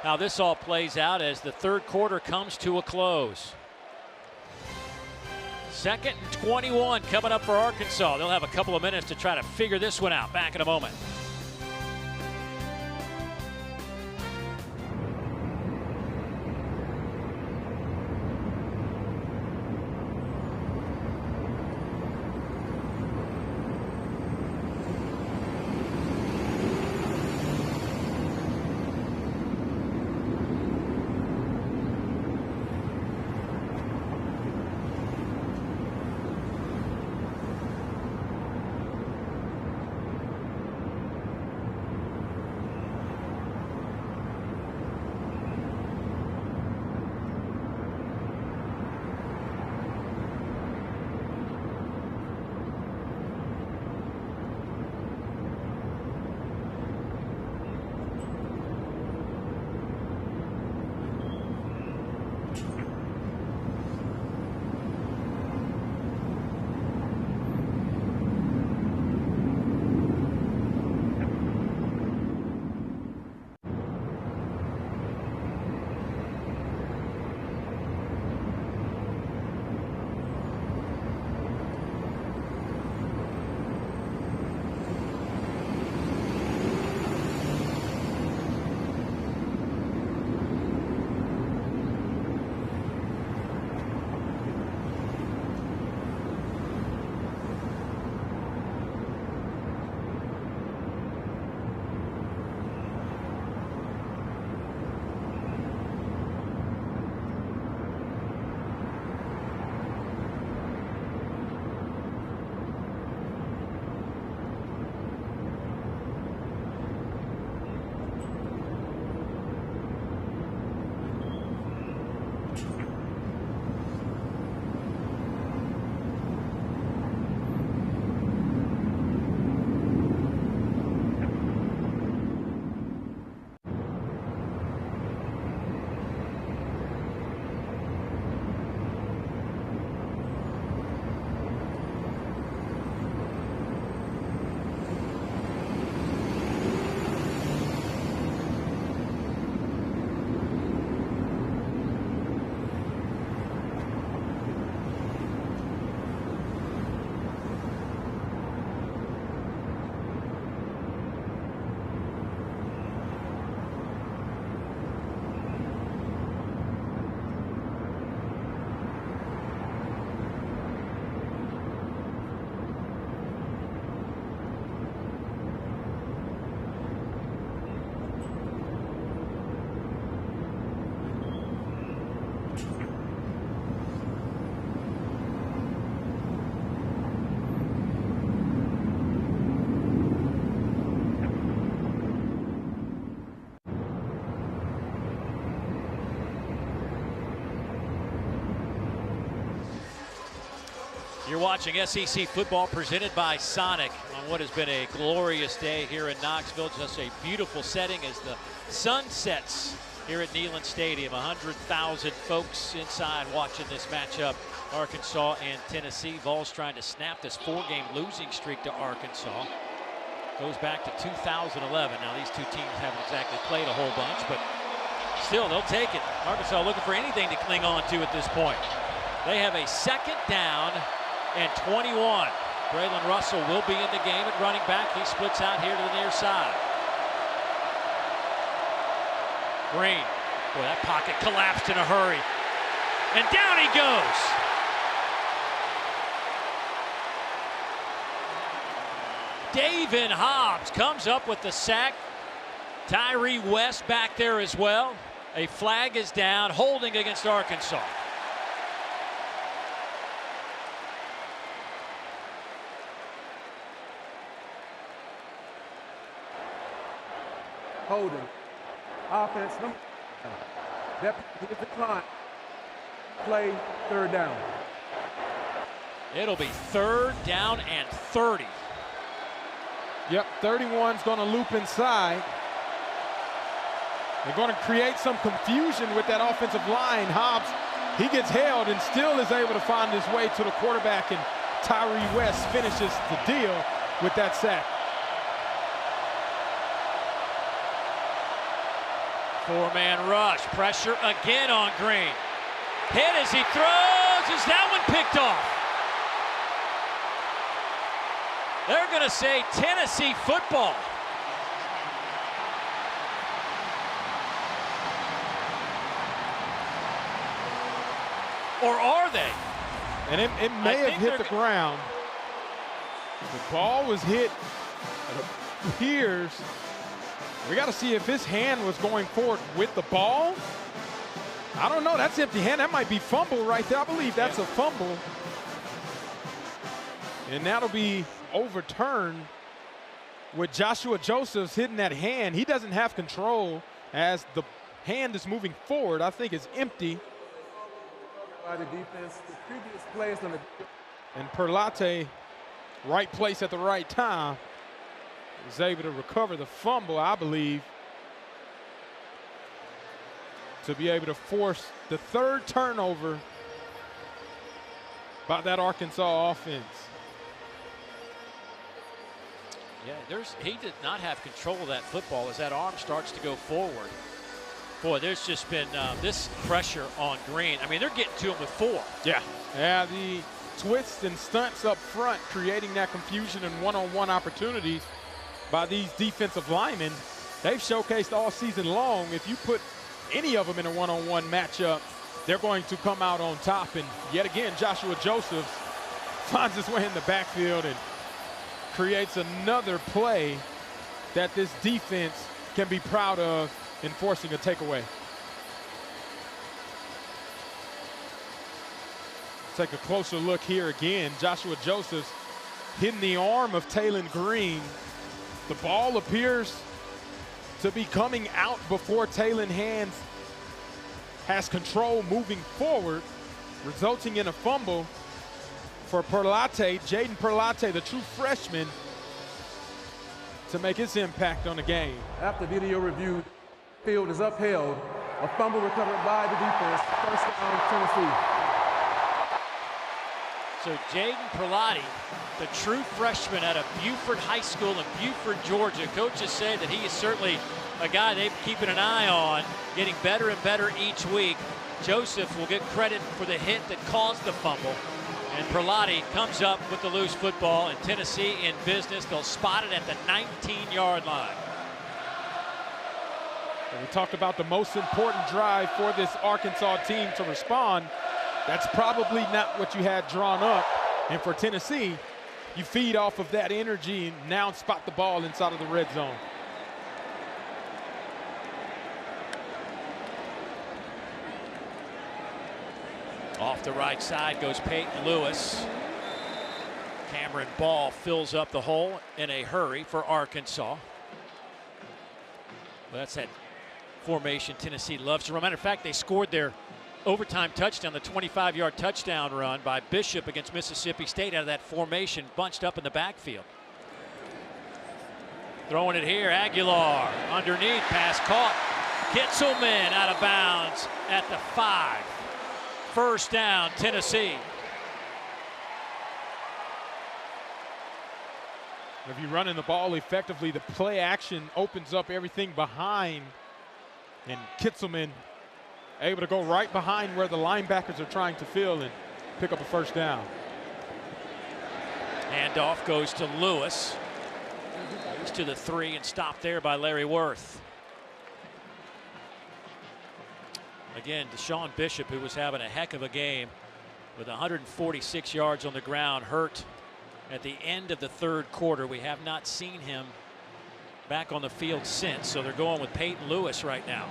how this all plays out as the third quarter comes to a close. 2nd and 21 coming up for Arkansas. They'll have a couple of minutes to try to figure this one out. Back in a moment. You're watching SEC football presented by Sonic on what has been a glorious day here in Knoxville. Just a beautiful setting as the sun sets here at Neyland Stadium. 100,000 folks inside watching this matchup, Arkansas and Tennessee. Vols trying to snap this 4-game losing streak to Arkansas. Goes back to 2011. Now these two teams haven't exactly played a whole bunch, but still they'll take it. Arkansas looking for anything to cling on to at this point. They have a 2nd down and 21. Braylon Russell will be in the game at running back. He splits out here to the near side. Green. Boy, that pocket collapsed in a hurry. And down he goes. David Hobbs comes up with the sack. Tyree West back there as well. A flag is down, holding against Arkansas. Holding. Offense. That is decline. Play 3rd down. It'll be 3rd down and 30. Yep, 31's going to loop inside. They're going to create some confusion with that offensive line. Hobbs, he gets held and still is able to find his way to the quarterback, and Tyree West finishes the deal with that sack. 4-man rush, pressure again on Green. Hit as he throws, is that one picked off? They're gonna say Tennessee football. Or are they? And it may have hit the ground. The ball was hit, it appears. We got to see if his hand was going forward with the ball. I don't know. That's empty hand. That might be fumble right there. I believe that's a fumble. And that'll be overturned with Joshua Josephs hitting that hand. He doesn't have control as the hand is moving forward. I think it's empty. By the defense, the previous plays on the. And Perlatte, right place at the right time, was able to recover the fumble, I believe, to be able to force the 3rd turnover by that Arkansas offense. Yeah, he did not have control of that football as that arm starts to go forward. Boy, there's just been this pressure on Green. I mean, they're getting to him with 4. Yeah. Yeah, the twists and stunts up front, creating that confusion and one-on-one opportunities by these defensive linemen. They've showcased all season long. If you put any of them in a one-on-one matchup, they're going to come out on top. And yet again, Joshua Josephs finds his way in the backfield and creates another play that this defense can be proud of in forcing a takeaway. Take a closer look here again. Joshua Josephs hitting the arm of Taylon Green. The ball appears to be coming out before Taylon Hands has control moving forward, resulting in a fumble for Perlatte, Jaden Perlatte, the true freshman, to make his impact on the game. After video review, field is upheld. A fumble recovered by the defense. 1st down, Tennessee. So Jaden Perlatte, the true freshman out of Buford High School in Buford, Georgia. Coaches say that he is certainly a guy they're keeping an eye on, getting better and better each week. Joseph will get credit for the hit that caused the fumble. And Perlatte comes up with the loose football, and Tennessee in business. They'll spot it at the 19-yard line. And we talked about the most important drive for this Arkansas team to respond. That's probably not what you had drawn up. And for Tennessee, you feed off of that energy and now spot the ball inside of the red zone. Off the right side goes Peyton Lewis. Cameron Ball fills up the hole in a hurry for Arkansas. Well, that's that formation Tennessee loves to run. Matter of fact, they scored their overtime touchdown, the 25-yard touchdown run by Bishop against Mississippi State out of that formation, bunched up in the backfield. Throwing it here, Aguilar underneath, pass caught. Kitzelman out of bounds at the 5. 1st down, Tennessee. If you're running the ball effectively, the play action opens up everything behind. And Kitzelman able to go right behind where the linebackers are trying to fill and pick up a 1st down. Handoff goes to Lewis. He's to the 3 and stopped there by Larry Worth. Again, Deshaun Bishop, who was having a heck of a game with 146 yards on the ground, hurt at the end of the third quarter. We have not seen him back on the field since, so they're going with Peyton Lewis right now.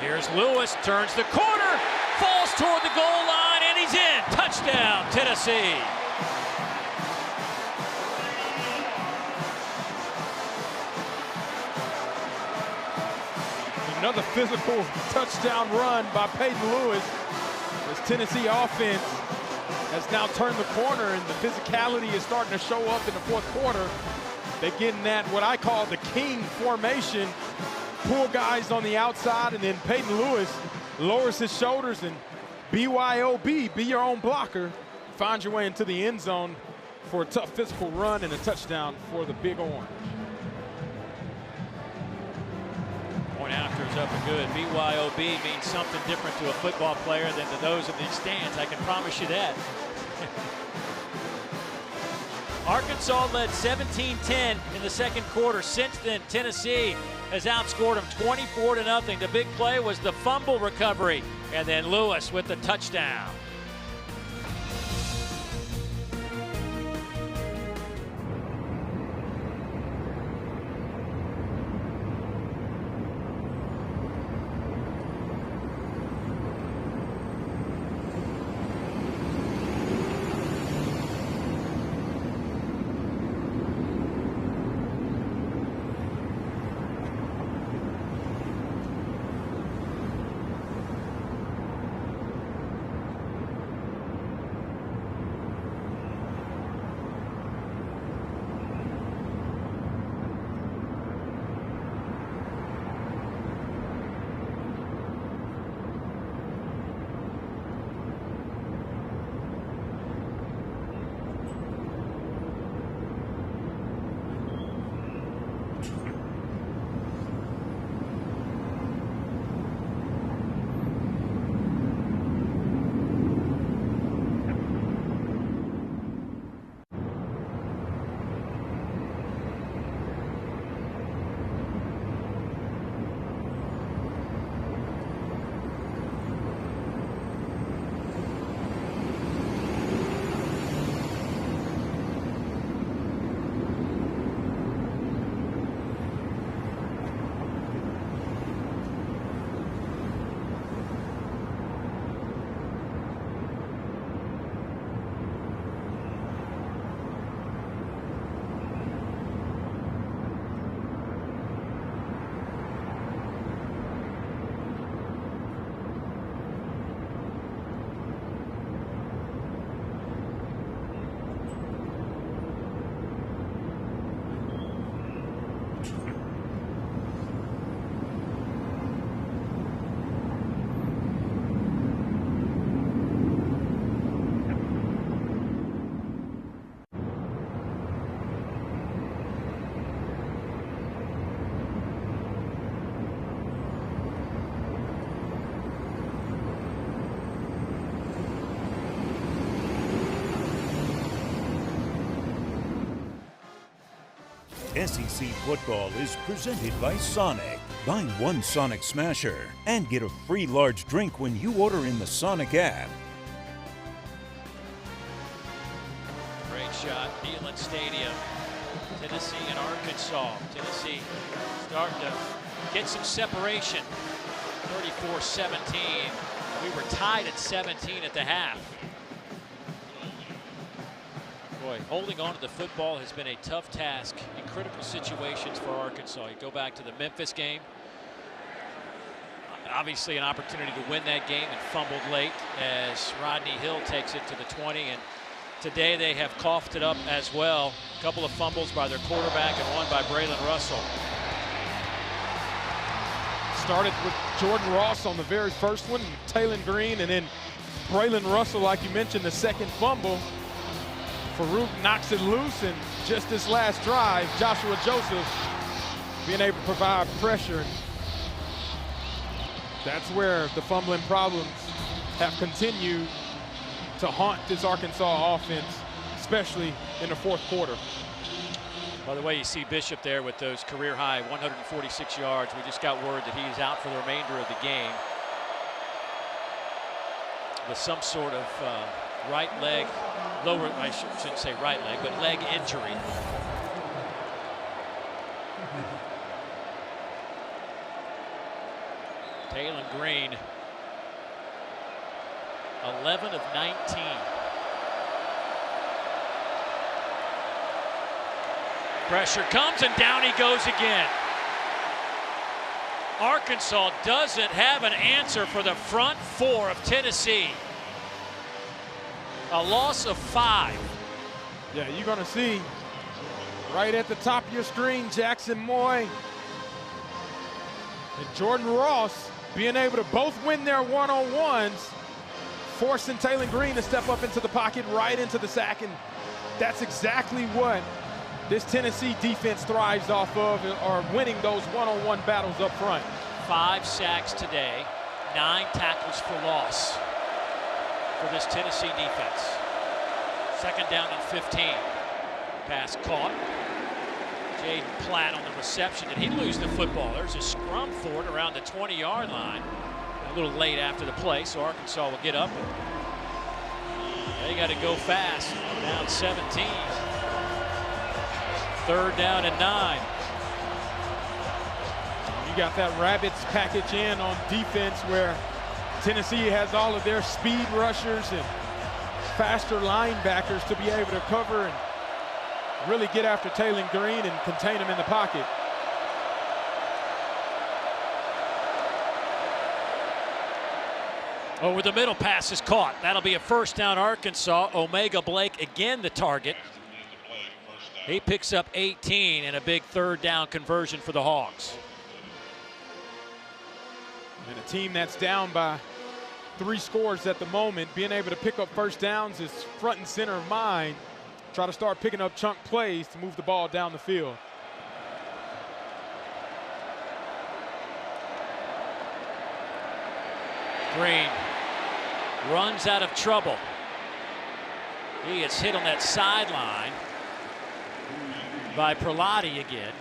Here's Lewis, turns the corner, falls toward the goal line, and he's in. Touchdown, Tennessee. Another physical touchdown run by Peyton Lewis. This Tennessee offense has now turned the corner, and the physicality is starting to show up in the fourth quarter. They're getting that, what I call the king formation. Pull guys on the outside, and then Peyton Lewis lowers his shoulders and BYOB, be your own blocker. Find your way into the end zone for a tough physical run and a touchdown for the Big Orange. Point after is up and good. BYOB means something different to a football player than to those in the stands. I can promise you that. Arkansas led 17-10 in the second quarter. Since then, Tennessee has outscored them 24-0. The big play was the fumble recovery, and then Lewis with the touchdown. SEC football is presented by Sonic. Buy one Sonic Smasher and get a free large drink when you order in the Sonic app. Great shot, Neyland Stadium. Tennessee and Arkansas. Tennessee starting to get some separation. 34-17. We were tied at 17 at the half. Boy, holding on to the football has been a tough task in critical situations for Arkansas. You go back to the Memphis game. Obviously an opportunity to win that game and fumbled late as Rodney Hill takes it to the 20. And today they have coughed it up as well. A couple of fumbles by their quarterback and one by Braylon Russell. Started with Jordan Ross on the very first one, Taylon Green, and then Braylon Russell, like you mentioned, the second fumble. Farouk knocks it loose, and just this last drive, Joshua Joseph being able to provide pressure. That's where the fumbling problems have continued to to haunt this Arkansas offense, especially in the fourth quarter. By the way, you see Bishop there with those career-high 146 yards. We just got word that he's out for the remainder of the game with some sort of right leg, lower, I shouldn't say right leg, but leg injury. Taylen Green, 11 of 19. Pressure comes and down he goes again. Arkansas doesn't have an answer for the front four of Tennessee. A loss of 5. Yeah, you're going to see right at the top of your screen, Jackson Moy and Jordan Ross being able to both win their one-on-ones, forcing Taylen Green to step up into the pocket right into the sack, and that's exactly what this Tennessee defense thrives off of, are winning those one-on-one battles up front. 5 sacks today, 9 tackles for loss for this Tennessee defense. Second down and 15. Pass caught. Jaden Platt on the reception. Did he lose the football? There's a scrum for it around the 20-yard line. A little late after the play, so Arkansas will get up. They got to go fast. Down 17. Third down and 9. You got that Rabbits package in on defense where Tennessee has all of their speed rushers and faster linebackers to be able to cover and really get after Taylen Green and contain him in the pocket. Over the middle, pass is caught. That'll be a first down, Arkansas. Omega Blake again the target. He picks up 18 and a big third down conversion for the Hogs. And a team that's down by 3 scores at the moment, being able to pick up first downs is front and center of mind. Try to start picking up chunk plays to move the ball down the field. Green runs out of trouble. He is hit on that sideline by Perlotti again.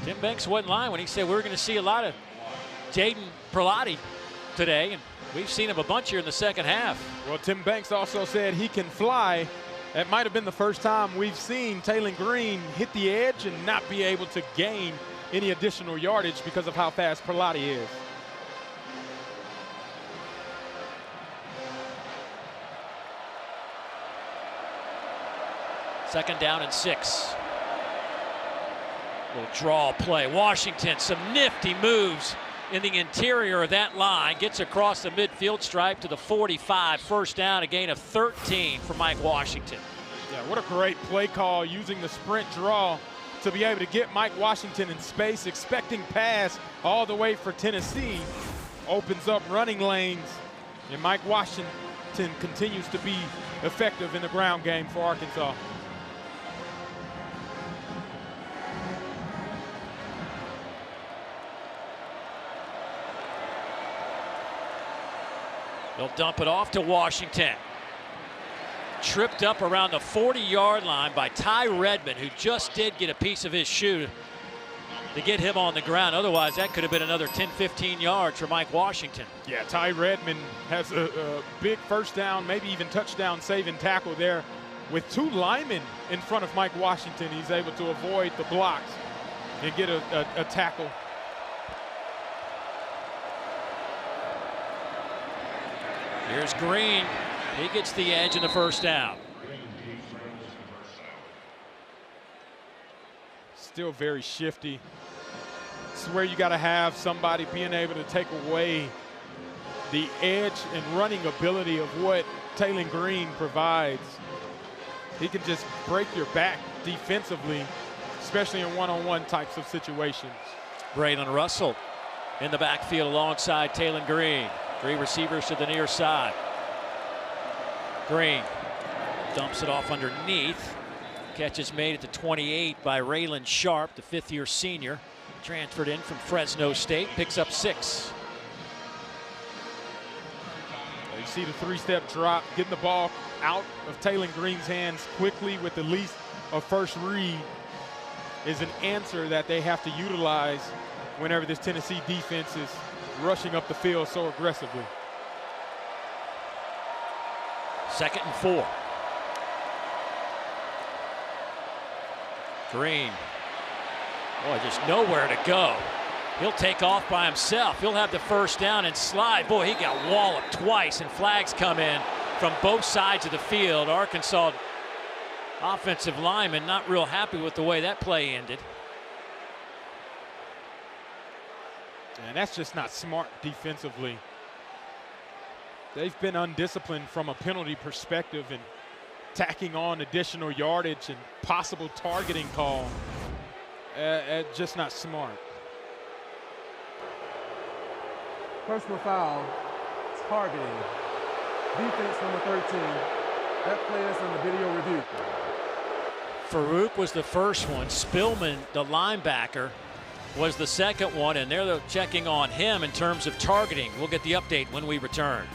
Tim Banks wasn't lying when he said we're going to see a lot of Jaden Perlotti today, and we've seen him a bunch here in the second half. Well, Tim Banks also said he can fly. That might have been the first time we've seen Taylen Green hit the edge and not be able to gain any additional yardage because of how fast Perlotti is. Second down and 6. Little draw play. Washington, some nifty moves in the interior of that line. Gets across the midfield stripe to the 45. First down, a gain of 13 for Mike Washington. Yeah, what a great play call using the sprint draw to be able to get Mike Washington in space. Expecting pass all the way for Tennessee. Opens up running lanes, and Mike Washington continues to be effective in the ground game for Arkansas. They'll dump it off to Washington. Tripped up around the 40-yard line by Ty Redmond, who just did get a piece of his shoe to get him on the ground. Otherwise, that could have been another 10, 15 yards for Mike Washington. Yeah, Ty Redmond has a big first down, maybe even touchdown saving tackle there. With 2 linemen in front of Mike Washington, he's able to avoid the blocks and get a tackle. Here's Green. He gets the edge in the first down. Still very shifty. This is where you got to have somebody being able to take away the edge and running ability of what Taylen Green provides. He can just break your back defensively, especially in one-on-one types of situations. Braylon Russell in the backfield alongside Taylen Green. 3 receivers to the near side. Green dumps it off underneath. Catch is made at the 28 by Raylan Sharp, the 5th-year senior. Transferred in from Fresno State, picks up 6. You see the three-step drop, getting the ball out of Taylen Green's hands quickly with the least of first read is an answer that they have to utilize whenever this Tennessee defense is rushing up the field so aggressively. 2nd and 4. Green. Boy, just nowhere to go. He'll take off by himself. He'll have the first down and slide. Boy, he got walloped twice, and flags come in from both sides of the field. Arkansas offensive lineman not real happy with the way that play ended. And that's just not smart defensively. They've been undisciplined from a penalty perspective and tacking on additional yardage and possible targeting call. Just not smart. Personal foul, targeting. Defense number 13. That play is on the video review. Farouk was the first one. Spillman, the linebacker, was the second one, and they're checking on him in terms of targeting. We'll get the update when we return.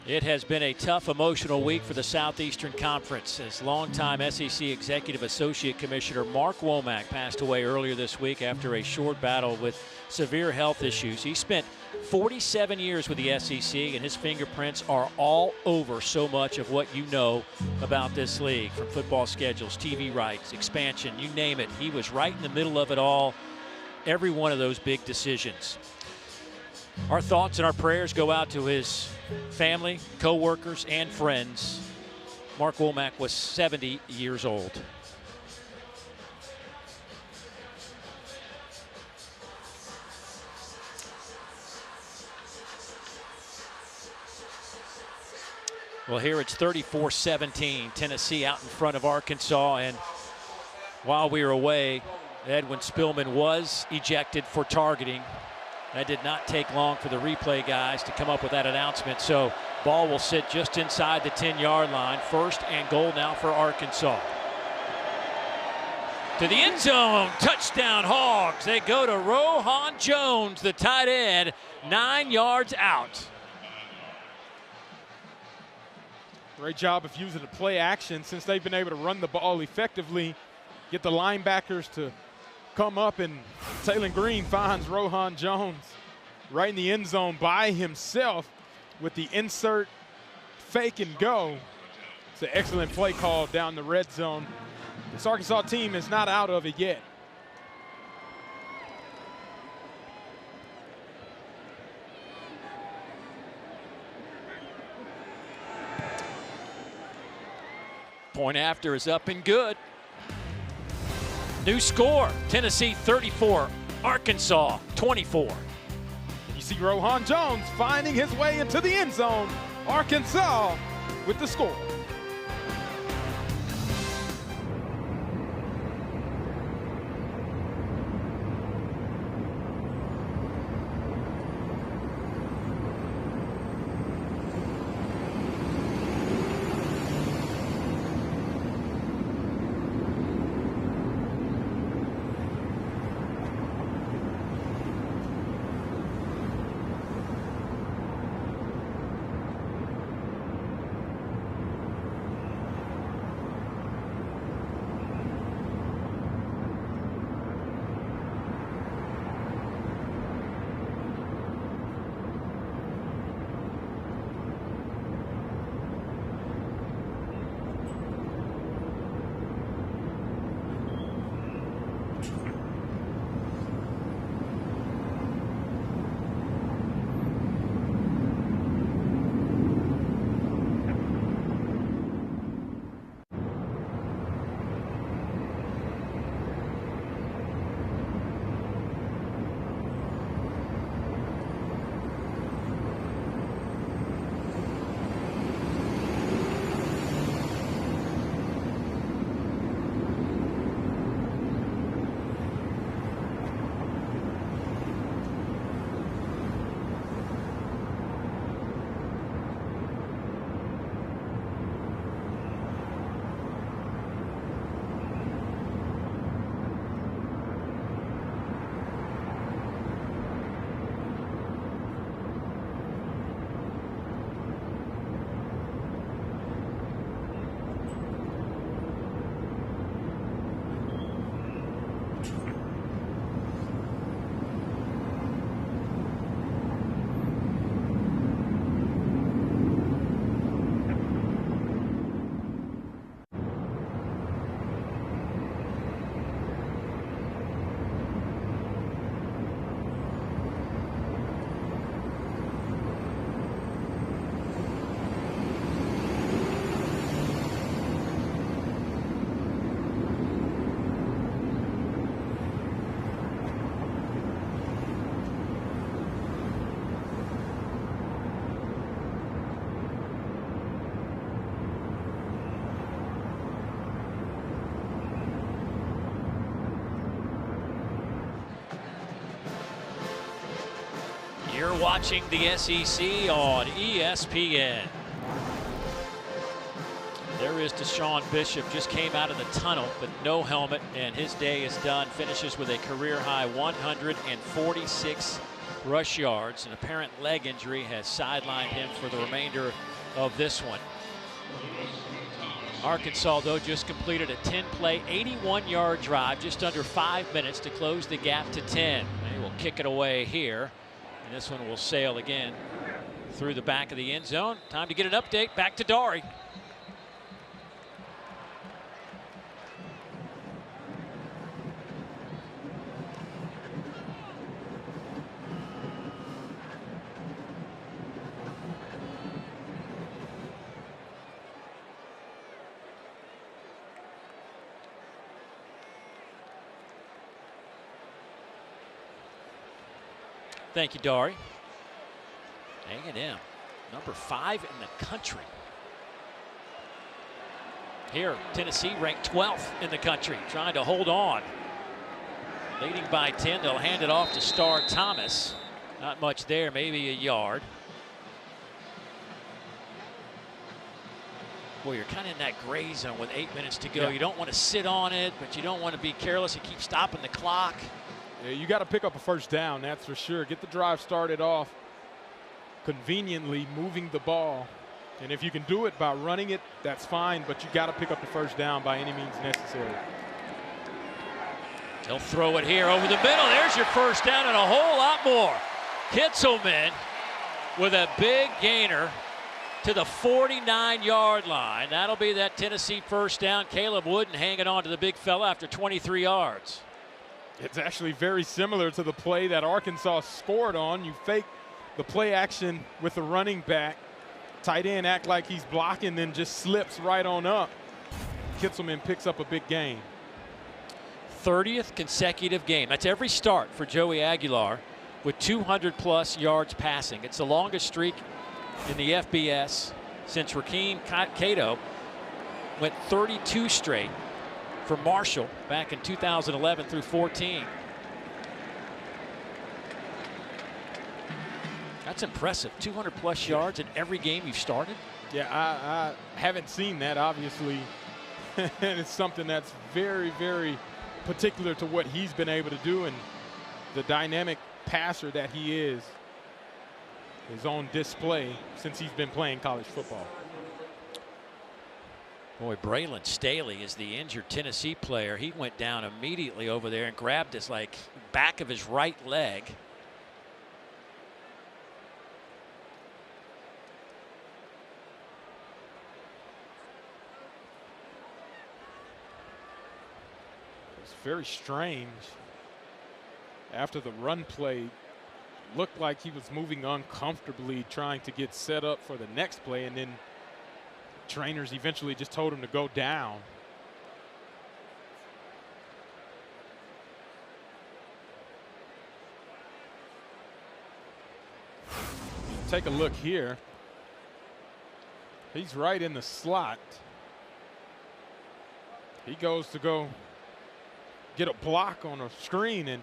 It has been a tough, emotional week for the Southeastern Conference as longtime SEC Executive Associate Commissioner Mark Womack passed away earlier this week after a short battle with severe health issues. He spent 47 years with the SEC, and his fingerprints are all over so much of what you know about this league, from football schedules, TV rights, expansion, you name it. He was right in the middle of it all, every one of those big decisions. Our thoughts and our prayers go out to his family, co-workers, and friends. Mark Womack was 70 years old. Well, here it's 34-17. Tennessee out in front of Arkansas, and while we were away, Edwin Spillman was ejected for targeting. That did not take long for the replay guys to come up with that announcement. So ball will sit just inside the 10-yard line. 1st and goal now for Arkansas. To the end zone, touchdown Hogs. They go to Rohan Jones, the tight end, 9 yards out. Great job of using the play action since they've been able to run the ball effectively, get the linebackers to come up, and Taylen Green finds Rohan Jones right in the end zone by himself with the insert, fake and go. It's an excellent play call down the red zone. This Arkansas team is not out of it yet. Point after is up and good. New score, Tennessee 34, Arkansas 24. You see Rohan Jones finding his way into the end zone. Arkansas with the score. You're watching the SEC on ESPN. There is Deshaun Bishop, just came out of the tunnel, but no helmet, and his day is done. Finishes with a career-high 146 rush yards. An apparent leg injury has sidelined him for the remainder of this one. Arkansas, though, just completed a 10-play, 81-yard drive, just under 5 minutes to close the gap to 10. They will kick it away here. And this one will sail again through the back of the end zone. Time to get an update. Back to Dari. Thank you, Dari. A&M, number 5 in the country. Here, Tennessee ranked 12th in the country, trying to hold on. Leading by 10, they'll hand it off to Star Thomas. Not much there, maybe a yard. Boy, you're kind of in that gray zone with 8 minutes to go. Yeah. You don't want to sit on it, but you don't want to be careless and keep stopping the clock. Yeah, you got to pick up a first down, that's for sure. Get the drive started off conveniently, moving the ball. And if you can do it by running it, that's fine, but you got to pick up the first down by any means necessary. He'll throw it here over the middle. There's your first down and a whole lot more. Kitzelman with a big gainer to the 49-yard line. That'll be that Tennessee first down. Caleb Wooden hanging on to the big fella after 23 yards. It's actually very similar to the play that Arkansas scored on. You fake the play action with the running back. Tight end act like he's blocking, then just slips right on up. Kitzelman picks up a big gain. 30th consecutive game. That's every start for Joey Aguilar with 200+ yards passing. It's the longest streak in the FBS since Rakeem Cato went 32 straight for Marshall back in 2011 through 14. That's impressive. 200+ yards in every game you've started. Yeah, I haven't seen that, obviously. And it's something that's very, very particular to what he's been able to do, and the dynamic passer that he is on display since he's been playing college football. Boy, Braylon Staley is the injured Tennessee player. He went down immediately over there and grabbed his back of his right leg. It's very strange. After the run play, looked like he was moving uncomfortably, trying to get set up for the next play, and then trainers eventually just told him to go down. Take a look here. He's right in the slot. He goes to go get a block on a screen, and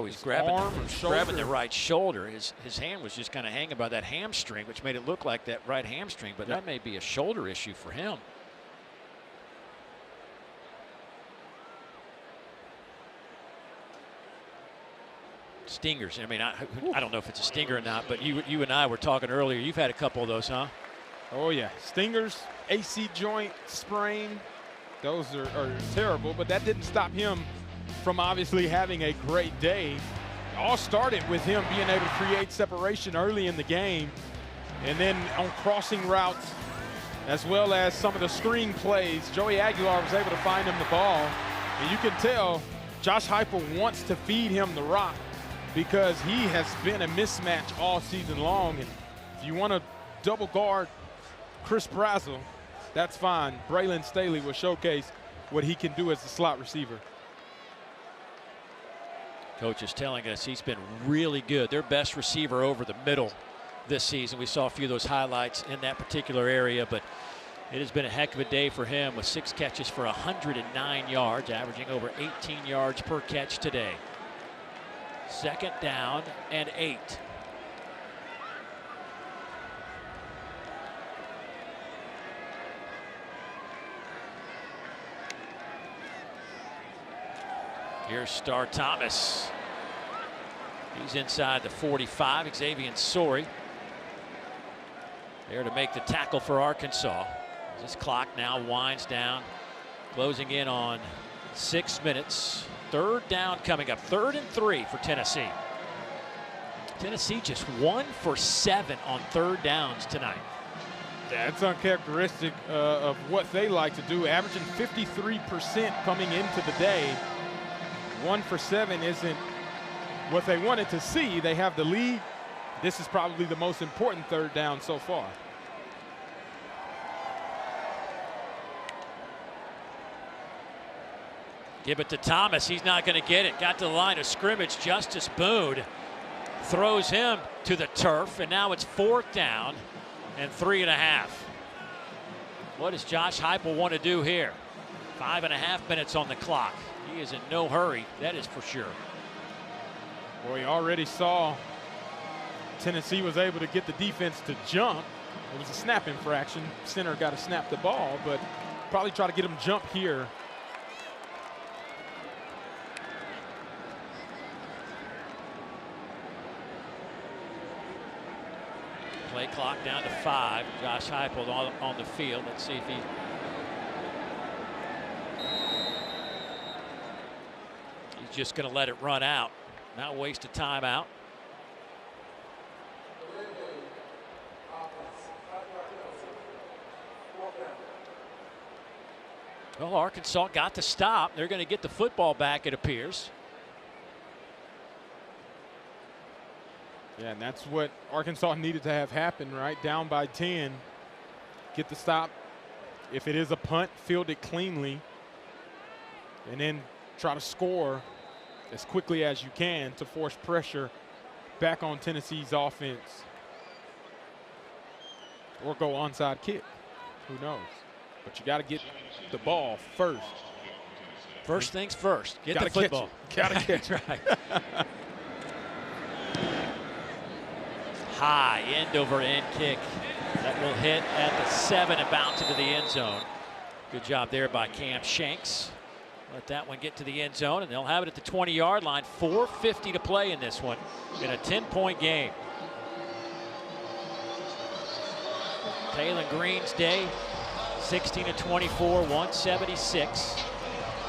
he's grabbing the right shoulder. His hand was just kind of hanging by that hamstring, which made it look like that right hamstring, but that may be a shoulder issue for him. Stingers. I mean, I don't know if it's a stinger or not, but you and I were talking earlier. You've had a couple of those, huh? Oh, yeah. Stingers, AC joint sprain. Those are terrible, but that didn't stop him from obviously having a great day. It all started with him being able to create separation early in the game, and then on crossing routes, as well as some of the screen plays, Joey Aguilar was able to find him the ball. And you can tell Josh Heupel wants to feed him the rock because he has been a mismatch all season long. And if you want to double guard Chris Brazel, that's fine. Braylon Staley will showcase what he can do as a slot receiver. Coach is telling us he's been really good. Their best receiver over the middle this season. We saw a few of those highlights in that particular area, but it has been a heck of a day for him with 6 catches for 109 yards, averaging over 18 yards per catch today. 2nd down and 8. Here's Star Thomas. He's inside the 45. Xavier Sori there to make the tackle for Arkansas. This clock now winds down, closing in on 6 minutes. 3rd down coming up. 3rd and 3 for Tennessee. Tennessee just 1 for 7 on 3rd downs tonight. That's uncharacteristic of what they like to do, averaging 53% coming into the day. 1 for 7 isn't what they wanted to see. They have the lead. This is probably the most important 3rd down so far. Give it to Thomas. He's not going to get it. Got to the line of scrimmage. Justice Boone throws him to the turf, and now it's 4th down and 3.5. What does Josh Heupel want to do here? 5.5 minutes on the clock. He is in no hurry, that is for sure. Well, you already saw Tennessee was able to get the defense to jump. It was a snap infraction. Center got to snap the ball, but probably try to get him jump here. Play clock down to 5. Josh Heupel on the field. Let's see if he's just going to let it run out. Not waste a timeout. Well, Arkansas got the stop. They're going to get the football back, it appears. Yeah, and that's what Arkansas needed to have happen, right? Down by 10. Get the stop. if it is a punt, field it cleanly, and then try to score as quickly as you can to force pressure back on Tennessee's offense. Or go onside kick. Who knows? But you got to get the ball first. First things first. Get gotta the football. Got to catch it. Right. High end over end kick. That will hit at the 7 and bounce into the end zone. Good job there by Cam Shanks. Let that one get to the end zone, and they'll have it at the 20-yard line. 4:50 to play in this one in a 10-point game. Taylon Green's day, 16 of 24, 176,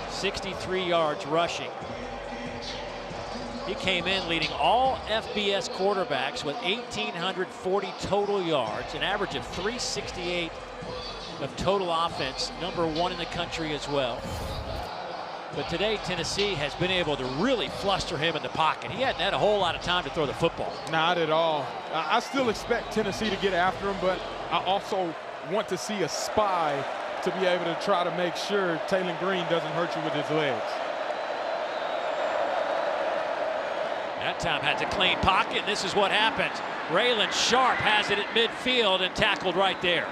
63 yards rushing. He came in leading all FBS quarterbacks with 1,840 total yards, an average of 368 of total offense, #1 in the country as well. But today, Tennessee has been able to really fluster him in the pocket. He hadn't had a whole lot of time to throw the football. Not at all. I still expect Tennessee to get after him, but I also want to see a spy to be able to try to make sure Taylon Green doesn't hurt you with his legs. That time had a clean pocket, and this is what happened. Raylan Sharp has it at midfield and tackled right there.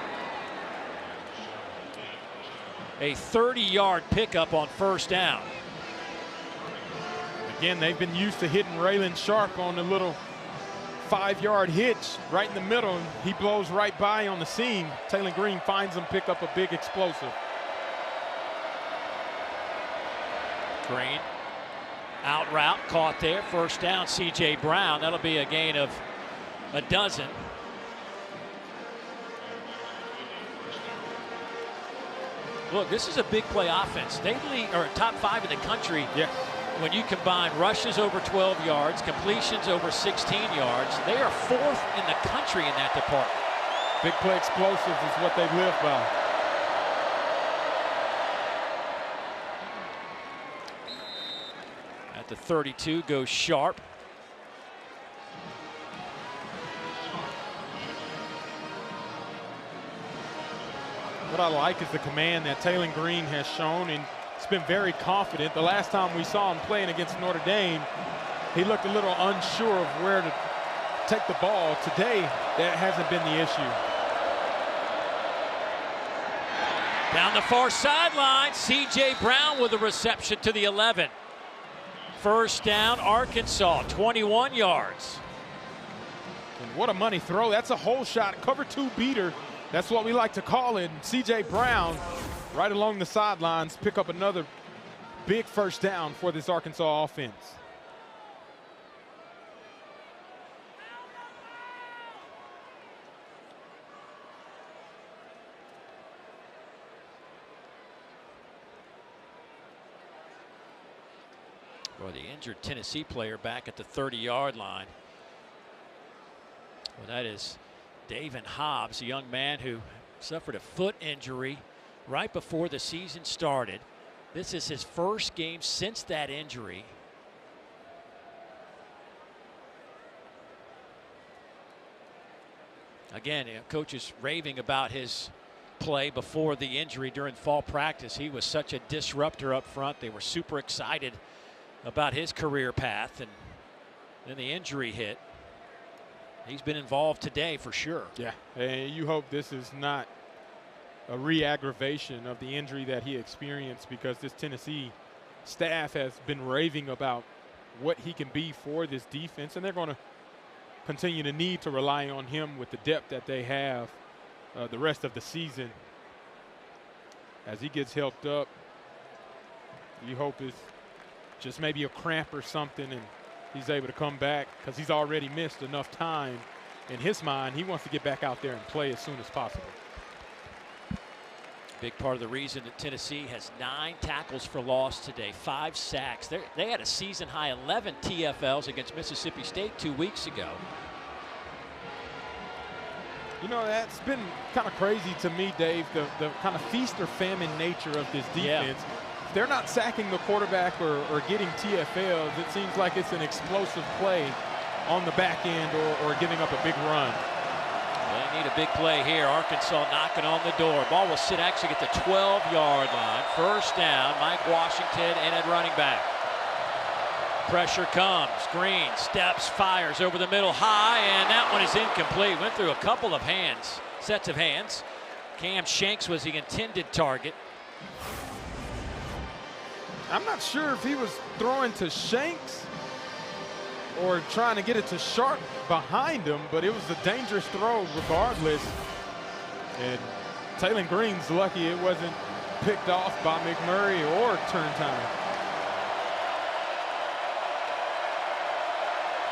A 30-yard pickup on first down. Again, they've been used to hitting Raylan Sharp on the little 5-yard hitch right in the middle, and he blows right by on the seam. Taylon Green finds him, pick up a big explosive. Green, out route, caught there, first down, C.J. Brown. That'll be a gain of a dozen. Look, this is a big play offense. They are top 5 in the country. Yeah. When you combine rushes over 12 yards, completions over 16 yards, they are 4th in the country in that department. Big play explosives is what they live by. At the 32 goes Sharp. What I like is the command that Taylon Green has shown, and he's been very confident. The last time we saw him playing against Notre Dame, he looked a little unsure of where to take the ball. Today, that hasn't been the issue. Down the far sideline, C.J. Brown with a reception to the 11. First down, Arkansas, 21 yards. And what a money throw. That's a hole shot, cover 2 beater. That's what we like to call it. C.J. Brown, right along the sidelines, pick up another big first down for this Arkansas offense. Boy, the injured Tennessee player back at the 30-yard line. Well, that is David Hobbs, a young man who suffered a foot injury right before the season started. This is his first game since that injury. Again, coach is raving about his play before the injury during fall practice. He was such a disruptor up front. They were super excited about his career path, and then the injury hit. He's been involved today for sure. Yeah, and you hope this is not a re-aggravation of the injury that he experienced, because this Tennessee staff has been raving about what he can be for this defense, and they're going to continue to need to rely on him with the depth that they have the rest of the season. As he gets helped up, you hope it's just maybe a cramp or something, and he's able to come back, because he's already missed enough time. In his mind, he wants to get back out there and play as soon as possible. Big part of the reason that Tennessee has 9 tackles for loss today, 5 sacks. They had a season high 11 TFLs against Mississippi State 2 weeks ago. You know, that's been kind of crazy to me, Dave, the kind of feast or famine nature of this defense. Yeah. If they're not sacking the quarterback or getting TFLs, it seems like it's an explosive play on the back end or giving up a big run. They need a big play here. Arkansas knocking on the door. Ball will sit actually at the 12-yard line. First down, Mike Washington in at running back. Pressure comes. Green steps, fires over the middle high, and that one is incomplete. Went through a couple of sets of hands. Cam Shanks was the intended target. I'm not sure if he was throwing to Shanks or trying to get it to Sharp behind him, but it was a dangerous throw regardless. And Taylon Green's lucky it wasn't picked off by McMurray or turn time.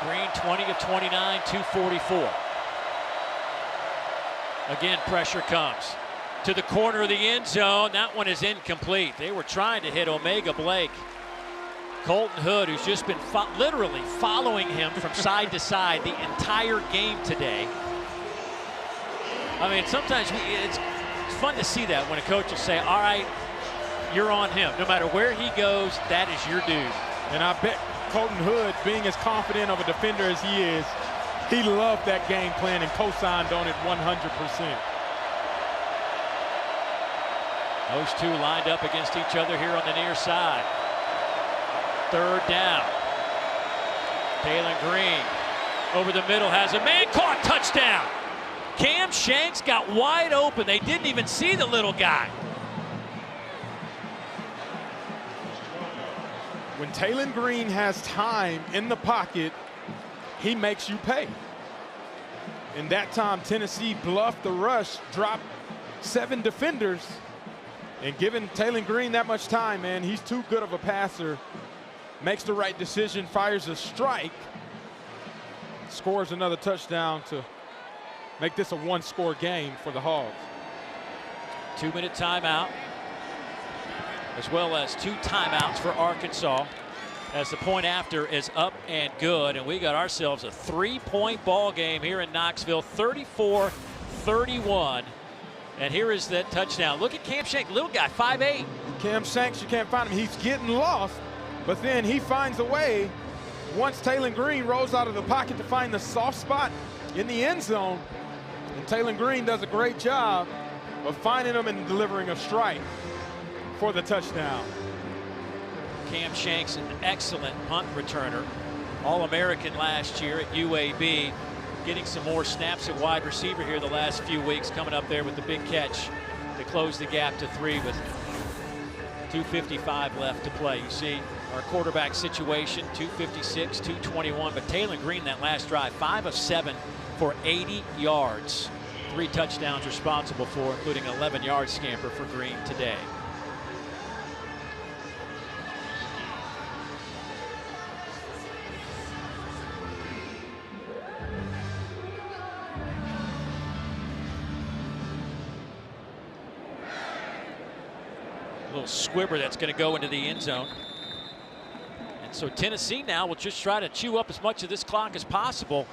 Green 20 of 29, 244. Again, pressure comes to the corner of the end zone. That one is incomplete. They were trying to hit Omega Blake. Colton Hood, who's just been literally following him from side to side the entire game today. I mean, sometimes it's fun to see that when a coach will say, all right, you're on him. No matter where he goes, that is your dude. And I bet Colton Hood, being as confident of a defender as he is, he loved that game plan and co-signed on it 100%. Those two lined up against each other here on the near side. Third down. Taylon Green over the middle, has a man caught, touchdown. Cam Shanks got wide open. They didn't even see the little guy. When Taylon Green has time in the pocket, he makes you pay. In that time, Tennessee bluffed the rush, dropped 7 defenders, and giving Taylon Green that much time, man, he's too good of a passer. Makes the right decision, fires a strike, scores another touchdown to make this a 1-score game for the Hogs. 2-minute timeout, as well as 2 timeouts for Arkansas, as the point after is up and good, and we got ourselves a 3-point ball game here in Knoxville, 34-31. And here is that touchdown. Look at Cam Shanks, little guy, 5'8". Cam Shanks, you can't find him. He's getting lost, but then he finds a way once Taylon Green rolls out of the pocket to find the soft spot in the end zone. And Taylon Green does a great job of finding him and delivering a strike for the touchdown. Cam Shanks, an excellent punt returner. All-American last year at UAB. Getting some more snaps at wide receiver here the last few weeks. Coming up there with the big catch to close the gap to 3 with 2:55 left to play. You see our quarterback situation, 256, 221. But Taylon Green, that last drive, 5 of 7 for 80 yards. 3 touchdowns responsible for, including an 11-yard scamper for Green today. Little squibber that's going to go into the end zone. And so Tennessee now will just try to chew up as much of this clock as possible.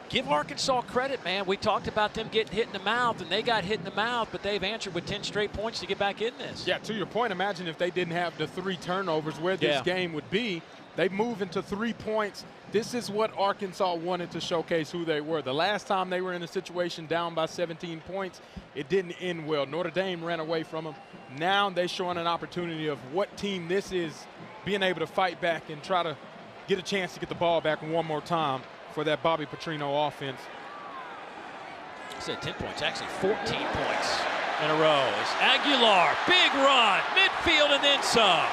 Give Arkansas credit, man. We talked about them getting hit in the mouth, and they got hit in the mouth, but they've answered with 10 straight points to get back in this. Yeah, to your point, imagine if they didn't have the 3 turnovers, where this game would be. They move into 3 points. This is what Arkansas wanted to showcase who they were. The last time they were in a situation down by 17 points, it didn't end well. Notre Dame ran away from them. Now they're showing an opportunity of what team this is, being able to fight back and try to get a chance to get the ball back one more time for that Bobby Petrino offense. I said 10 points, actually 14 points in a row. It's Aguilar, big run, midfield and then some.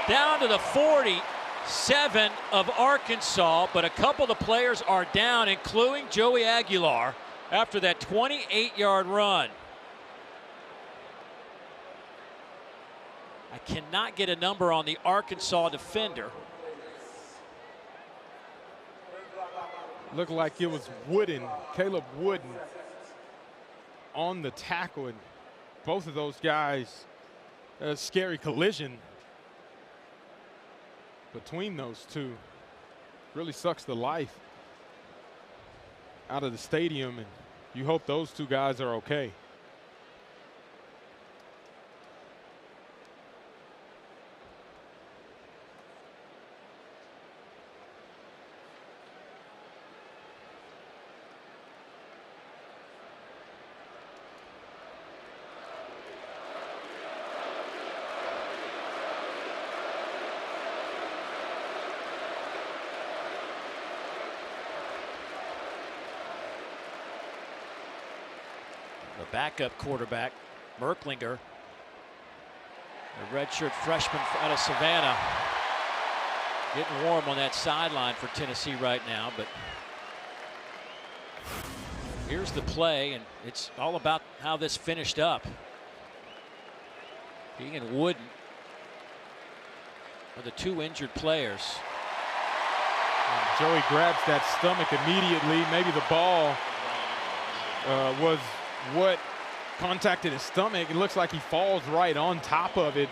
Down to the 47 of Arkansas, but a couple of the players are down, including Joey Aguilar, after that 28-yard run. I cannot get a number on the Arkansas defender. Looked like it was Wooden, Caleb Wooden, on the tackle, and both of those guys, a scary collision between those two. Really sucks the life out of the stadium, and you hope those 2 guys are okay. The backup quarterback, Merklinger, a redshirt freshman out of Savannah, getting warm on that sideline for Tennessee right now. But here's the play, and it's all about how this finished up. Keegan Wooden are the two injured players. Joey grabs that stomach immediately. Maybe the ball was what contacted his stomach. It looks like he falls right on top of it.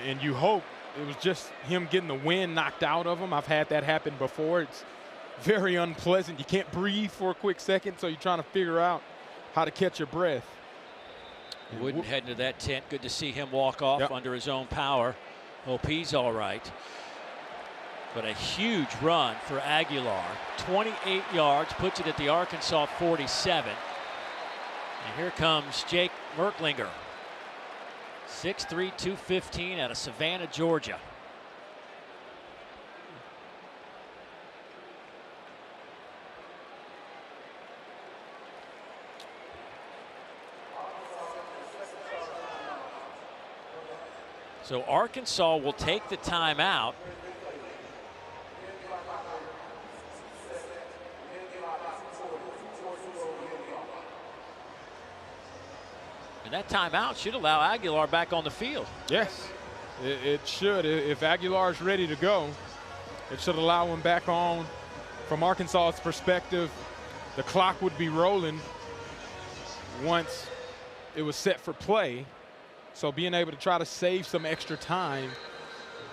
And you hope it was just him getting the wind knocked out of him. I've had that happen before. It's very unpleasant. You can't breathe for a quick second, so you're trying to figure out how to catch your breath. Wooden heading to that tent. Good to see him walk off under his own power. Hope he's all right. But a huge run for Aguilar. 28 yards, puts it at the Arkansas 47. And here comes Jake Merklinger. 6'3", 215 out of Savannah, Georgia. So Arkansas will take the timeout. And that timeout should allow Aguilar back on the field. Yes, it should. If Aguilar is ready to go, it should allow him back on. From Arkansas's perspective, the clock would be rolling once it was set for play. So being able to try to save some extra time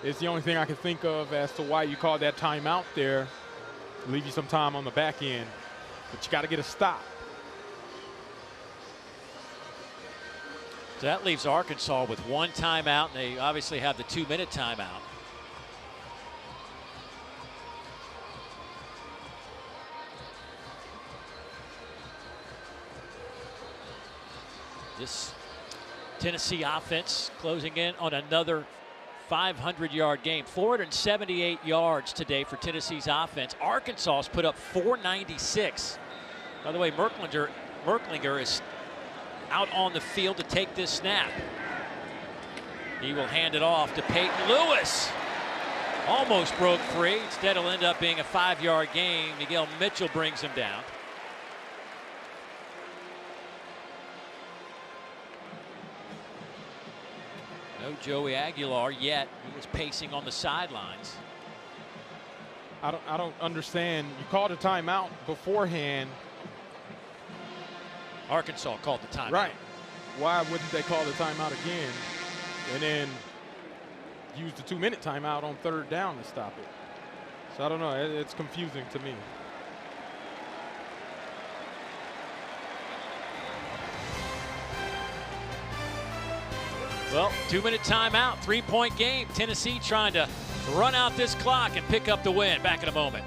is the only thing I can think of as to why you call that timeout there. Leave you some time on the back end, but you got to get a stop. So that leaves Arkansas with one timeout, and they obviously have the 2-minute timeout. This Tennessee offense closing in on another 500-yard game. 478 yards today for Tennessee's offense. Arkansas's put up 496. By the way, Merklinger is out on the field to take this snap. He will hand it off to Peyton Lewis. Almost broke free. Instead, it'll end up being a 5-yard gain. Miguel Mitchell brings him down. No Joey Aguilar yet. He was pacing on the sidelines. I don't understand. You called a timeout beforehand. Arkansas called the timeout. Right. Why wouldn't they call the timeout again and then use the 2-minute timeout on 3rd down to stop it? So I don't know. It's confusing to me. Well, 2-minute timeout, 3-point game. Tennessee trying to run out this clock and pick up the win. Back in a moment.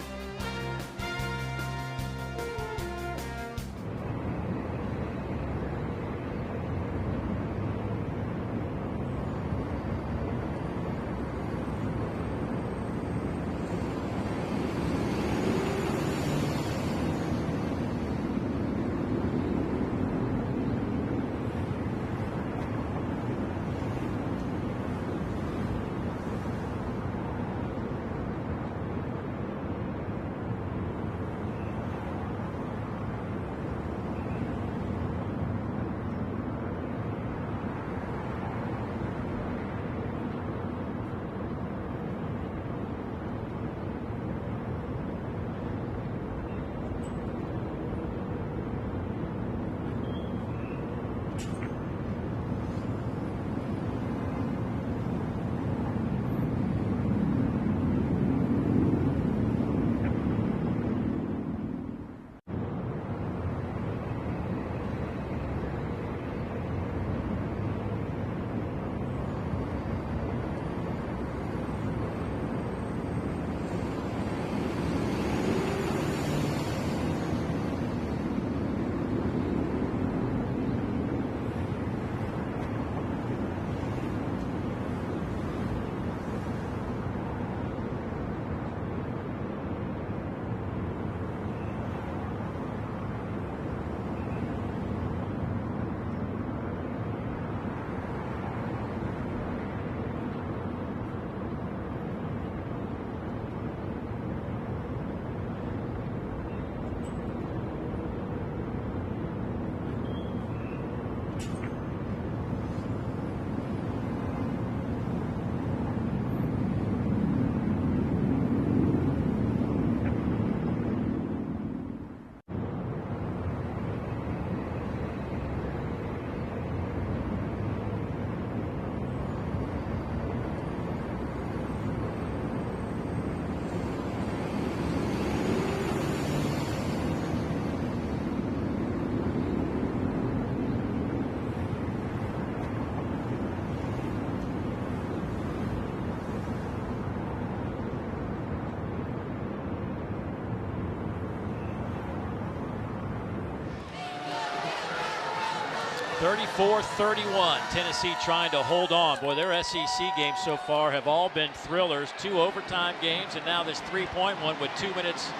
34-31, Tennessee trying to hold on. Boy, their SEC games so far have all been thrillers. 2 overtime games, and now this 3-point one with 2 minutes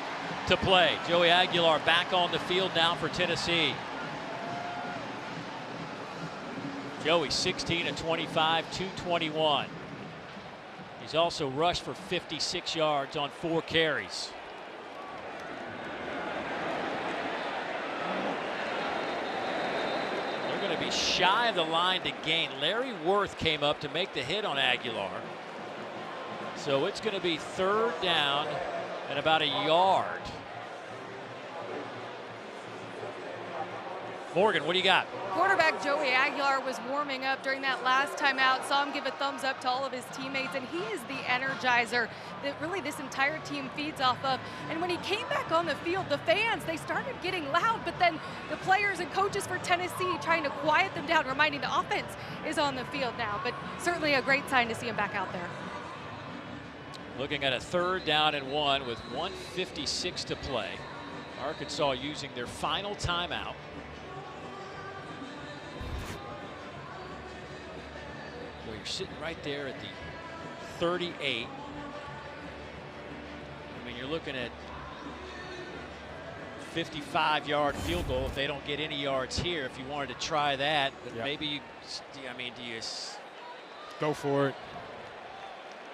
to play. Joey Aguilar back on the field now for Tennessee. Joey 16 of 25, 221. He's also rushed for 56 yards on 4 carries. They're going to be shy of the line to gain. Larry Worth came up to make the hit on Aguilar. So it's going to be 3rd down and about a yard. Morgan, what do you got? Quarterback Joey Aguilar was warming up during that last timeout. Saw him give a thumbs up to all of his teammates, and he is the energizer that really this entire team feeds off of. And when he came back on the field, the fans, they started getting loud, but then the players and coaches for Tennessee trying to quiet them down, reminding the offense is on the field now. But certainly a great sign to see him back out there. Looking at a 3rd down and 1 with 1:56 to play. Arkansas using their final timeout. Well, you're sitting right there at the 38. I mean, you're looking at 55-yard field goal if they don't get any yards here. If you wanted to try that, but maybe you, I mean, do you go for it?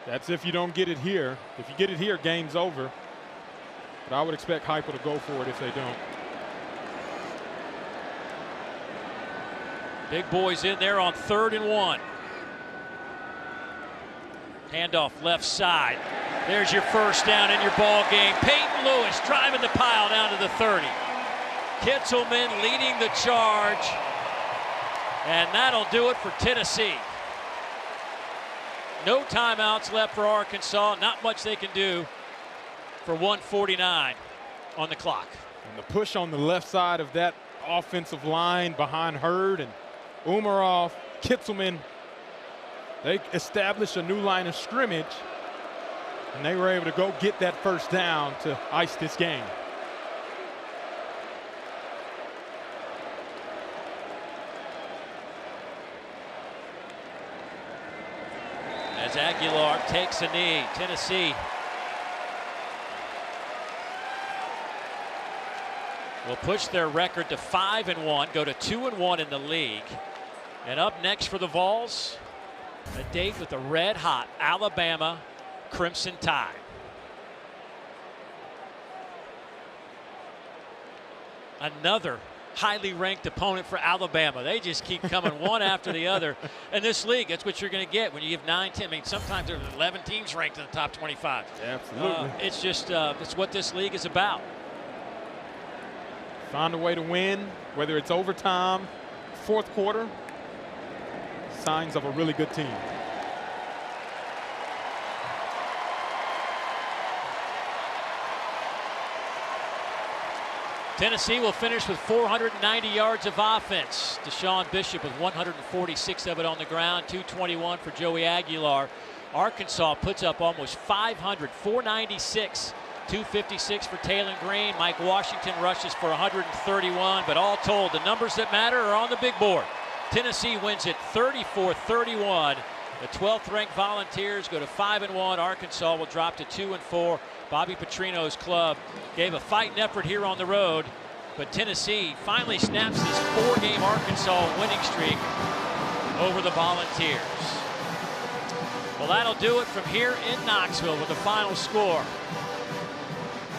That's if you don't get it here. If you get it here, game's over. But I would expect Heupel to go for it if they don't. Big boys in there on 3rd and 1. Handoff left side. There's your 1st down in your ball game. Peyton Lewis driving the pile down to the 30. Kitzelman leading the charge. And that'll do it for Tennessee. No timeouts left for Arkansas. Not much they can do for 1:49 on the clock. And the push on the left side of that offensive line behind Hurd and Umarov, Kitzelman, they established a new line of scrimmage, and they were able to go get that 1st down to ice this game. As Aguilar takes a knee, Tennessee will push their record to 5-1, go to 2-1 in the league. And up next for the Vols, a date with the red-hot Alabama Crimson Tide. Another highly ranked opponent for Alabama. They just keep coming one after the other. In this league, that's what you're going to get when you have 9, 10. I mean, sometimes there's 11 teams ranked in the top 25. Absolutely. It's just, it's what this league is about. Find a way to win, whether it's overtime, 4th quarter. Signs of a really good team. Tennessee will finish with 490 yards of offense. Deshaun Bishop with 146 of it on the ground, 221 for Joey Aguilar. Arkansas puts up almost 500, 496, 256 for Taylon Green. Mike Washington rushes for 131, but all told, the numbers that matter are on the big board. Tennessee wins it 34-31. The 12th-ranked Volunteers go to 5-1. Arkansas will drop to 2-4. Bobby Petrino's club gave a fighting effort here on the road, but Tennessee finally snaps this 4-game Arkansas winning streak over the Volunteers. Well, that'll do it from here in Knoxville with the final score.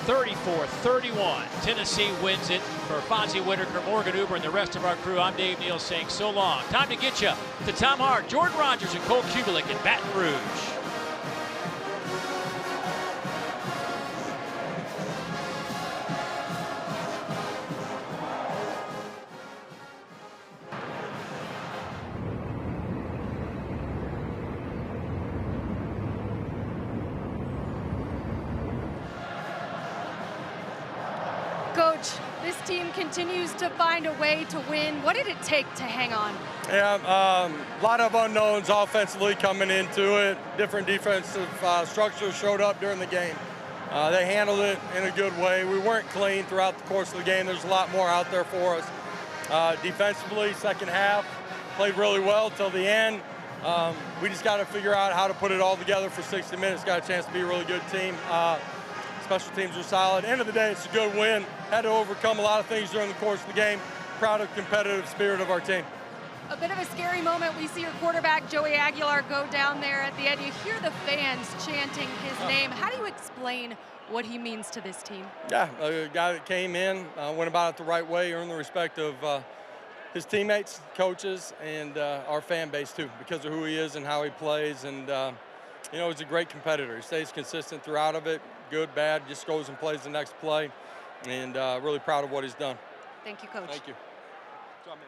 34-31. Tennessee wins it. For Fonzie Whitaker, Morgan Uber, and the rest of our crew, I'm Dave Neal saying so long. Time to get you to Tom Hart, Jordan Rogers, and Cole Kubelik in Baton Rouge. Coach, this team continues to find a way to win. What did it take to hang on? Yeah, a lot of unknowns offensively coming into it. Different defensive structures showed up during the game. They handled it in a good way. We weren't clean throughout the course of the game. There's a lot more out there for us. Defensively, second half, played really well till the end. We just got to figure out how to put it all together for 60 minutes. Got a chance to be a really good team. Special teams are solid. End of the day, it's a good win. Had to overcome a lot of things during the course of the game. Proud of the competitive spirit of our team. A bit of a scary moment. We see your quarterback, Joey Aguilar, go down there at the end. You hear the fans chanting his name. How do you explain what he means to this team? Yeah, a guy that came in, went about it the right way, earned the respect of his teammates, coaches, and our fan base too, because of who he is and how he plays. And you know, he's a great competitor. He stays consistent throughout of it, good, bad, just goes and plays the next play. And really proud of what he's done. Thank you, Coach. Thank you. Good job, man.